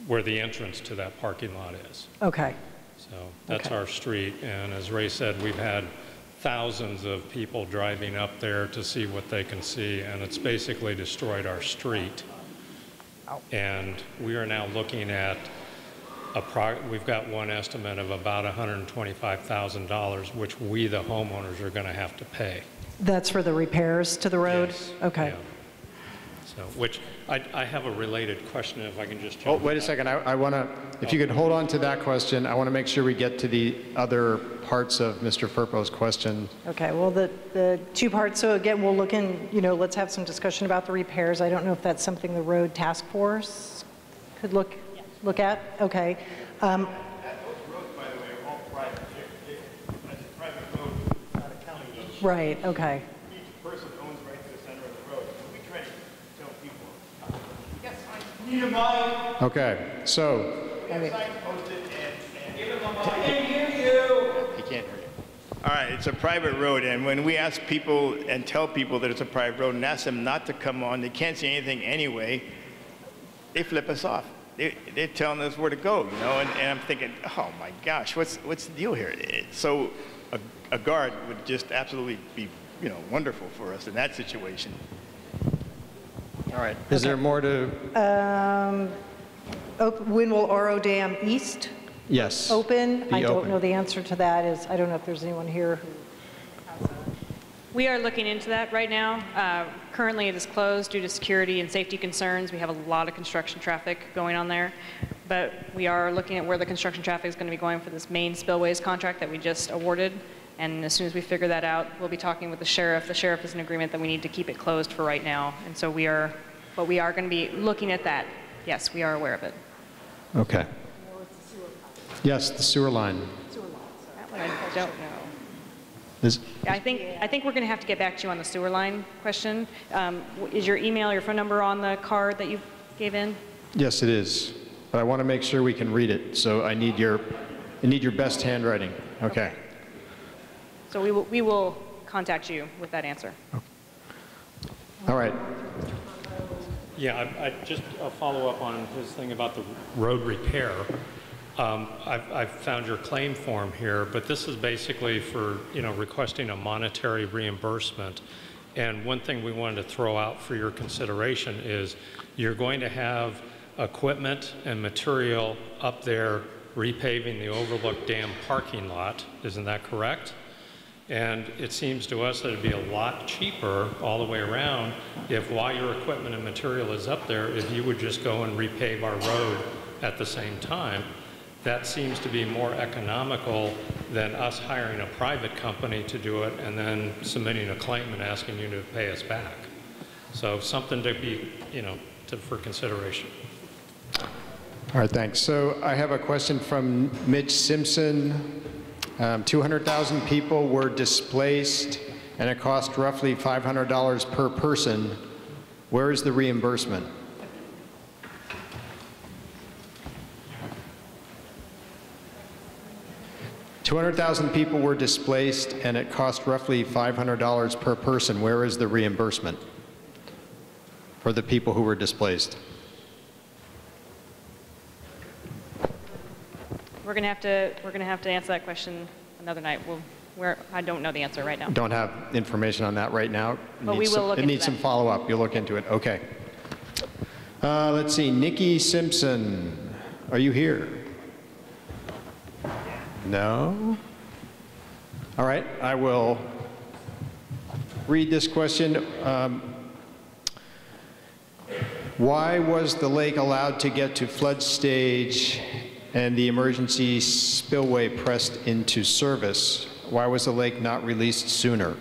where the entrance to that parking lot is. Okay. So that's our street. And as Ray said, we've had thousands of people driving up there to see what they can see, and it's basically destroyed our street. And we are now looking at we've got one estimate of about $125,000, which we, the homeowners, are going to have to pay. That's for the repairs to the road? Yes. Okay. Yeah. So, which I have a related question, if I can just jump. Oh, wait a second. I want to, if you could hold on to that question, I want to make sure we get to the other parts of Mr. Firpo's question. Okay, well, the 2 parts, so again, we'll look in, let's have some discussion about the repairs. I don't know if that's something the road task force could look at. Okay. Those roads, by the way, are all private. That's a private road, not a county road. Right, okay. Each person owns right to the center of the road. We try to tell people, yes, I need a mic. Okay, so. We have signs posted and give him a mic. I can't hear you. He can't hear you. All right, it's a private road, and when we ask people and tell people that it's a private road and ask them not to come on, they can't see anything anyway, they flip us off. They're telling us where to go, and I'm thinking, oh my gosh, what's the deal here? So a guard would just absolutely be, wonderful for us in that situation. All right. Is there more to? When will Oro Dam East? Yes. Open? I don't open. know the answer to that. I don't know if there's anyone here who has We are looking into that right now. Currently it is closed due to security and safety concerns. We have a lot of construction traffic going on there. But we are looking at where the construction traffic is going to be going for this main spillways contract that we just awarded. And as soon as we figure that out, we'll be talking with the sheriff. The sheriff is in agreement that we need to keep it closed for right now. And so we are going to be looking at that. Yes, we are aware of it. Okay. Yes, the sewer line. That one I don't know. I think we're going to have to get back to you on the sewer line question. Is your email, your phone number on the card that you gave in? Yes, it is. But I want to make sure we can read it. So I need your best handwriting. Okay. So we will contact you with that answer. All right. Yeah, I just follow up on his thing about the road repair. I've found your claim form here, but this is basically for, requesting a monetary reimbursement. And one thing we wanted to throw out for your consideration is you're going to have equipment and material up there repaving the Overlook Dam parking lot. Isn't that correct? And it seems to us that it'd be a lot cheaper all the way around if while your equipment and material is up there, if you would just go and repave our road at the same time. That seems to be more economical than us hiring a private company to do it and then submitting a claim and asking you to pay us back. So something to be, for consideration. All right, thanks. So I have a question from Mitch Simpson. 200,000 people were displaced and it cost roughly $500 per person. Where is the reimbursement? $200,000 people were displaced and it cost roughly $500 per person. Where is the reimbursement for the people who were displaced? We're going to have to answer that question another night. I don't know the answer right now. Don't have information on that right now. But we will look into that. It needs some follow-up. You'll look into it. Okay. Let's see. Nikki Simpson, are you here? No? All right. I will read this question. Why was the lake allowed to get to flood stage and the emergency spillway pressed into service? Why was the lake not released sooner?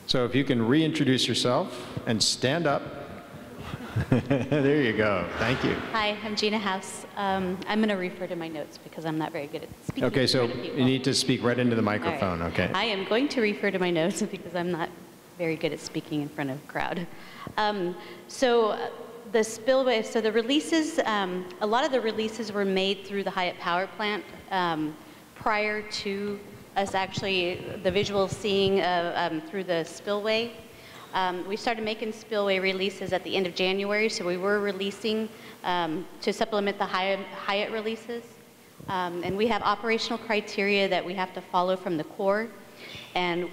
So if you can reintroduce yourself and stand up. There you go. Thank you. Hi, I'm Gina House. I'm going to refer to my notes because I'm not very good at speaking. Okay, so you need to speak right into the microphone, right. Okay? I am going to refer to my notes because I'm not very good at speaking in front of a crowd. The spillway, so the releases, a lot of the releases were made through the Hyatt power plant prior to us actually, the visual seeing through the spillway. We started making spillway releases at the end of January, so we were releasing to supplement the Hyatt releases. And we have operational criteria that we have to follow from the Corps. And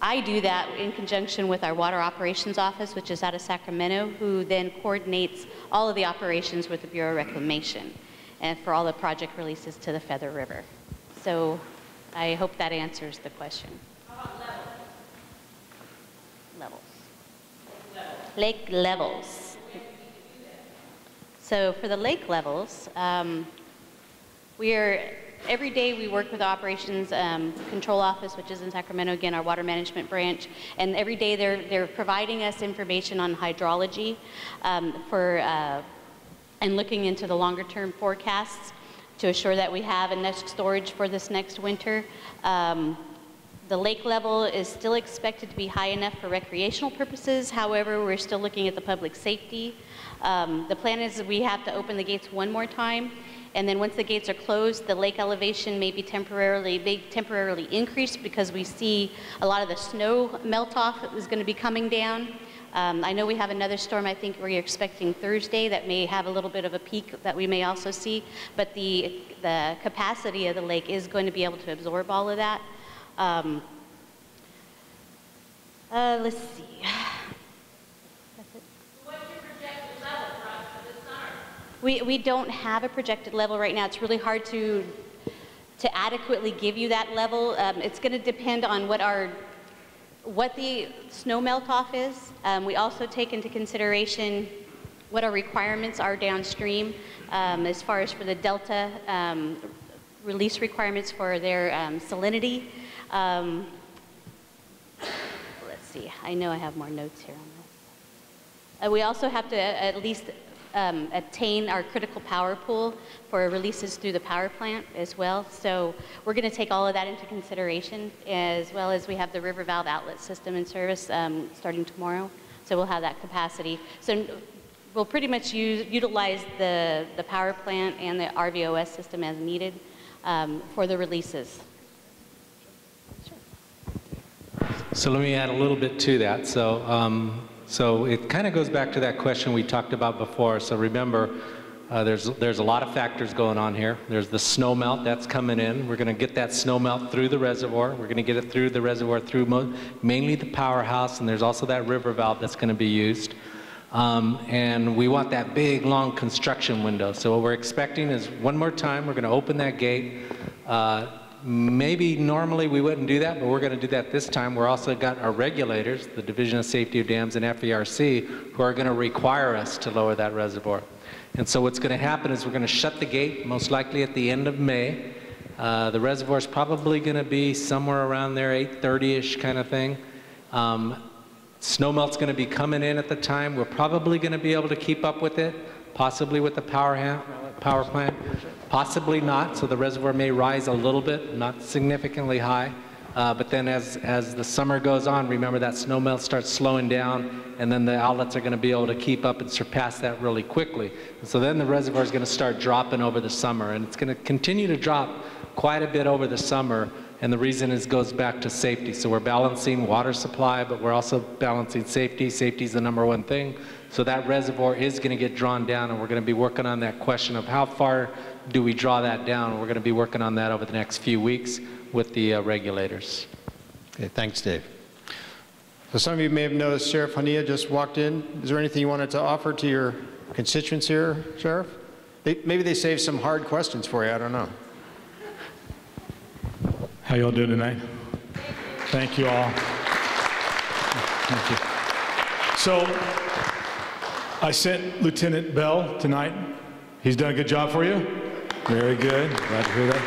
I do that in conjunction with our Water Operations Office, which is out of Sacramento, who then coordinates all of the operations with the Bureau of Reclamation and for all the project releases to the Feather River. So I hope that answers the question. Levels. Lake levels. So for the lake levels, every day we work with the Operations Control Office, which is in Sacramento, again, our water management branch, and every day they're providing us information on hydrology and looking into the longer term forecasts to assure that we have enough storage for this next winter. The lake level is still expected to be high enough for recreational purposes. However, we're still looking at the public safety. The plan is we have to open the gates one more time, and then once the gates are closed, the lake elevation may temporarily increase because we see a lot of the snow melt off is going to be coming down. I know we have another storm, I think we're expecting Thursday, that may have a little bit of a peak that we may also see, but the capacity of the lake is going to be able to absorb all of that. Let's see. That's it. We don't have a projected level right now. It's really hard to adequately give you that level. It's going to depend on what the snow melt-off is. We also take into consideration what our requirements are downstream as far as for the Delta release requirements for their salinity. Let's see, I know I have more notes here on this. We also have to at least attain our critical power pool for releases through the power plant as well. So we're going to take all of that into consideration, as well as we have the river valve outlet system in service starting tomorrow. So we'll have that capacity. So we'll pretty much utilize the power plant and the RVOS system as needed for the releases. So let me add a little bit to that. So it kind of goes back to that question we talked about before. So remember, there's a lot of factors going on here. There's the snow melt that's coming in. We're going to get that snow melt through the reservoir. We're going to get it through the reservoir through mainly the powerhouse, and there's also that river valve that's going to be used. And we want that big, long construction window. So what we're expecting is one more time, we're going to open that gate. Maybe normally we wouldn't do that, but we're going to do that this time. We're also got our regulators, the Division of Safety of Dams and FERC, who are going to require us to lower that reservoir. And so what's going to happen is we're going to shut the gate, most likely at the end of May. The reservoir is probably going to be somewhere around there, 8:30-ish kind of thing. Snowmelt's going to be coming in at the time. We're probably going to be able to keep up with it, possibly with the power plant, possibly not. So the reservoir may rise a little bit, not significantly high. But then as the summer goes on, remember that snowmelt starts slowing down, and then the outlets are going to be able to keep up and surpass that really quickly. And so then the reservoir is going to start dropping over the summer, and it's going to continue to drop quite a bit over the summer. And the reason is goes back to safety. So we're balancing water supply, but we're also balancing safety. Safety is the #1 thing. So that reservoir is going to get drawn down, and we're going to be working on that question of how far do we draw that down. We're going to be working on that over the next few weeks with the regulators. Okay, thanks, Dave. So some of you may have noticed Sheriff Honea just walked in. Is there anything you wanted to offer to your constituents here, Sheriff? Maybe they saved some hard questions for you, I don't know. How y'all doing tonight? Thank you all. Thank you. So I sent Lieutenant Bell tonight. He's done a good job for you? Very good. Glad to hear that.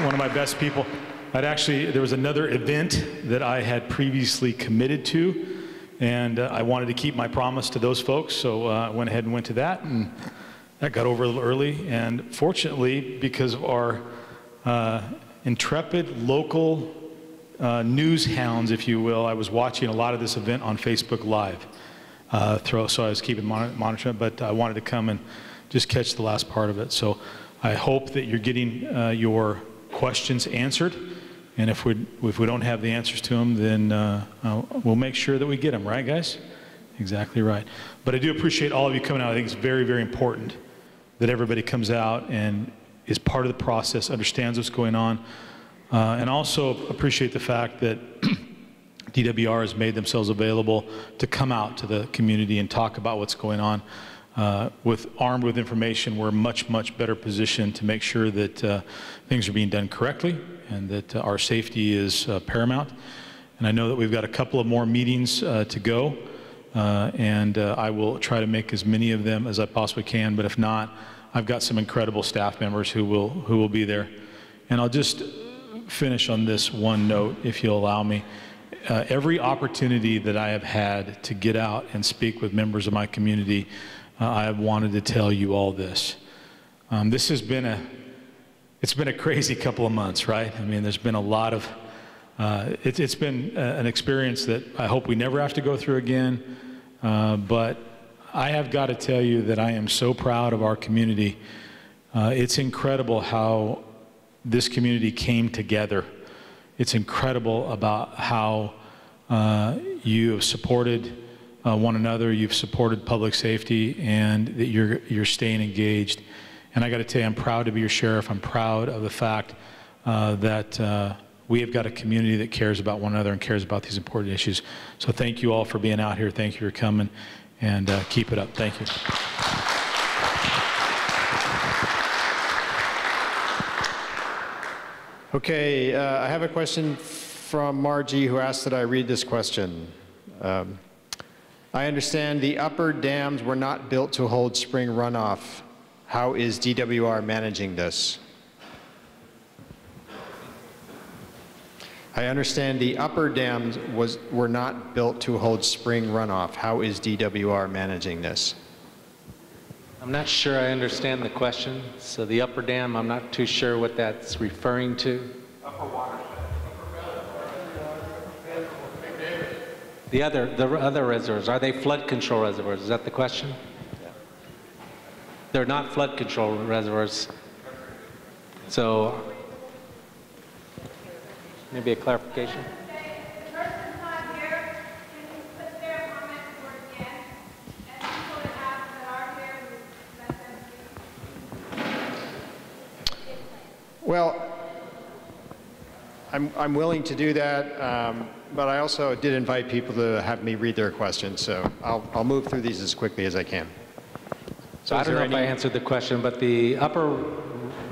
One of my best people. There was another event that I had previously committed to, and I wanted to keep my promise to those folks, so I went ahead and went to that, and that got over a little early. And fortunately, because of our intrepid local news hounds, if you will, I was watching a lot of this event on Facebook Live. So I was keeping monitoring it, but I wanted to come and just catch the last part of it. So I hope that you're getting your questions answered, and if we don't have the answers to them, then we'll make sure that we get them, right, guys? Exactly right. But I do appreciate all of you coming out. I think it's very, very important that everybody comes out and is part of the process, understands what's going on, and also appreciate the fact that DWR has made themselves available to come out to the community and talk about what's going on. Armed with information, we're much, much better positioned to make sure that things are being done correctly and that our safety is paramount. And I know that we've got a couple of more meetings to go, and I will try to make as many of them as I possibly can, but if not, I've got some incredible staff members who will be there. And I'll just finish on this one note, if you'll allow me. Every opportunity that I have had to get out and speak with members of my community, I have wanted to tell you all this. This has been a crazy couple of months, right? I mean, there's been a lot of, it's been an experience that I hope we never have to go through again, but I have got to tell you that I am so proud of our community. It's incredible how this community came together. It's incredible about how you have supported one another, you've supported public safety, and that you're staying engaged. And I got to tell you, I'm proud to be your sheriff. I'm proud of the fact that we have got a community that cares about one another and cares about these important issues. So thank you all for being out here. Thank you for coming, and keep it up. Thank you. Okay, I have a question from Margie who asked that I read this question. I understand the upper dams were not built to hold spring runoff. How is DWR managing this? I understand the upper dams were not built to hold spring runoff. How is DWR managing this? I'm not sure I understand the question. So the upper dam, I'm not too sure what that's referring to. Upper watershed. The other reservoirs, are they flood control reservoirs? Is that the question? Yeah. They're not flood control reservoirs. So maybe a clarification? Well, I'm willing to do that, but I also did invite people to have me read their questions, so I'll move through these as quickly as I can. So I don't know if I answered the question, but the upper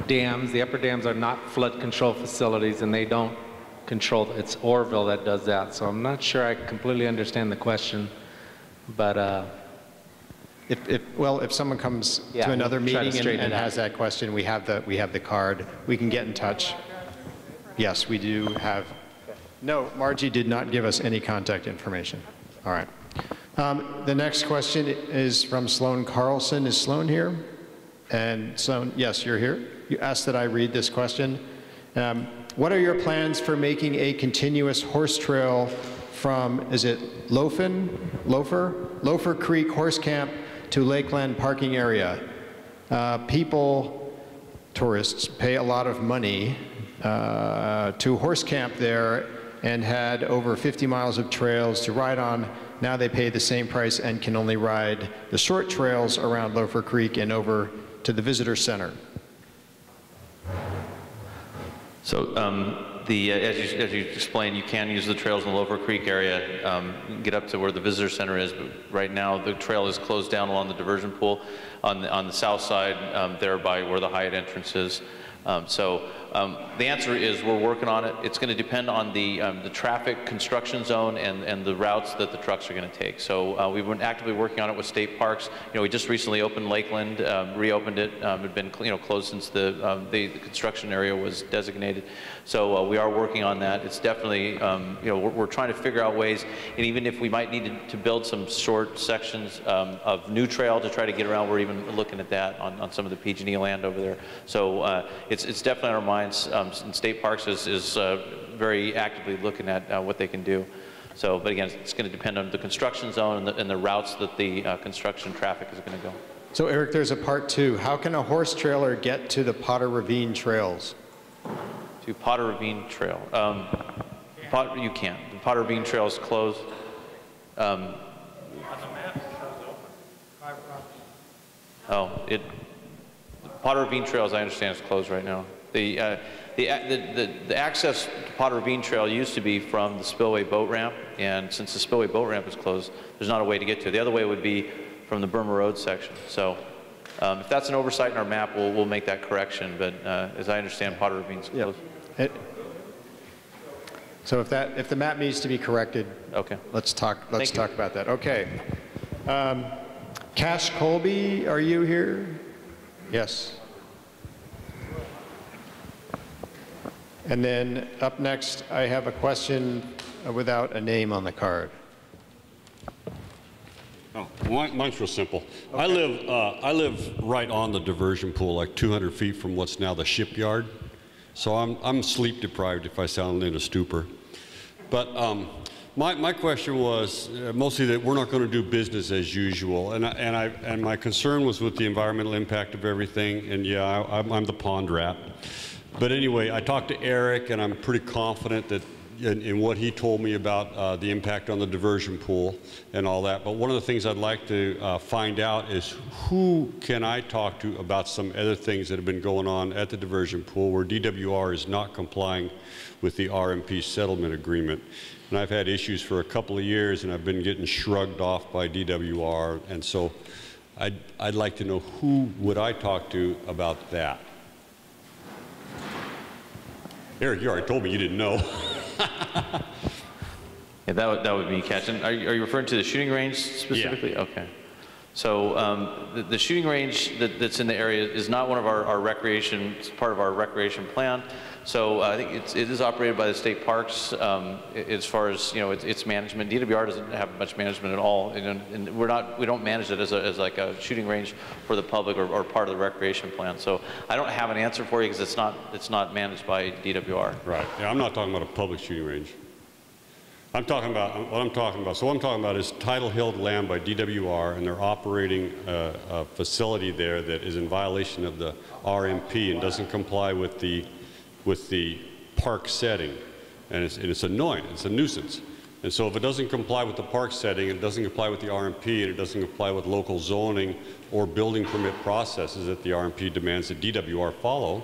dams are not flood control facilities, and they don't control. It's Oroville that does that. So I'm not sure I completely understand the question, but if someone comes to another meeting and has that question, we have the card. We can get in touch. Yes, we do have. No, Margie did not give us any contact information. All right. The next question is from Sloan Carlson. Is Sloan here? And Sloan, yes, you're here. You asked that I read this question. What are your plans for making a continuous horse trail from, is it Loafer Creek Horse Camp to Lakeland parking area? Tourists pay a lot of money to horse camp there and had over 50 miles of trails to ride on. Now they pay the same price and can only ride the short trails around Loafer Creek and over to the visitor center. So as you explained, you can use the trails in the Loafer Creek area, get up to where the visitor center is, but right now the trail is closed down along the diversion pool on the south side, there by where the Hyatt entrance is. The answer is we're working on it. It's going to depend on the traffic construction zone and the routes that the trucks are going to take. So we've been actively working on it with state parks. We just recently opened Lakeland, reopened it. It had been closed since the construction area was designated. So we are working on that. It's definitely we're trying to figure out ways, and even if we might need to build some short sections of new trail to try to get around, we're even looking at that on some of the PG&E land over there. So it's definitely on our minds. And State Parks is very actively looking at what they can do. So, but again, it's going to depend on the construction zone and the routes that the construction traffic is going to go. So Eric, there's a part two. How can a horse trailer get to the Potter Ravine trails? To Potter Ravine Trail. You can't. The Potter Ravine Trail is closed. On the map, it shows open. The Potter Ravine Trail, as I understand, is closed right now. The access to Potter Ravine Trail used to be from the Spillway boat ramp, and since the Spillway boat ramp is closed, there's not a way to get to it. The other way would be from the Burma Road section. So if that's an oversight in our map, we'll make that correction. But as I understand, Potter Ravine's closed. So if the map needs to be corrected, okay, let's talk about that. Okay. Cash Colby, are you here? Yes. And then up next, I have a question without a name on the card. Oh, mine's real simple. Okay. I live right on the diversion pool, like 200 feet from what's now the shipyard. So I'm sleep deprived if I sound in a stupor. But my question was mostly that we're not going to do business as usual, and my concern was with the environmental impact of everything. And yeah, I'm the pond rat. But anyway, I talked to Eric, and I'm pretty confident that in what he told me about the impact on the diversion pool and all that. But one of the things I'd like to find out is who can I talk to about some other things that have been going on at the diversion pool where DWR is not complying with the RMP settlement agreement. And I've had issues for a couple of years, and I've been getting shrugged off by DWR. And so I'd like to know who would I talk to about that. Eric, you already told me you didn't know. Yeah, that would be catching. Are you referring to the shooting range specifically? Yeah. Okay. So the shooting range that's in the area is not one of our recreation, it's part of our recreation plan. So I think it is operated by the state parks as far as, you know, its management. DWR doesn't have much management at all, and we don't manage it as like a shooting range for the public or part of the recreation plan. So I don't have an answer for you because it's not managed by DWR. Right. Yeah, I'm not talking about a public shooting range. I'm talking about what I'm talking about. So what I'm talking about is title-held land by DWR, and they're operating a facility there that is in violation of the RMP and doesn't comply with the park setting, and it's annoying. It's a nuisance. And so if it doesn't comply with the park setting, it doesn't comply with the RMP, and it doesn't comply with local zoning or building permit processes that the RMP demands that DWR follow,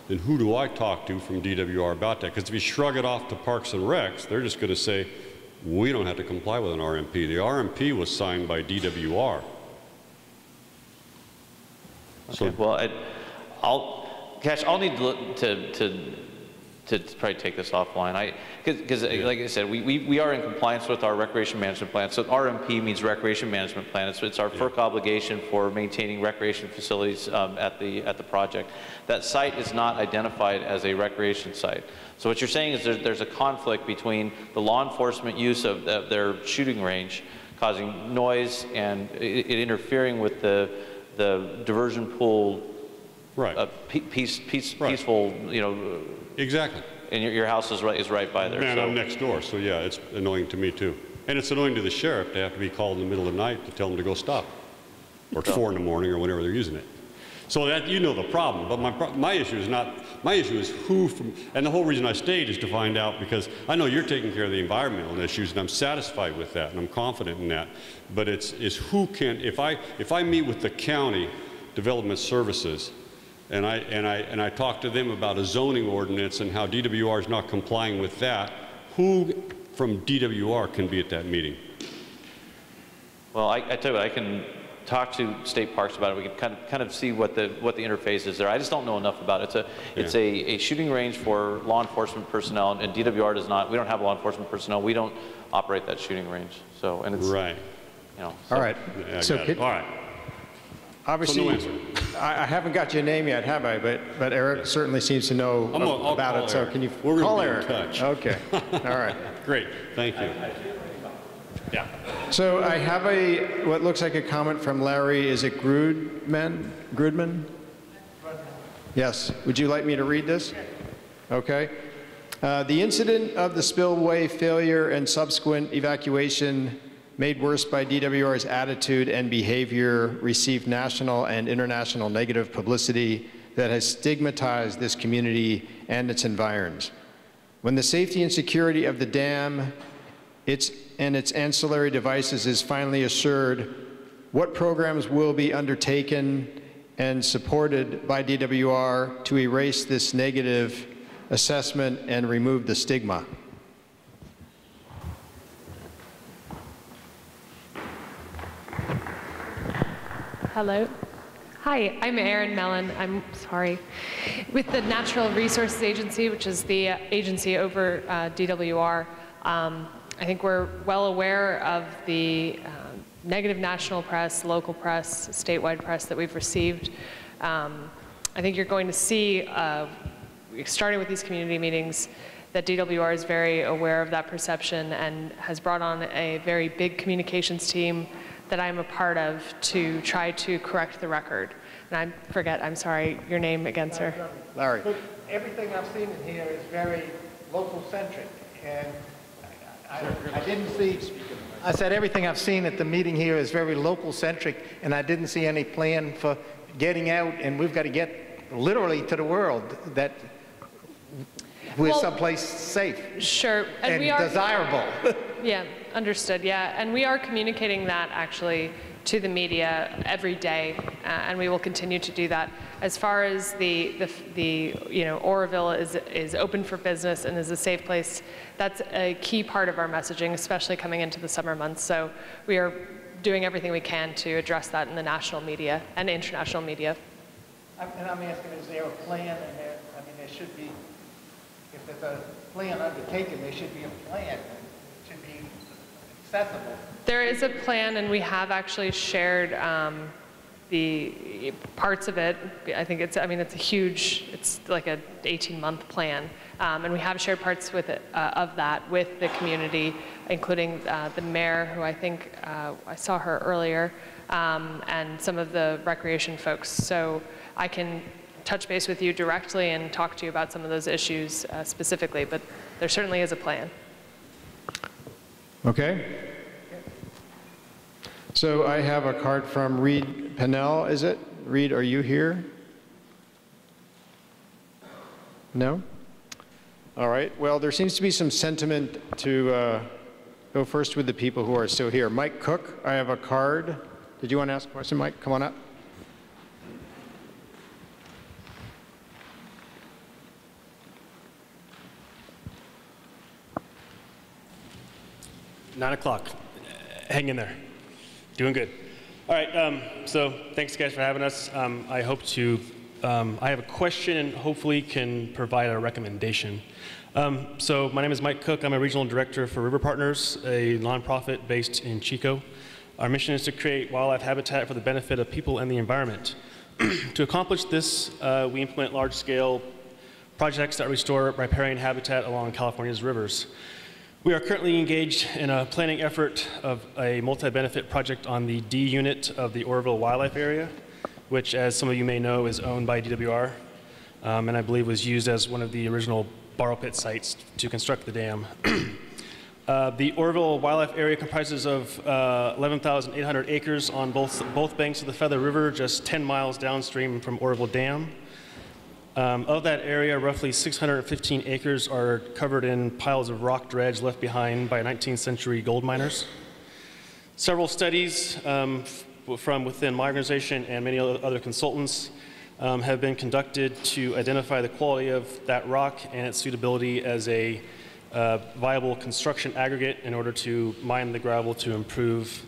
then who do I talk to from DWR about that? Because if you shrug it off to Parks and Recs, they're just going to say, we don't have to comply with an RMP. The RMP was signed by DWR. Okay, so, well, I'll need to probably take this offline. Because like I said, we are in compliance with our recreation management plan. So RMP means recreation management plan. It's our FERC obligation for maintaining recreation facilities at the project. That site is not identified as a recreation site. So what you're saying is there's a conflict between the law enforcement use of their shooting range, causing noise and it interfering with the diversion pool. Right. Peaceful, you know. Exactly. And your house is right by there. Man, so. I'm next door, so yeah, it's annoying to me too. And it's annoying to the sheriff to have to be called in the middle of the night to tell them to go stop. Or 4 in the morning or whenever they're using it. So that, you know the problem, but my issue is who from, and the whole reason I stayed is to find out, because I know you're taking care of the environmental issues and I'm satisfied with that and I'm confident in that, but it's who can, if I meet with the county development services and I talk to them about a zoning ordinance and how DWR is not complying with that, who from DWR can be at that meeting? Well, I tell you what, I can talk to state parks about it. We can kind of see what the interface is there. I just don't know enough about it. It's a shooting range for law enforcement personnel, and DWR does not. We don't have law enforcement personnel. We don't operate that shooting range. So, and it's right. You know. So. All right. Yeah, so all right. Obviously, so no answer. I haven't got your name yet, have I? But Eric certainly seems to know about it. So Eric. can you call Eric? Touch. Okay. All right. Great. Thank you. Yeah. So I have what looks like a comment from Larry. Is it Grudman? Yes. Would you like me to read this? Okay. The incident of the spillway failure and subsequent evacuation made worse by DWR's attitude and behavior received national and international negative publicity that has stigmatized this community and its environs. When the safety and security of the dam and its ancillary devices is finally assured, what programs will be undertaken and supported by DWR to erase this negative assessment and remove the stigma? Hello. Hi, I'm Erin Mellon. I'm sorry. With the Natural Resources Agency, which is the agency over DWR, I think we're well aware of the negative national press, local press, statewide press that we've received. I think you're going to see, starting with these community meetings, that DWR is very aware of that perception and has brought on a very big communications team that I'm a part of to try to correct the record. And I'm sorry, your name again, sir? Larry. But everything I've seen in here is very local-centric, and I didn't see, I said everything I've seen at the meeting here is very local-centric, and I didn't see any plan for getting out, and we've got to get literally to the world that we're someplace safe. Sure. And we are desirable. Yeah, understood, yeah. And we are communicating that actually to the media every day, and we will continue to do that. As far as the Oroville is open for business and is a safe place, that's a key part of our messaging, especially coming into the summer months. So we are doing everything we can to address that in the national media and international media. And I'm asking, is there a plan in there? I mean, there should be, if there's a plan undertaken, there should be a plan. It should be accessible. There is a plan, and we have actually shared the parts of it. I think it's a huge, it's like an 18-month plan. And we have shared parts with it, of that with the community, including the mayor, who I think I saw her earlier, and some of the recreation folks. So I can touch base with you directly and talk to you about some of those issues specifically, but there certainly is a plan. Okay. So I have a card from Reed Pennell, is it? Reed, are you here? No? All right. Well, there seems to be some sentiment to go first with the people who are still here. Mike Cook, I have a card. Did you want to ask a question, Mike? Come on up. Nine o'clock. Hang in there. Doing good. All right. So thanks, guys, for having us. I hope to. I have a question and hopefully can provide a recommendation. So my name is Mike Cook. I'm a regional director for River Partners, a nonprofit based in Chico. Our mission is to create wildlife habitat for the benefit of people and the environment. To accomplish this, we implement large-scale projects that restore riparian habitat along California's rivers. We are currently engaged in a planning effort of a multi-benefit project on the D unit of the Oroville Wildlife Area, which, as some of you may know, is owned by DWR, and I believe was used as one of the original borrow pit sites to construct the dam. The Oroville Wildlife Area comprises of 11,800 acres on both banks of the Feather River, just 10 miles downstream from Oroville Dam. Of that area, roughly 615 acres are covered in piles of rock dredge left behind by 19th century gold miners. Several studies from within my organization and many other consultants have been conducted to identify the quality of that rock and its suitability as a viable construction aggregate in order to mine the gravel to improve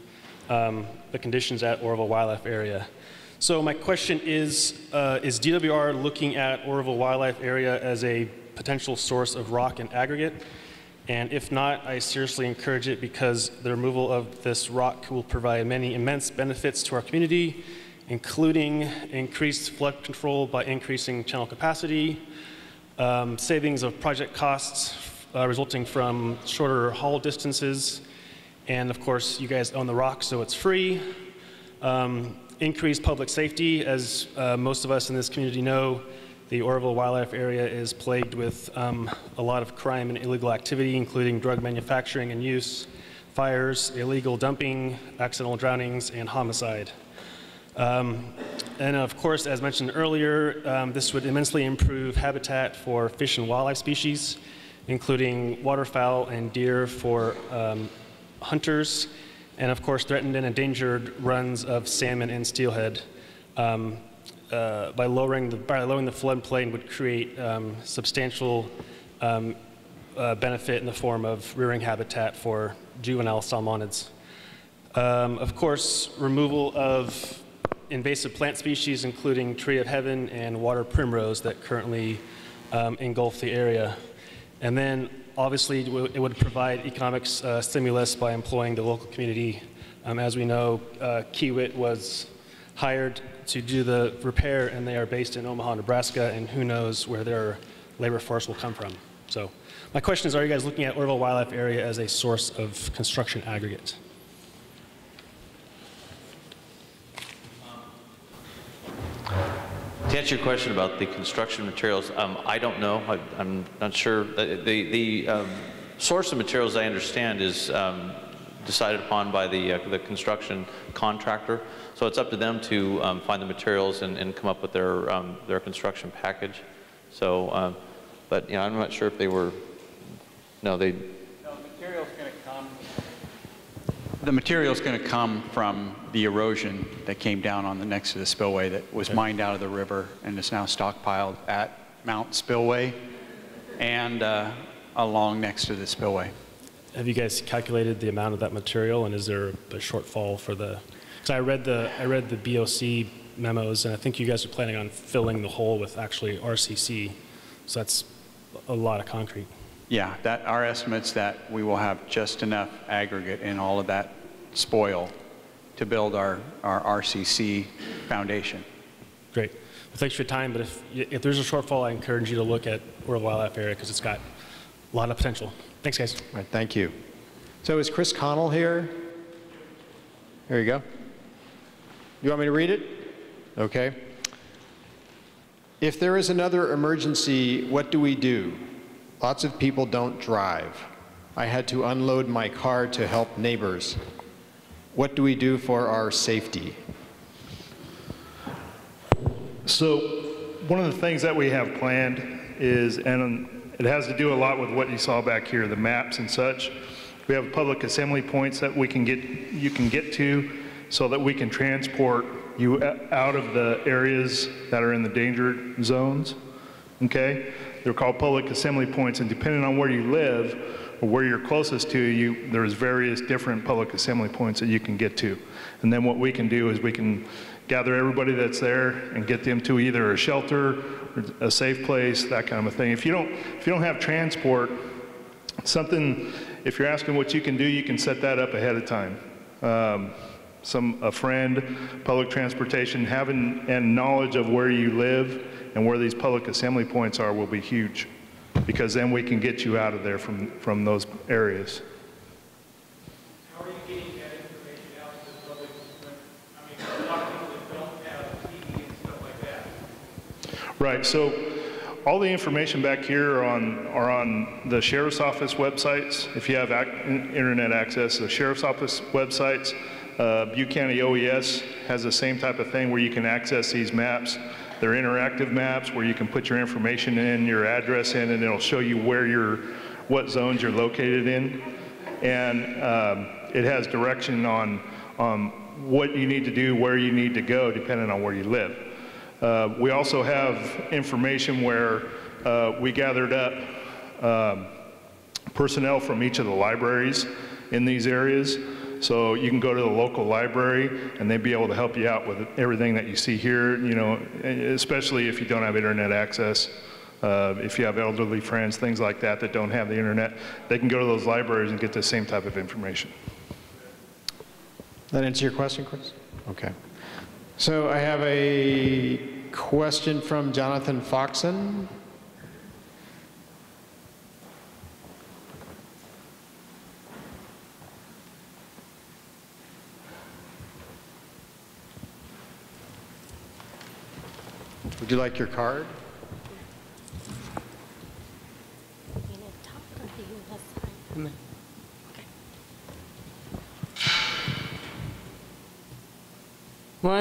the conditions at Oroville Wildlife Area. So my question is DWR looking at Oroville Wildlife Area as a potential source of rock and aggregate? And if not, I seriously encourage it because the removal of this rock will provide many immense benefits to our community, including increased flood control by increasing channel capacity, savings of project costs resulting from shorter haul distances, and of course, you guys own the rock, so it's free. Increased public safety, as most of us in this community know, the Oroville Wildlife Area is plagued with a lot of crime and illegal activity, including drug manufacturing and use, fires, illegal dumping, accidental drownings, and homicide. And of course, as mentioned earlier, this would immensely improve habitat for fish and wildlife species, including waterfowl and deer for hunters, and of course threatened and endangered runs of salmon and steelhead. By lowering the floodplain would create substantial benefit in the form of rearing habitat for juvenile salmonids. Of course, removal of invasive plant species, including tree of heaven and water primrose that currently engulf the area. And then obviously it would provide economic stimulus by employing the local community. As we know, Kiewit was hired to do the repair, and they are based in Omaha, Nebraska, and who knows where their labor force will come from. So my question is, are you guys looking at Oroville Wildlife Area as a source of construction aggregate? To answer your question about the construction materials, I don't know. I'm not sure. The source of materials, I understand, is decided upon by the construction contractor. So it's up to them to find the materials and come up with their construction package. So, but I'm not sure if they were. No, they. No, the material's going to come from the erosion that came down on the next to the spillway that was mined out of the river and is now stockpiled at Mount Spillway and along next to the spillway. Have you guys calculated the amount of that material, and is there a shortfall for the? Because I read the BOC memos, and I think you guys are planning on filling the hole with actually RCC. So that's a lot of concrete. Yeah, our estimate's that we will have just enough aggregate in all of that spoil to build our RCC foundation. Great. Well, thanks for your time, but if there's a shortfall, I encourage you to look at Oroville Wildlife Area because it's got a lot of potential. Thanks, guys. All right, thank you. So is Chris Connell here? There you go. You want me to read it? Okay. If there is another emergency, what do we do? Lots of people don't drive. I had to unload my car to help neighbors. What do we do for our safety? So one of the things that we have planned is, and it has to do a lot with what you saw back here, the maps and such. We have public assembly points that you can get to so that we can transport you out of the areas that are in the danger zones, okay? They're called public assembly points, and depending on where you live or where you're closest to, there's various different public assembly points that you can get to. And then what we can do is we can gather everybody that's there and get them to either a shelter, or a safe place, that kind of a thing. If you don't have transport, if you're asking what you can do, you can set that up ahead of time. A friend, public transportation, having and knowledge of where you live and where these public assembly points are will be huge, because then we can get you out of there from those areas. How are you getting that information out to the public? I mean, a lot of people that don't have TV and stuff like that. Right, so all the information back here are on the Sheriff's Office websites. If you have internet access, the Sheriff's Office websites, Butte County OES has the same type of thing where you can access these maps. They're interactive maps where you can put your information in, your address in, and it'll show you what zones you're located in. And it has direction on what you need to do, where you need to go, depending on where you live. We also have information where we gathered up personnel from each of the libraries in these areas. So you can go to the local library and they'd be able to help you out with everything that you see here, especially if you don't have internet access. If you have elderly friends, things like that don't have the internet, they can go to those libraries and get the same type of information. That answer your question, Chris? Okay. So I have a question from Jonathan Foxon. Would you like your card? Why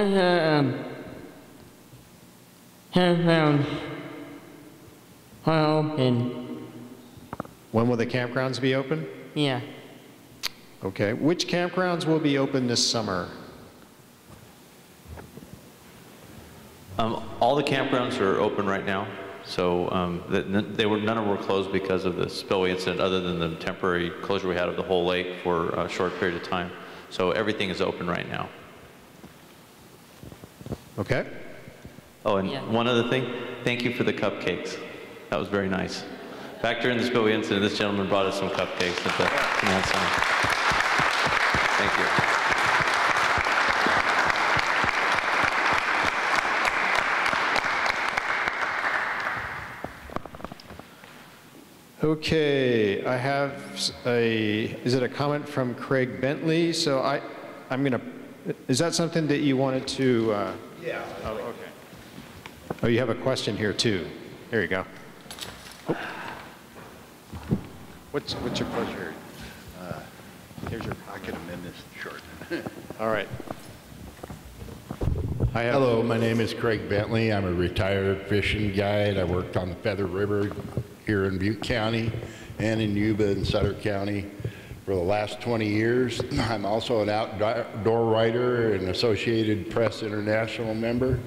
campgrounds are open? When will the campgrounds be open? Yeah. Okay. Which campgrounds will be open this summer? All the campgrounds are open right now. So none of them were closed because of the spillway incident, other than the temporary closure we had of the whole lake for a short period of time. So everything is open right now. Okay. Oh, and one other thing, thank you for the cupcakes. That was very nice. Back during the spillway incident, this gentleman brought us some cupcakes at the command center. Thank you. Okay, I have is it a comment from Craig Bentley? So I'm gonna, is that something that you wanted to? Yeah. Oh, okay. Oh, you have a question here too. Here you go. Oh. What's your pleasure? Here's your, I can amend this short. All right. Hello, my name is Craig Bentley. I'm a retired fishing guide. I worked on the Feather River here in Butte County and in Yuba and Sutter County for the last 20 years. I'm also an outdoor writer and Associated Press International member.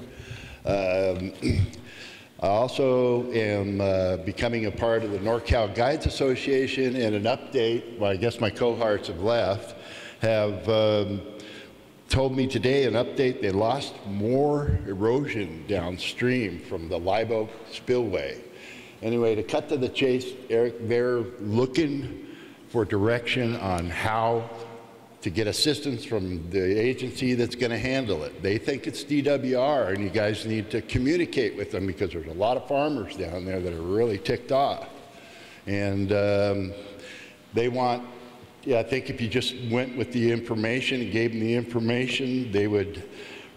I also am becoming a part of the NorCal Guides Association, and an update, well, I guess my cohorts have left, have told me today an update, they lost more erosion downstream from the Live Oak Spillway. Anyway, to cut to the chase, Eric, they're looking for direction on how to get assistance from the agency that's going to handle it. They think it's DWR, and you guys need to communicate with them because there's a lot of farmers down there that are really ticked off. And they want, yeah, I think if you just went with the information and gave them the information, they would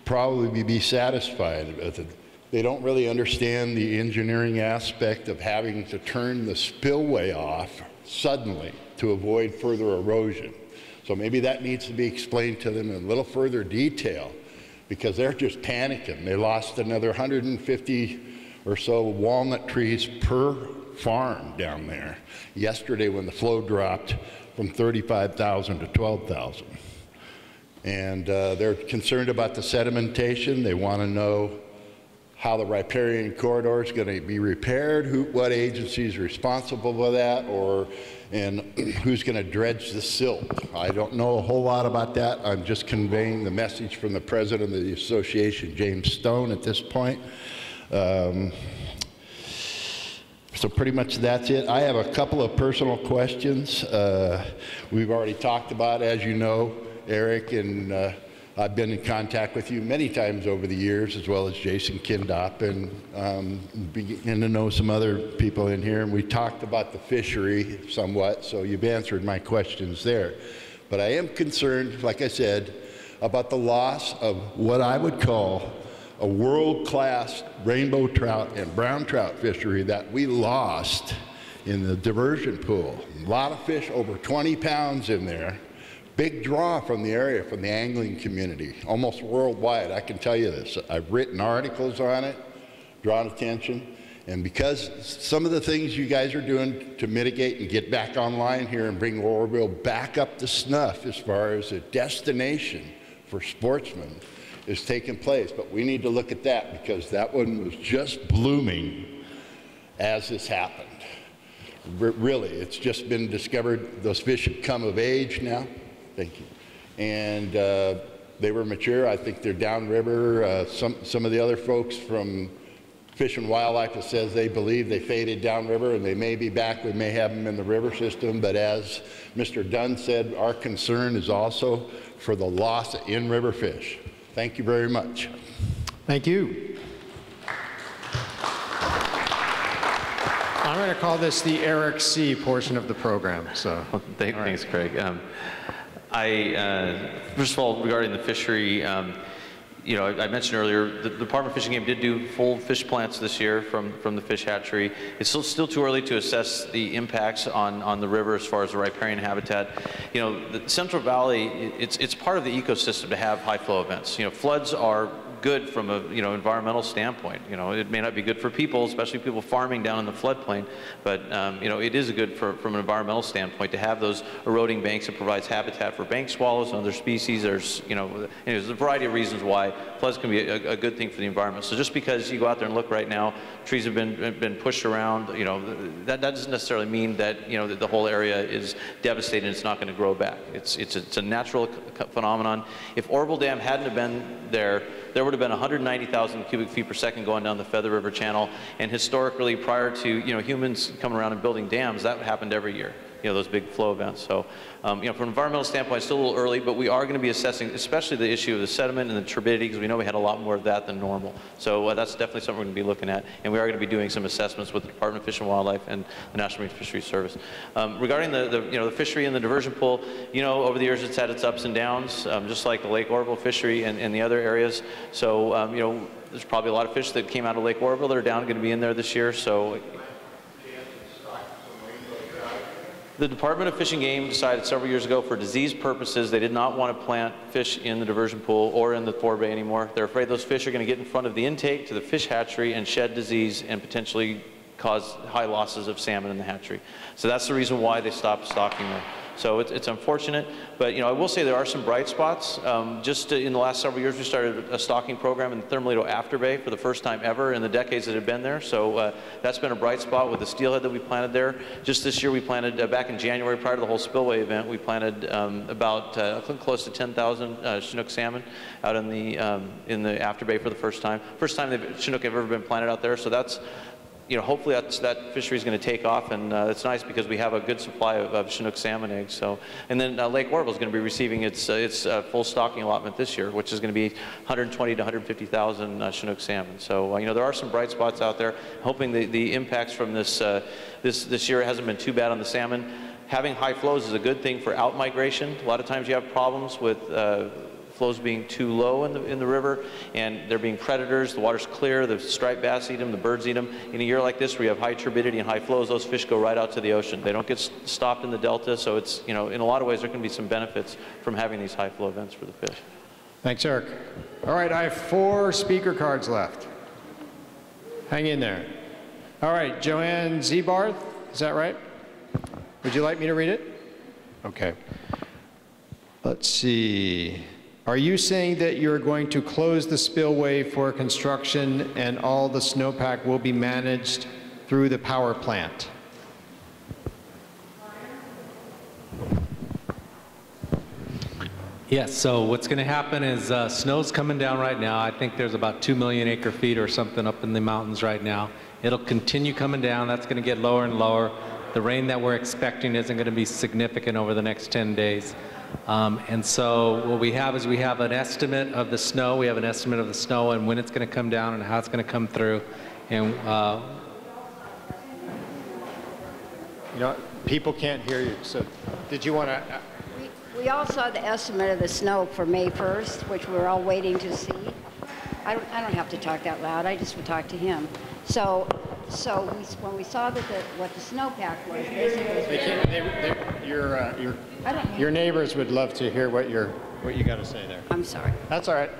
probably be satisfied with it. They don't really understand the engineering aspect of having to turn the spillway off suddenly to avoid further erosion. So maybe that needs to be explained to them in a little further detail, because they're just panicking. They lost another 150 or so walnut trees per farm down there yesterday when the flow dropped from 35,000 to 12,000. And they're concerned about the sedimentation. They want to know how the riparian corridor is going to be repaired, what agency is responsible for that, and who's going to dredge the silt. I don't know a whole lot about that. I'm just conveying the message from the president of the association, James Stone, at this point. So pretty much that's it. I have a couple of personal questions. We've already talked about, as you know, Eric, and I've been in contact with you many times over the years, as well as Jason Kindop, and begin to know some other people in here. And we talked about the fishery somewhat, so you've answered my questions there. But I am concerned, like I said, about the loss of what I would call a world-class rainbow trout and brown trout fishery that we lost in the diversion pool. A lot of fish, over 20 pounds in there. Big draw from the area, from the angling community, almost worldwide. I can tell you this. I've written articles on it, drawn attention, and because some of the things you guys are doing to mitigate and get back online here and bring Oroville back up to snuff as far as a destination for sportsmen is taking place. But we need to look at that, because that one was just blooming as this happened. Really, it's just been discovered. Those fish have come of age now. Thank you. And they were mature. I think they're downriver. Some of the other folks from Fish and Wildlife that says they believe they faded downriver, and they may be back. We may have them in the river system. But as Mr. Dunn said, our concern is also for the loss of in-river fish. Thank you very much. Thank you. I'm going to call this the Eric C. portion of the program. So, well, thanks, Craig. First of all, regarding the fishery, you know, I mentioned earlier, the Department of Fish and Game did do full fish plants this year from the fish hatchery. It's still too early to assess the impacts on the river as far as the riparian habitat. You know, the Central Valley, it's part of the ecosystem to have high flow events. You know, floods are good from a environmental standpoint. You know, it may not be good for people, especially people farming down in the floodplain, but you know, it is good from an environmental standpoint to have those eroding banks. It provides habitat for bank swallows and other species. There's there's a variety of reasons why floods can be a good thing for the environment. So just because you go out there and look right now, trees have been pushed around. You know, that doesn't necessarily mean that that the whole area is devastated and it's not going to grow back. It's a natural phenomenon. If Oroville Dam hadn't have been there would have been 190,000 cubic feet per second going down the Feather River Channel, and historically, prior to humans coming around and building dams, that happened every year. Those big flow events. So, from an environmental standpoint, it's still a little early, but we are going to be assessing, especially the issue of the sediment and the turbidity, because we know we had a lot more of that than normal. So that's definitely something we're going to be looking at, and we are going to be doing some assessments with the Department of Fish and Wildlife and the National Marine Fisheries Service. Regarding the fishery and the diversion pool, over the years it's had its ups and downs, just like the Lake Oroville fishery and the other areas. So, there's probably a lot of fish that came out of Lake Oroville that are down, going to be in there this year. So. The Department of Fish and Game decided several years ago, for disease purposes, they did not want to plant fish in the diversion pool or in the forebay anymore. They're afraid those fish are going to get in front of the intake to the fish hatchery and shed disease and potentially cause high losses of salmon in the hatchery. So that's the reason why they stopped stocking there. So it's unfortunate, but I will say there are some bright spots. Just in the last several years, we started a stocking program in the Thermalito Afterbay for the first time ever in the decades that have been there. So that's been a bright spot with the steelhead that we planted there. Just this year, we planted back in January, prior to the whole spillway event, we planted about close to 10,000 Chinook salmon out in the Afterbay for the first time. First time Chinook have ever been planted out there. So that's you know, hopefully that fishery is going to take off, and it's nice because we have a good supply of Chinook salmon eggs. So, and then Lake Oroville is going to be receiving its full stocking allotment this year, which is going to be 120 to 150,000 Chinook salmon. So, you know, there are some bright spots out there. Hoping the impacts from this year hasn't been too bad on the salmon. Having high flows is a good thing for out migration. A lot of times you have problems with flows being too low in the river, and there being predators. The water's clear, the striped bass eat them, the birds eat them. In a year like this where you have high turbidity and high flows, those fish go right out to the ocean. They don't get stopped in the delta, so it's, you know, in a lot of ways there can be some benefits from having these high flow events for the fish. Thanks, Eric. All right, I have 4 speaker cards left. Hang in there. All right, Joanne Zebarth, is that right? Would you like me to read it? Okay. Let's see. Are you saying that you're going to close the spillway for construction and all the snowpack will be managed through the power plant? Yes, so what's going to happen is snow's coming down right now. I think there's about 2 million acre feet or something up in the mountains right now. It'll continue coming down. That's going to get lower and lower. The rain that we're expecting isn't going to be significant over the next 10 days. And so what we have is we have an estimate of the snow. We have an estimate of the snow and when it's going to come down and how it's going to come through. And you know, people can't hear you. So did you want to? We all saw the estimate of the snow for May 1st, which we're all waiting to see. I don't have to talk that loud. I just would talk to him. So when we saw that what the snowpack was, your neighbors would love to hear what you got to say there. I'm sorry. That's all right.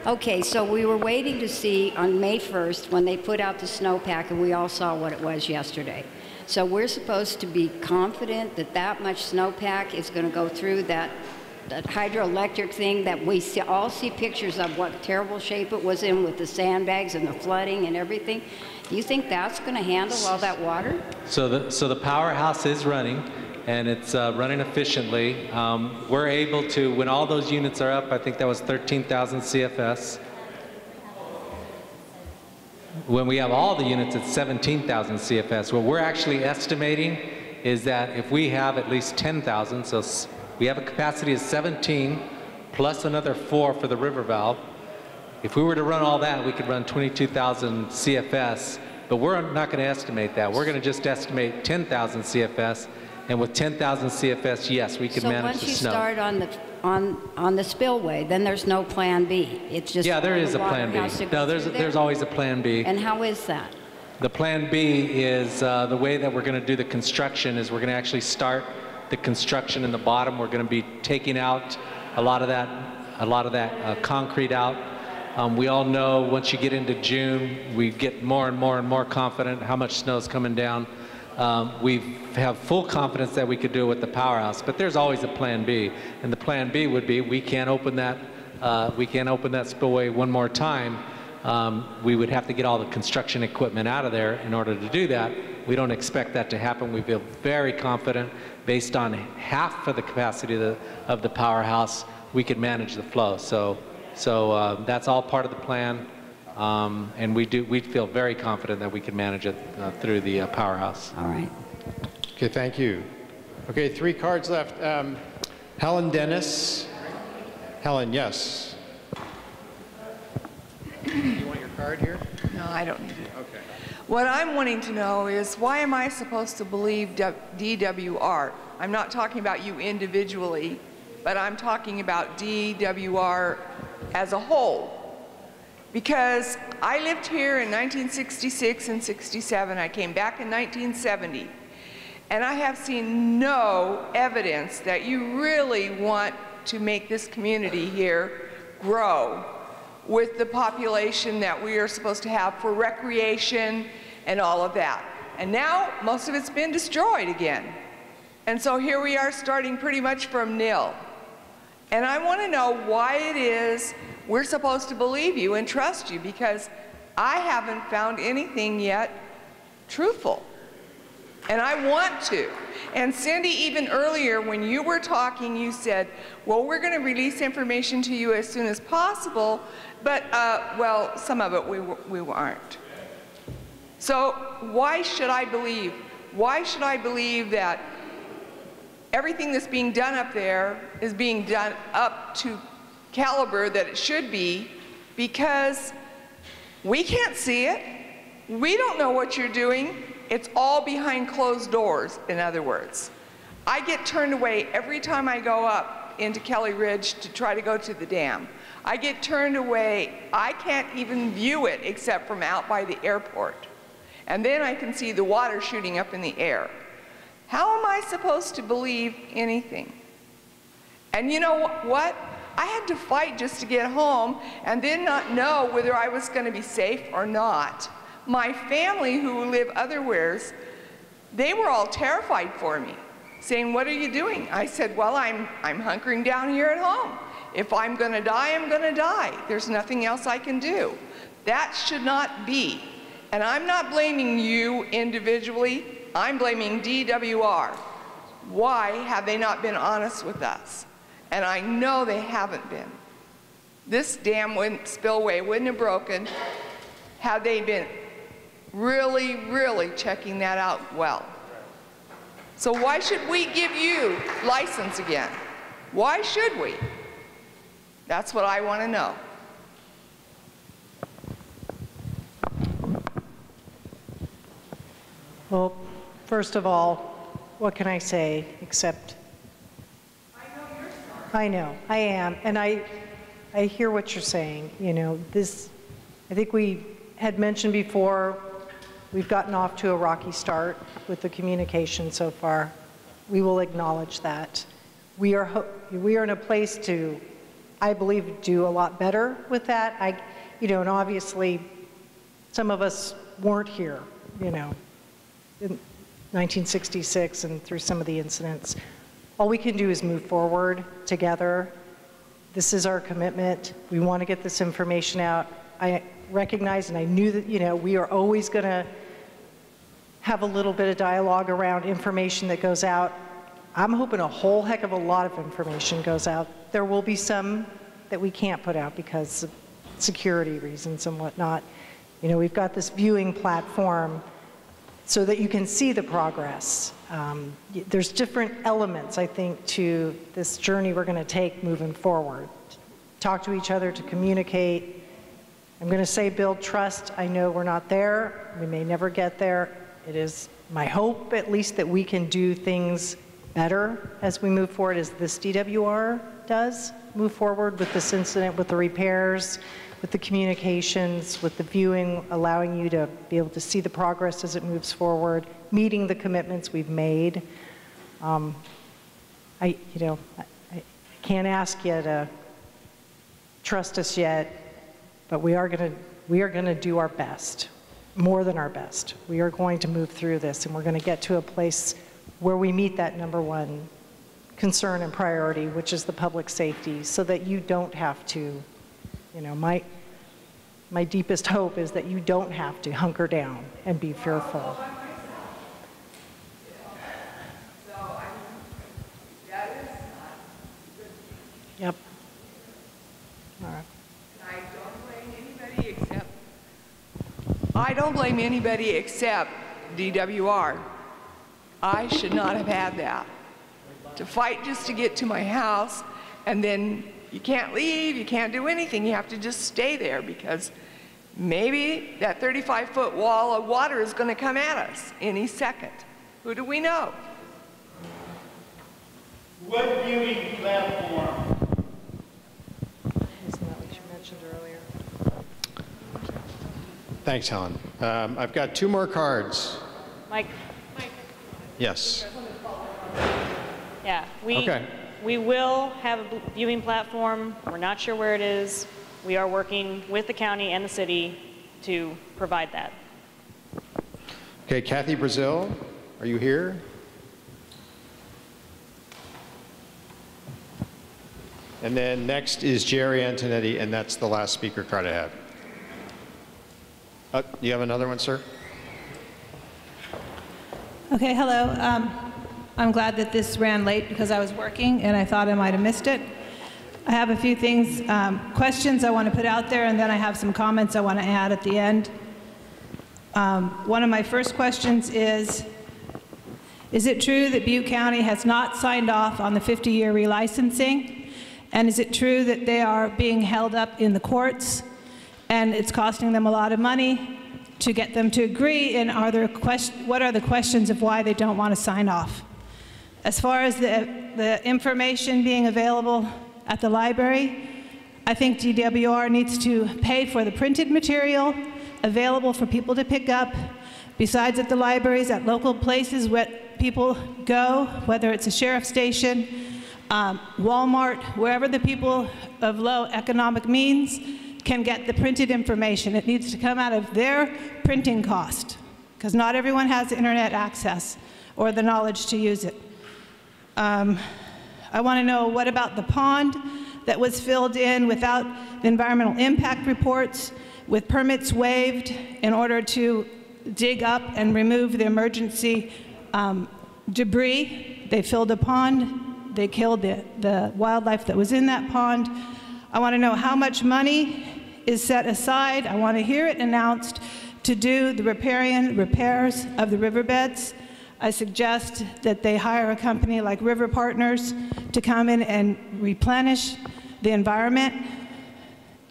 Okay, so we were waiting to see on May 1st when they put out the snowpack, and we all saw what it was yesterday. So we're supposed to be confident that that much snowpack is going to go through that hydroelectric thing that we all see pictures of what terrible shape it was in with the sandbags and the flooding and everything. Do you think that's going to handle all that water? So the powerhouse is running, and it's running efficiently. We're able to, when all those units are up, I think that was 13,000 CFS. When we have all the units, it's 17,000 CFS. What we're actually estimating is that if we have at least 10,000, so we have a capacity of 17 plus another 4 for the river valve. If we were to run all that, we could run 22,000 CFS, but we're not going to estimate that. We're going to just estimate 10,000 CFS, and with 10,000 CFS, yes, we can manage the snow. So once you start on the spillway, then there's no plan B. It's just there is a plan B. No, there's always a plan B. And how is that? The plan B is the way that we're going to do the construction is we're going to actually start the construction in the bottom. We're going to be taking out a lot of that concrete out. We all know once you get into June, we get more and more confident how much snow is coming down. We have full confidence that we could do it with the powerhouse, but there's always a plan B, and the plan B would be we can't open that spillway one more time. We would have to get all the construction equipment out of there in order to do that. We don't expect that to happen. We feel very confident based on half of the capacity of the powerhouse, we could manage the flow. So that's all part of the plan, and we feel very confident that we can manage it through the powerhouse. All right. Okay, thank you. Okay, 3 cards left. Helen Dennis. Helen, yes. You want your card here? No, I don't need it. Okay. What I'm wanting to know is why am I supposed to believe DWR? I'm not talking about you individually, but I'm talking about DWR as a whole. Because I lived here in 1966 and 67. I came back in 1970. And I have seen no evidence that you really want to make this community here grow with the population that we are supposed to have for recreation and all of that. And now most of it's been destroyed again. And so here we are starting pretty much from nil. And I want to know why it is we're supposed to believe you and trust you, because I haven't found anything yet truthful. And I want to. And Cindy, even earlier when you were talking, you said, well, we're going to release information to you as soon as possible, but, well, some of it we aren't. So why should I believe? Why should I believe that everything that's being done up there is being done up to caliber that it should be, because we can't see it. We don't know what you're doing. It's all behind closed doors, in other words. I get turned away every time I go up into Kelly Ridge to try to go to the dam. I get turned away. I can't even view it except from out by the airport. And then I can see the water shooting up in the air. How am I supposed to believe anything? And you know what? I had to fight just to get home and then not know whether I was going to be safe or not. My family who live otherwheres, they were all terrified for me, saying, "What are you doing?" I said, "Well, I'm hunkering down here at home. If I'm going to die, I'm going to die. There's nothing else I can do." That should not be. And I'm not blaming you individually. I'm blaming DWR. Why have they not been honest with us? And I know they haven't been. This dam spillway wouldn't have broken had they been really, really checking that out well. So why should we give you license again? Why should we? That's what I want to know. Well, first of all, what can I say except I know, I am, and I hear what you're saying. You know, this, I think we had mentioned before, we've gotten off to a rocky start with the communication so far. We will acknowledge that. We are in a place to, I believe, do a lot better with that. You know, and obviously, some of us weren't here, you know, in 1966 and through some of the incidents. All we can do is move forward together. This is our commitment. We want to get this information out. I recognize and I knew that, you know, we are always going to have a little bit of dialogue around information that goes out. I'm hoping a whole heck of a lot of information goes out. There will be some that we can't put out because of security reasons and whatnot. You know, we've got this viewing platform so that you can see the progress. There's different elements, I think, to this journey we're going to take moving forward. Talk to each other, to communicate. I'm going to say build trust. I know we're not there. We may never get there. It is my hope, at least, that we can do things better as we move forward, as this DWR does move forward with this incident, with the repairs, with the communications, with the viewing, allowing you to be able to see the progress as it moves forward, meeting the commitments we've made. I can't ask you to trust us yet, but we are going to do our best, more than our best. We are going to move through this, and we're going to get to a place where we meet that #1 concern and priority, which is the public safety, so that you don't have to, you know, my deepest hope is that you don't have to hunker down and be fearful. Yep. All right. I don't blame anybody except DWR. I should not have had that. To fight just to get to my house, and then you can't leave, you can't do anything, you have to just stay there because maybe that 35-foot wall of water is going to come at us any second. Who do we know? What viewing platform? Isn't that what you mentioned earlier? Thanks, Helen. I've got 2 more cards. Mike. Yes. Yeah, Okay. we will have a viewing platform. We're not sure where it is. We are working with the county and the city to provide that. Okay, Kathy Brazil, are you here? And then next is Jerry Antonetti, and that's the last speaker card I have. Do you have another one, sir? Okay, hello. I'm glad that this ran late because I was working and I thought I might have missed it. I have a few things, questions I want to put out there, and then I have some comments I want to add at the end. One of my first questions is it true that Butte County has not signed off on the 50-year relicensing? And is it true that they are being held up in the courts and it's costing them a lot of money to get them to agree? And what are the questions of why they don't want to sign off? As far as the information being available at the library, I think DWR needs to pay for the printed material available for people to pick up. Besides at the libraries, at local places where people go, whether it's a sheriff's station, Walmart, wherever the people of low economic means can get the printed information. It needs to come out of their printing cost, because not everyone has internet access or the knowledge to use it. I want to know, what about the pond that was filled in without the environmental impact reports, with permits waived in order to dig up and remove the emergency debris? They filled a pond, they killed the wildlife that was in that pond. I want to know how much money is set aside, I want to hear it announced, to do the repairs of the riverbeds. I suggest that they hire a company like River Partners to come in and replenish the environment.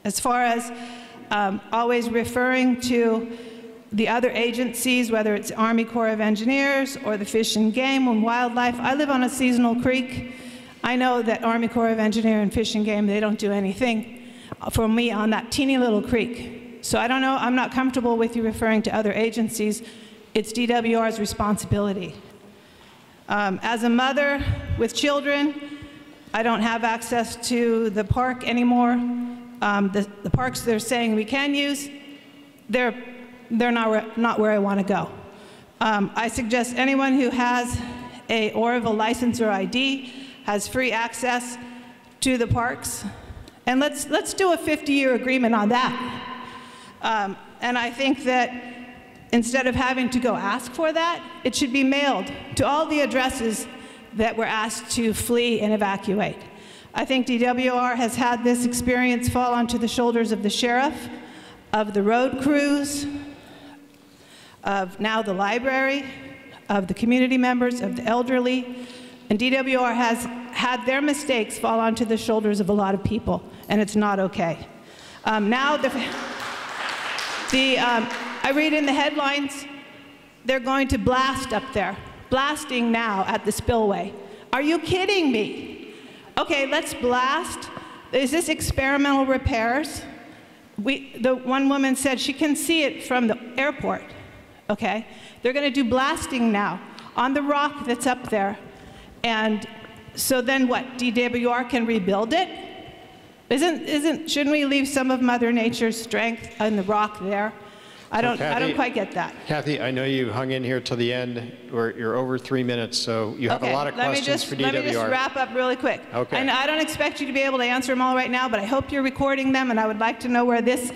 As far as always referring to the other agencies, whether it's Army Corps of Engineers or the Fish and Game and Wildlife. I live on a seasonal creek. I know that Army Corps of Engineers and Fish and Game, they don't do anything for me on that teeny little creek. So I don't know, I'm not comfortable with you referring to other agencies. It's DWR's responsibility. As a mother with children, I don't have access to the park anymore. The parks they're saying we can use, they're not where I want to go. I suggest anyone who has a Oroville license or ID has free access to the parks. And let's do a 50-year agreement on that. And I think that instead of having to go ask for that, it should be mailed to all the addresses that were asked to flee and evacuate. I think DWR has had this experience fall onto the shoulders of the sheriff, of the road crews, of now the library, of the community members, of the elderly. And DWR has had their mistakes fall onto the shoulders of a lot of people, and it's not okay. Now, I read in the headlines, they're going to blast up there. Blasting now at the spillway. Are you kidding me? Okay, let's blast. Is this experimental repairs? The one woman said she can see it from the airport. Okay, they're going to do blasting now on the rock that's up there. And so then what, DWR can rebuild it? Shouldn't we leave some of Mother Nature's strength in the rock there? I don't quite get that. Kathy, I know you hung in here till the end. You're over 3 minutes, so you have a lot of questions for DWR. Let me just wrap up really quick. Okay. And I don't expect you to be able to answer them all right now, but I hope you're recording them, and I would like to know where this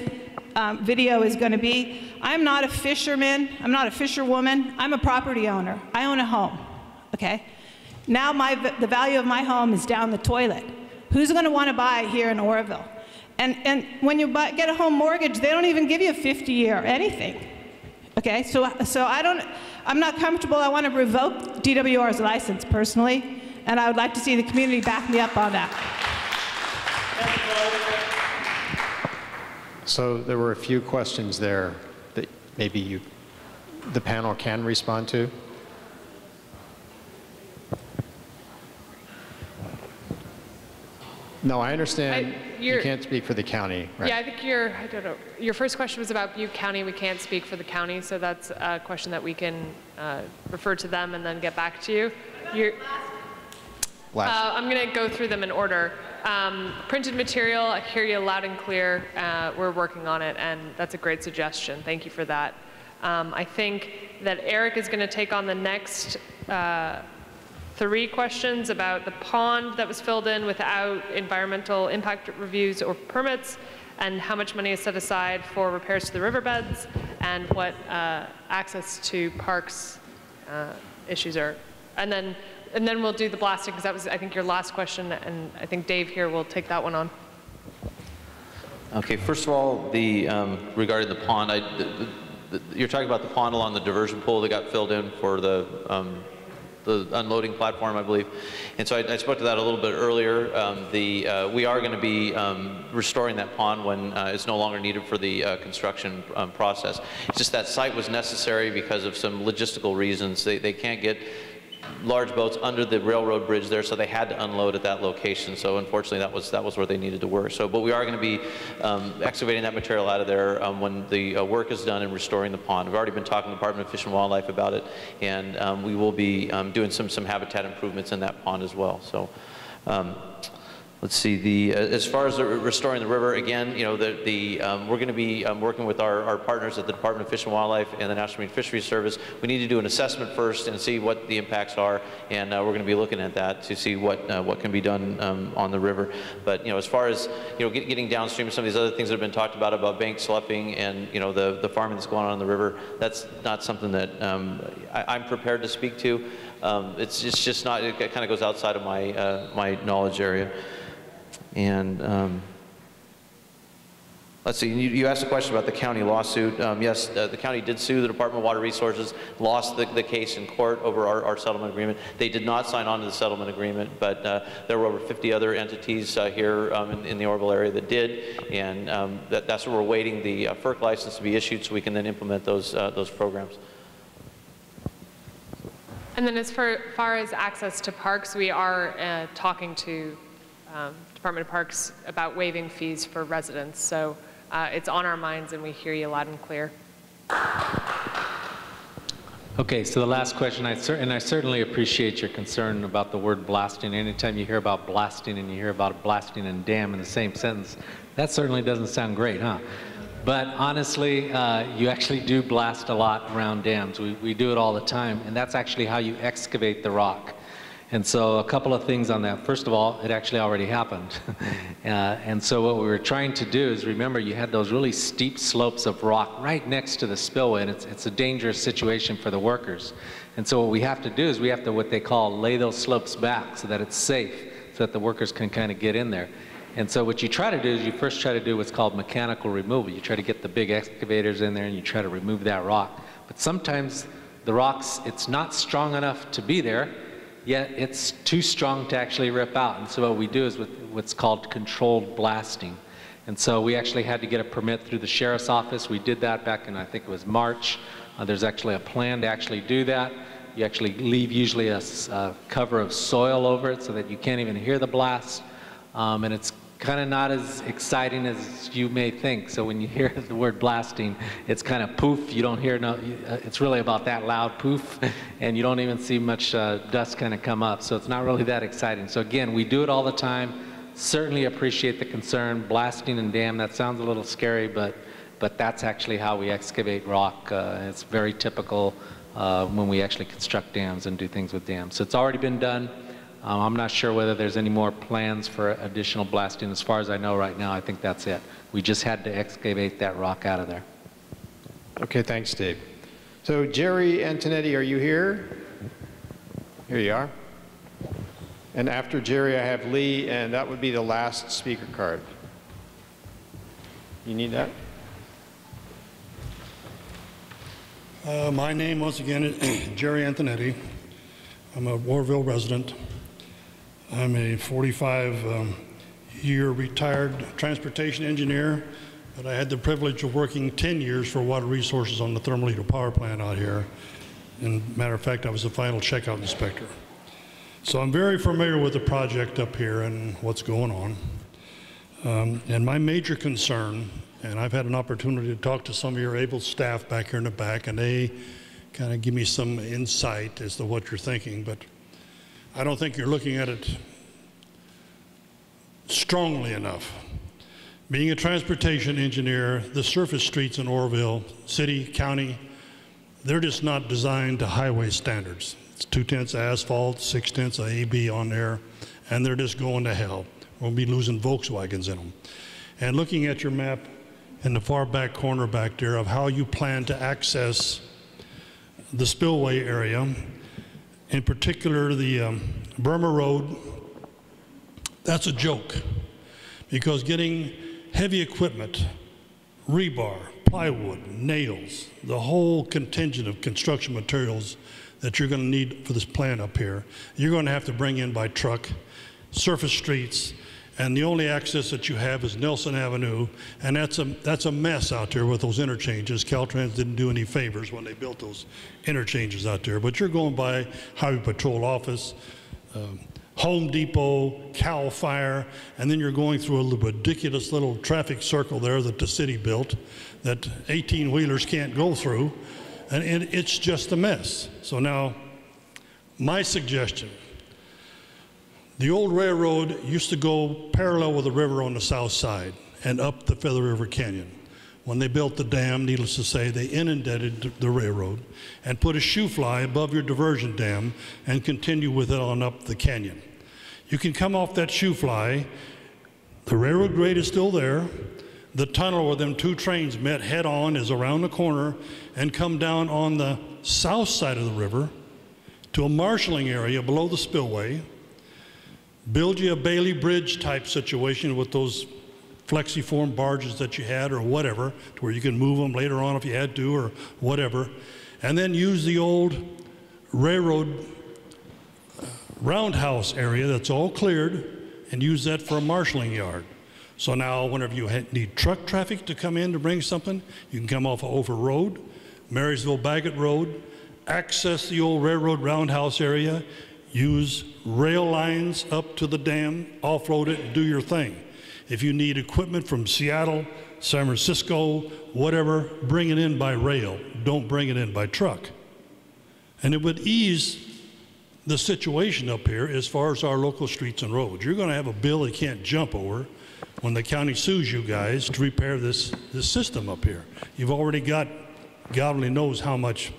video is going to be. I'm not a fisherman. I'm not a fisherwoman. I'm a property owner. I own a home. Okay? Now the value of my home is down the toilet. Who's going to want to buy here in Oroville? And when you get a home mortgage, they don't even give you a 50-year anything. Okay, so I'm not comfortable. I want to revoke DWR's license personally, and I would like to see the community back me up on that. So there were a few questions there that maybe the panel can respond to. No, I understand you can't speak for the county, right? Yeah, I think I don't know, your first question was about Butte County. We can't speak for the county, so that's a question that we can refer to them and then get back to you. I'm going to go through them in order. Printed material, I hear you loud and clear. We're working on it, and that's a great suggestion. Thank you for that. I think that Eric is going to take on the next 3 questions about the pond that was filled in without environmental impact reviews or permits, and how much money is set aside for repairs to the riverbeds, and what access to parks issues are. And then we'll do the blasting, because that was, I think, your last question, and I think Dave here will take that one on. Okay, first of all, regarding the pond, you're talking about the pond along the diversion pool that got filled in for the unloading platform, I believe. And so I spoke to that a little bit earlier. We are going to be restoring that pond when it's no longer needed for the construction process. It's just that site was necessary because of some logistical reasons. They can't get large boats under the railroad bridge there, so they had to unload at that location. So unfortunately, that was where they needed to work. So, but we are going to be excavating that material out of there when the work is done and restoring the pond. We've already been talking to the Department of Fish and Wildlife about it, and we will be doing some habitat improvements in that pond as well. So. Let's see, as far as restoring the river, again, you know, we're going to be working with our partners at the Department of Fish and Wildlife and the National Marine Fisheries Service. We need to do an assessment first and see what the impacts are, and we're going to be looking at that to see what can be done on the river. But, you know, as far as, you know, getting downstream of some of these other things that have been talked about bank sloughing and, you know, the farming that's going on the river, that's not something that I'm prepared to speak to. It's just not, it kind of goes outside of my knowledge area. And let's see, you asked a question about the county lawsuit. Yes, the county did sue the Department of Water Resources, lost the case in court over our settlement agreement. They did not sign on to the settlement agreement, but there were over 50 other entities here in the Oroville area that did, and that's where we're waiting the FERC license to be issued so we can then implement those programs. And then as far as access to parks, we are talking to Department of Parks about waiving fees for residents. So it's on our minds and we hear you loud and clear. Okay, so the last question, and I certainly appreciate your concern about the word blasting. Anytime you hear about blasting and you hear about blasting and dam in the same sentence, that certainly doesn't sound great, huh? But honestly, you actually do blast a lot around dams. We do it all the time, and that's actually how you excavate the rock. And so a couple of things on that. First of all, it actually already happened. And so what we were trying to do is, remember, you had those really steep slopes of rock right next to the spillway, and it's a dangerous situation for the workers. And so what we have to do is we have to, what they call, lay those slopes back so that it's safe, so that the workers can kind of get in there. And so what you try to do is you first try to do what's called mechanical removal. You try to get the big excavators in there and you try to remove that rock. But sometimes the rocks, it's not strong enough to be there, yet it's too strong to actually rip out. And so what we do is what's called controlled blasting. And so we actually had to get a permit through the sheriff's office. We did that back in, I think it was March. There's actually a plan to actually do that. You actually leave usually a cover of soil over it so that you can't even hear the blast. And it's kind of not as exciting as you may think. So when you hear the word blasting, it's kind of poof. You don't hear, it's really about that loud poof, and you don't even see much dust kind of come up. So it's not really that exciting. So again, we do it all the time. Certainly appreciate the concern. Blasting and dam, that sounds a little scary, but that's actually how we excavate rock. It's very typical when we actually construct dams and do things with dams. So it's already been done. I'm not sure whether there's any more plans for additional blasting. As far as I know right now, I think that's it. We just had to excavate that rock out of there. Okay, thanks, Dave. So Jerry Antonetti, are you here? Here you are. And after Jerry, I have Lee, and that would be the last speaker card. You need that? My name, once again, is Jerry Antonetti. I'm a Oroville resident. I'm a 45-year retired transportation engineer, but I had the privilege of working 10 years for Water Resources on the thermal heater power plant out here. And matter of fact, I was the final checkout inspector. So I'm very familiar with the project up here and what's going on. And my major concern, and I've had an opportunity to talk to some of your able staff back here in the back, and they kind of give me some insight as to what you're thinking, but I don't think you're looking at it strongly enough. Being a transportation engineer, the surface streets in Oroville, city, county, they're just not designed to highway standards. It's 2/10 asphalt, 6/10 AB on there, and they're just going to hell. We'll be losing Volkswagens in them. And looking at your map in the far back corner back there of how you plan to access the spillway area, in particular the Burma Road, that's a joke, because getting heavy equipment rebar, plywood, nails, the whole contingent of construction materials that you're going to need for this plant up here, you're going to have to bring in by truck, surface streets, and the only access that you have is Nelson Avenue, and that's a mess out there with those interchanges. Caltrans didn't do any favors when they built those interchanges out there, but you're going by Highway Patrol Office, Home Depot, Cal Fire, and then you're going through a ridiculous little traffic circle there that the city built that 18-wheelers can't go through, and it's just a mess. So now, my suggestion, the old railroad used to go parallel with the river on the south side and up the Feather River Canyon. When they built the dam, needless to say, they inundated the railroad and put a shoe fly above your diversion dam and continue with it on up the canyon. You can come off that shoe fly, the railroad grade is still there, the tunnel where them two trains met head on is around the corner, and come down on the south side of the river to a marshalling area below the spillway, build you a Bailey Bridge type situation with those flexiform barges that you had or whatever, to where you can move them later on if you had to or whatever, and then use the old railroad roundhouse area that's all cleared and use that for a marshalling yard. So now whenever you need truck traffic to come in to bring something, you can come off of Over Road, Marysville Baggett Road, access the old railroad roundhouse area, use rail lines up to the dam, offload it, and do your thing. If you need equipment from Seattle, San Francisco, whatever, bring it in by rail. Don't bring it in by truck. And it would ease the situation up here as far as our local streets and roads. You're going to have a bill you can't jump over when the county sues you guys to repair this system up here. You've already got, God only knows how much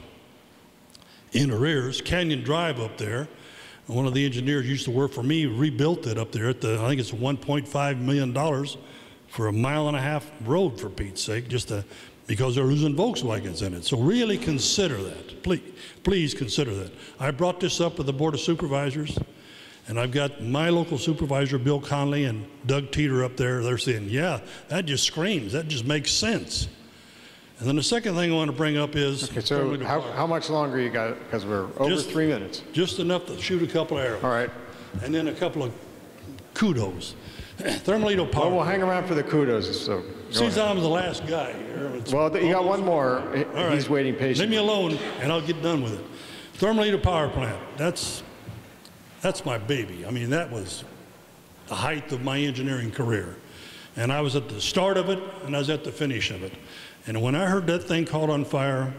in arrears. Canyon Drive up there, one of the engineers used to work for me, rebuilt it up there at the, I think it's $1.5 million for a mile-and-a-half road, for Pete's sake, because they're losing Volkswagens in it. So really consider that. Please consider that. I brought this up with the Board of Supervisors, and I've got my local supervisor, Bill Conley, and Doug Teeter up there. They're saying, yeah, that just screams. That just makes sense. And then the second thing I want to bring up is... Okay, so how much longer you got? Because we're over 3 minutes. Just enough to shoot a couple arrows. All right. And then a couple of kudos. Thermalito power. Well, we'll hang around for the kudos. So since I'm the last guy here. Well, you got one more. All He's right. waiting patiently. Leave me alone, and I'll get done with it. Thermalito power plant. That's my baby. I mean, that was the height of my engineering career. And I was at the start of it, and I was at the finish of it. And when I heard that thing caught on fire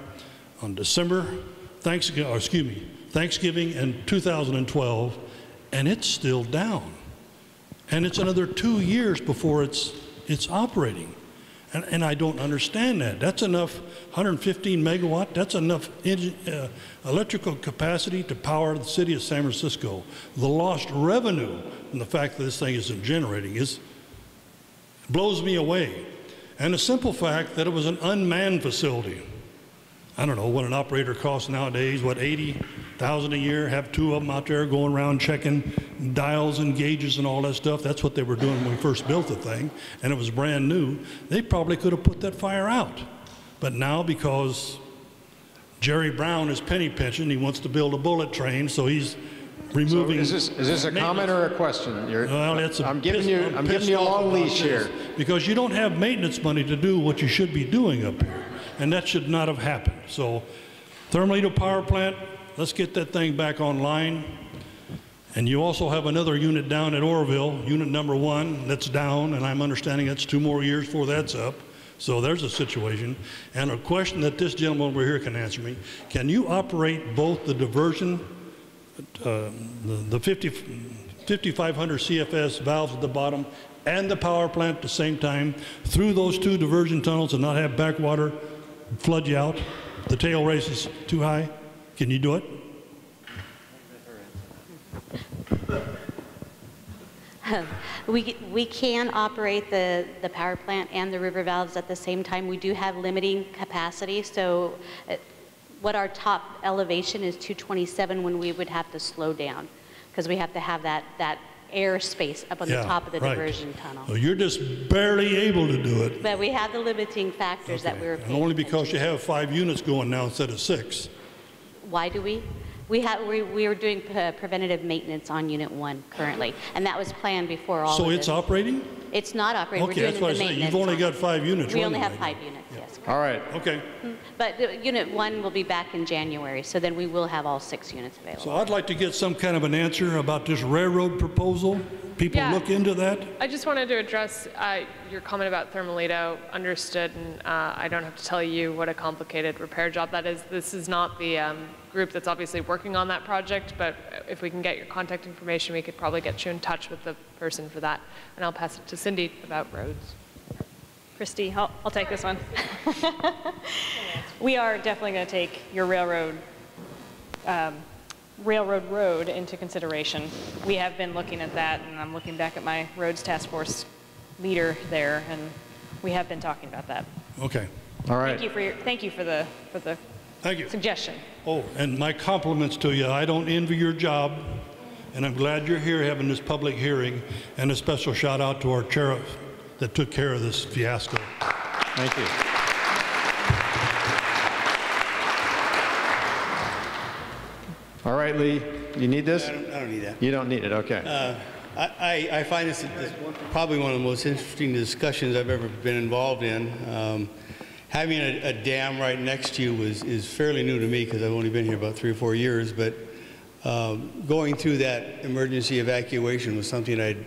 on Thanksgiving in 2012, and it's still down. And it's another 2 years before it's operating. And I don't understand that. That's enough, 115 megawatt, that's enough electrical capacity to power the city of San Francisco. The lost revenue from the fact that this thing isn't generating blows me away. And the simple fact that it was an unmanned facility. I don't know what an operator costs nowadays, what, $80,000 a year, have two of them out there going around checking dials and gauges and all that stuff. That's what they were doing when we first built the thing, and it was brand new. They probably could have put that fire out. But now, because Jerry Brown is penny pinching, he wants to build a bullet train, so he's removing. So is this a comment or a question? Well, I'm giving you a long leash here. Because you don't have maintenance money to do what you should be doing up here. And that should not have happened. So Thermalito power plant, let's get that thing back online. And you also have another unit down at Oroville, unit number 1, that's down, and I'm understanding that's 2 more years before that's up. So there's a situation. And a question that this gentleman over here can answer me, can you operate both the diversion, the 5500 CFS valves at the bottom and the power plant at the same time through those 2 diversion tunnels and not have backwater flood you out? The tail race is too high. Can you do it? We can operate the power plant and the river valves at the same time. We do have limiting capacity, so what our top elevation is 227 when we would have to slow down, because we have to have that airspace up on the top of the diversion tunnel. So you're just barely able to do it. But we have the limiting factors that we were And paying. only because you have 5 units going now instead of 6. Why do we? We are doing preventative maintenance on Unit 1 currently, and that was planned before all of So this. it's operating? It's not operating. Okay, We're that's doing what I the said. maintenance. You've only on got it. 5 units We running only have right 5 units, yes. All right. Okay. But Unit 1 will be back in January, so then we will have all 6 units available. So I'd like to get some kind of an answer about this railroad proposal. People Yeah. look into that. I just wanted to address your comment about Thermalito. Understood, and I don't have to tell you what a complicated repair job that is. This is not the group that's obviously working on that project, but if we can get your contact information, we could probably get you in touch with the person for that. And I'll pass it to Cindy about roads. Christy, I'll take this one. We are definitely going to take your railroad road into consideration. We have been looking at that, and I'm looking back at my roads task force leader there, and we have been talking about that. Okay. All right. Thank you for the Thank you. suggestion. Oh, and my compliments to you. I don't envy your job, and I'm glad you're here having this public hearing, and a special shout out to our sheriff that took care of this fiasco. Thank you. All right, Lee, you need this? I don't need that. You don't need it, okay. I find this probably one of the most interesting discussions I've ever been involved in. Having a dam right next to you is fairly new to me because I've only been here about 3 or 4 years, but going through that emergency evacuation was something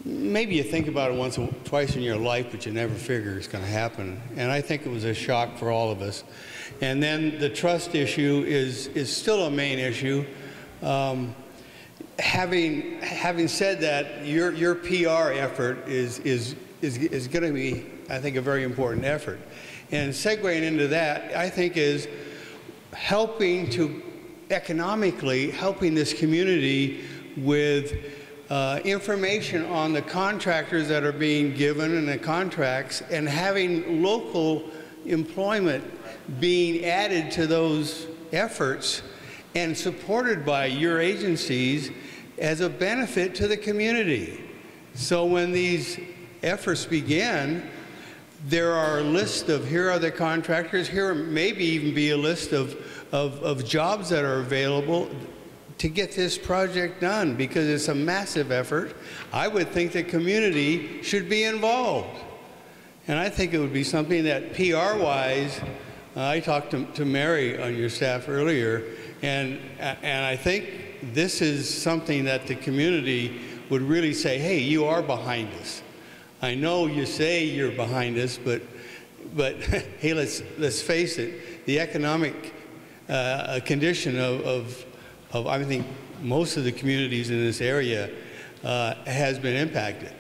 maybe you think about it once or twice in your life, but you never figure it's going to happen. And I think it was a shock for all of us. And then the trust issue is still a main issue. Having said that, your PR effort is going to be, I think, a very important effort. And segueing into that, I think, is economically helping this community with information on the contractors that are being given and the contracts, and having local employment being added to those efforts and supported by your agencies as a benefit to the community. So when these efforts begin, there are a list of, here are the contractors, here maybe even be a list of jobs that are available to get this project done, because it's a massive effort. I would think the community should be involved. And I think it would be something that PR-wise, I talked to Mary on your staff earlier, and I think this is something that the community would really say, hey, you are behind us. I know you say you're behind us, but hey, let's face it, the economic condition of I think most of the communities in this area has been impacted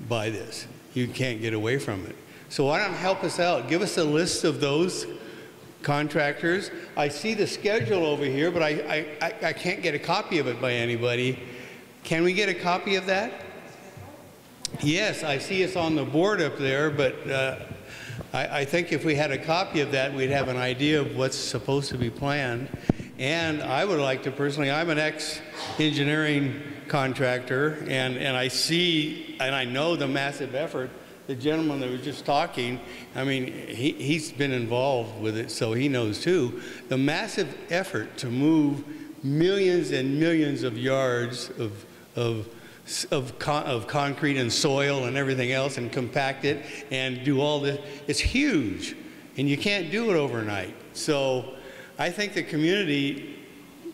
by this. You can't get away from it. So why don't help us out? Give us a list of those contractors. I see the schedule over here, but I can't get a copy of it by anybody. Can we get a copy of that? Yes, I see it's on the board up there, but I think if we had a copy of that, we'd have an idea of what's supposed to be planned. And I would like to personally, I'm an ex-engineering contractor, and I see and I know the massive effort. The gentleman that was just talking, I mean, he's been involved with it, so he knows too. The massive effort to move millions and millions of yards of concrete and soil and everything else, and compact it and do all this, it's huge, and you can't do it overnight. So I think the community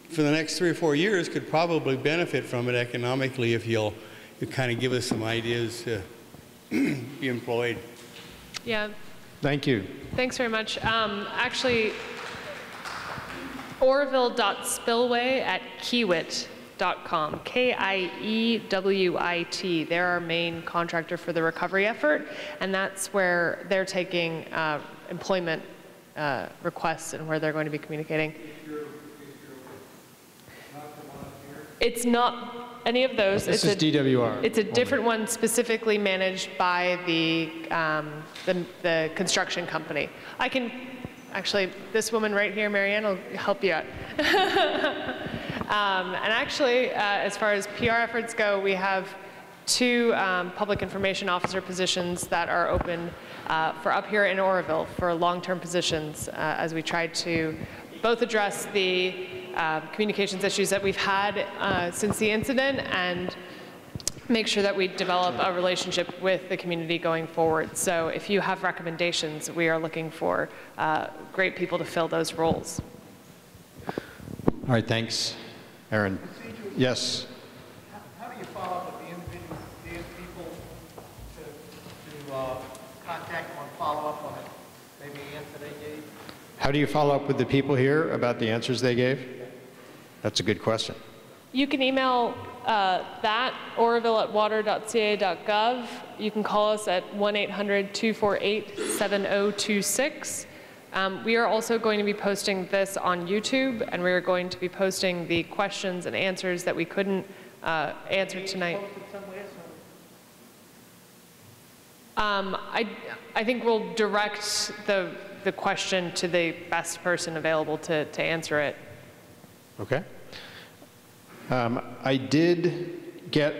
for the next 3 or 4 years could probably benefit from it economically if you kind of give us some ideas to be employed. Yeah. Thank you. Thanks very much. Actually, Oroville.spillway@kiewit.com, Kiewit. They're our main contractor for the recovery effort, and that's where they're taking employment requests and where they're going to be communicating. It's not any of those. This is DWR. It's a different one specifically managed by the construction company. I can, actually, this woman right here, Marianne, will help you out. And actually, as far as PR efforts go, we have 2 public information officer positions that are open for up here in Oroville for long-term positions as we try to both address the communications issues that we've had since the incident and make sure that we develop a relationship with the community going forward. So if you have recommendations, we are looking for great people to fill those roles. All right, thanks, Aaron. Yes. How do you follow up with the individual people to contact them and follow up on it? Maybe the answer they gave? How do you follow up with the people here about the answers they gave? That's a good question. You can email that, oroville@water.ca.gov. You can call us at 1-800-248-7026. We are also going to be posting this on YouTube, and we are going to be posting the questions and answers that we couldn't answer tonight. I think we'll direct the question to the best person available to answer it. Okay. I did get,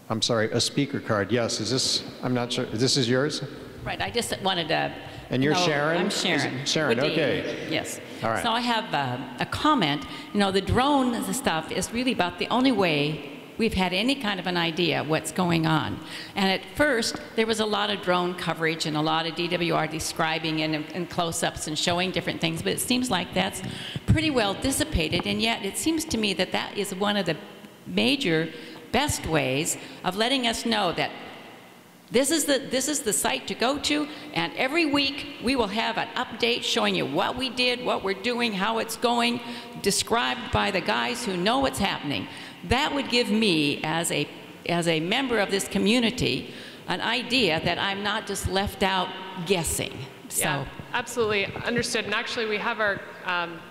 I'm sorry, a speaker card. Yes, is this, I'm not sure, this is yours? Right, I just wanted to And you're know, Sharon? I'm Sharon. Sharon, with okay. Yes. All right. So I have a comment. You know, the drone stuff is really about the only way we've had any kind of an idea what's going on. And at first, there was a lot of drone coverage and a lot of DWR describing and close-ups and showing different things, but it seems like that's pretty well dissipated, and yet it seems to me that that is one of the major, best ways of letting us know that this is the site to go to, and every week we will have an update showing you what we did, what we're doing, how it's going, described by the guys who know what's happening. That would give me, as a member of this community, an idea that I'm not just left out guessing. So. Yeah, absolutely, understood. And actually, we have our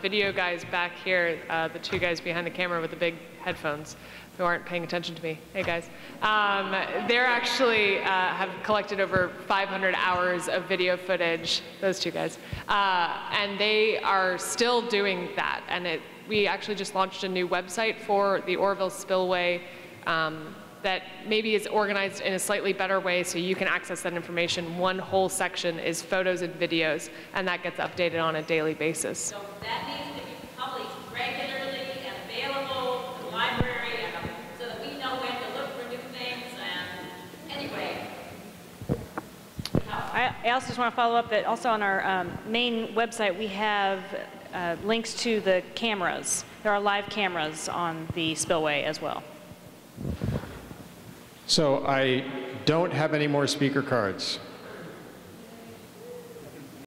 video guys back here, the 2 guys behind the camera with the big headphones who aren't paying attention to me. Hey, guys. They're actually have collected over 500 hours of video footage, those 2 guys. And they are still doing that. And we actually just launched a new website for the Oroville Spillway that maybe is organized in a slightly better way so you can access that information. One whole section is photos and videos, and that gets updated on a daily basis. So that needs to be published regularly and available to the library so that we know when to look for new things. And anyway. I also just want to follow up that also on our main website we have links to the cameras. There are live cameras on the spillway as well. So I don't have any more speaker cards.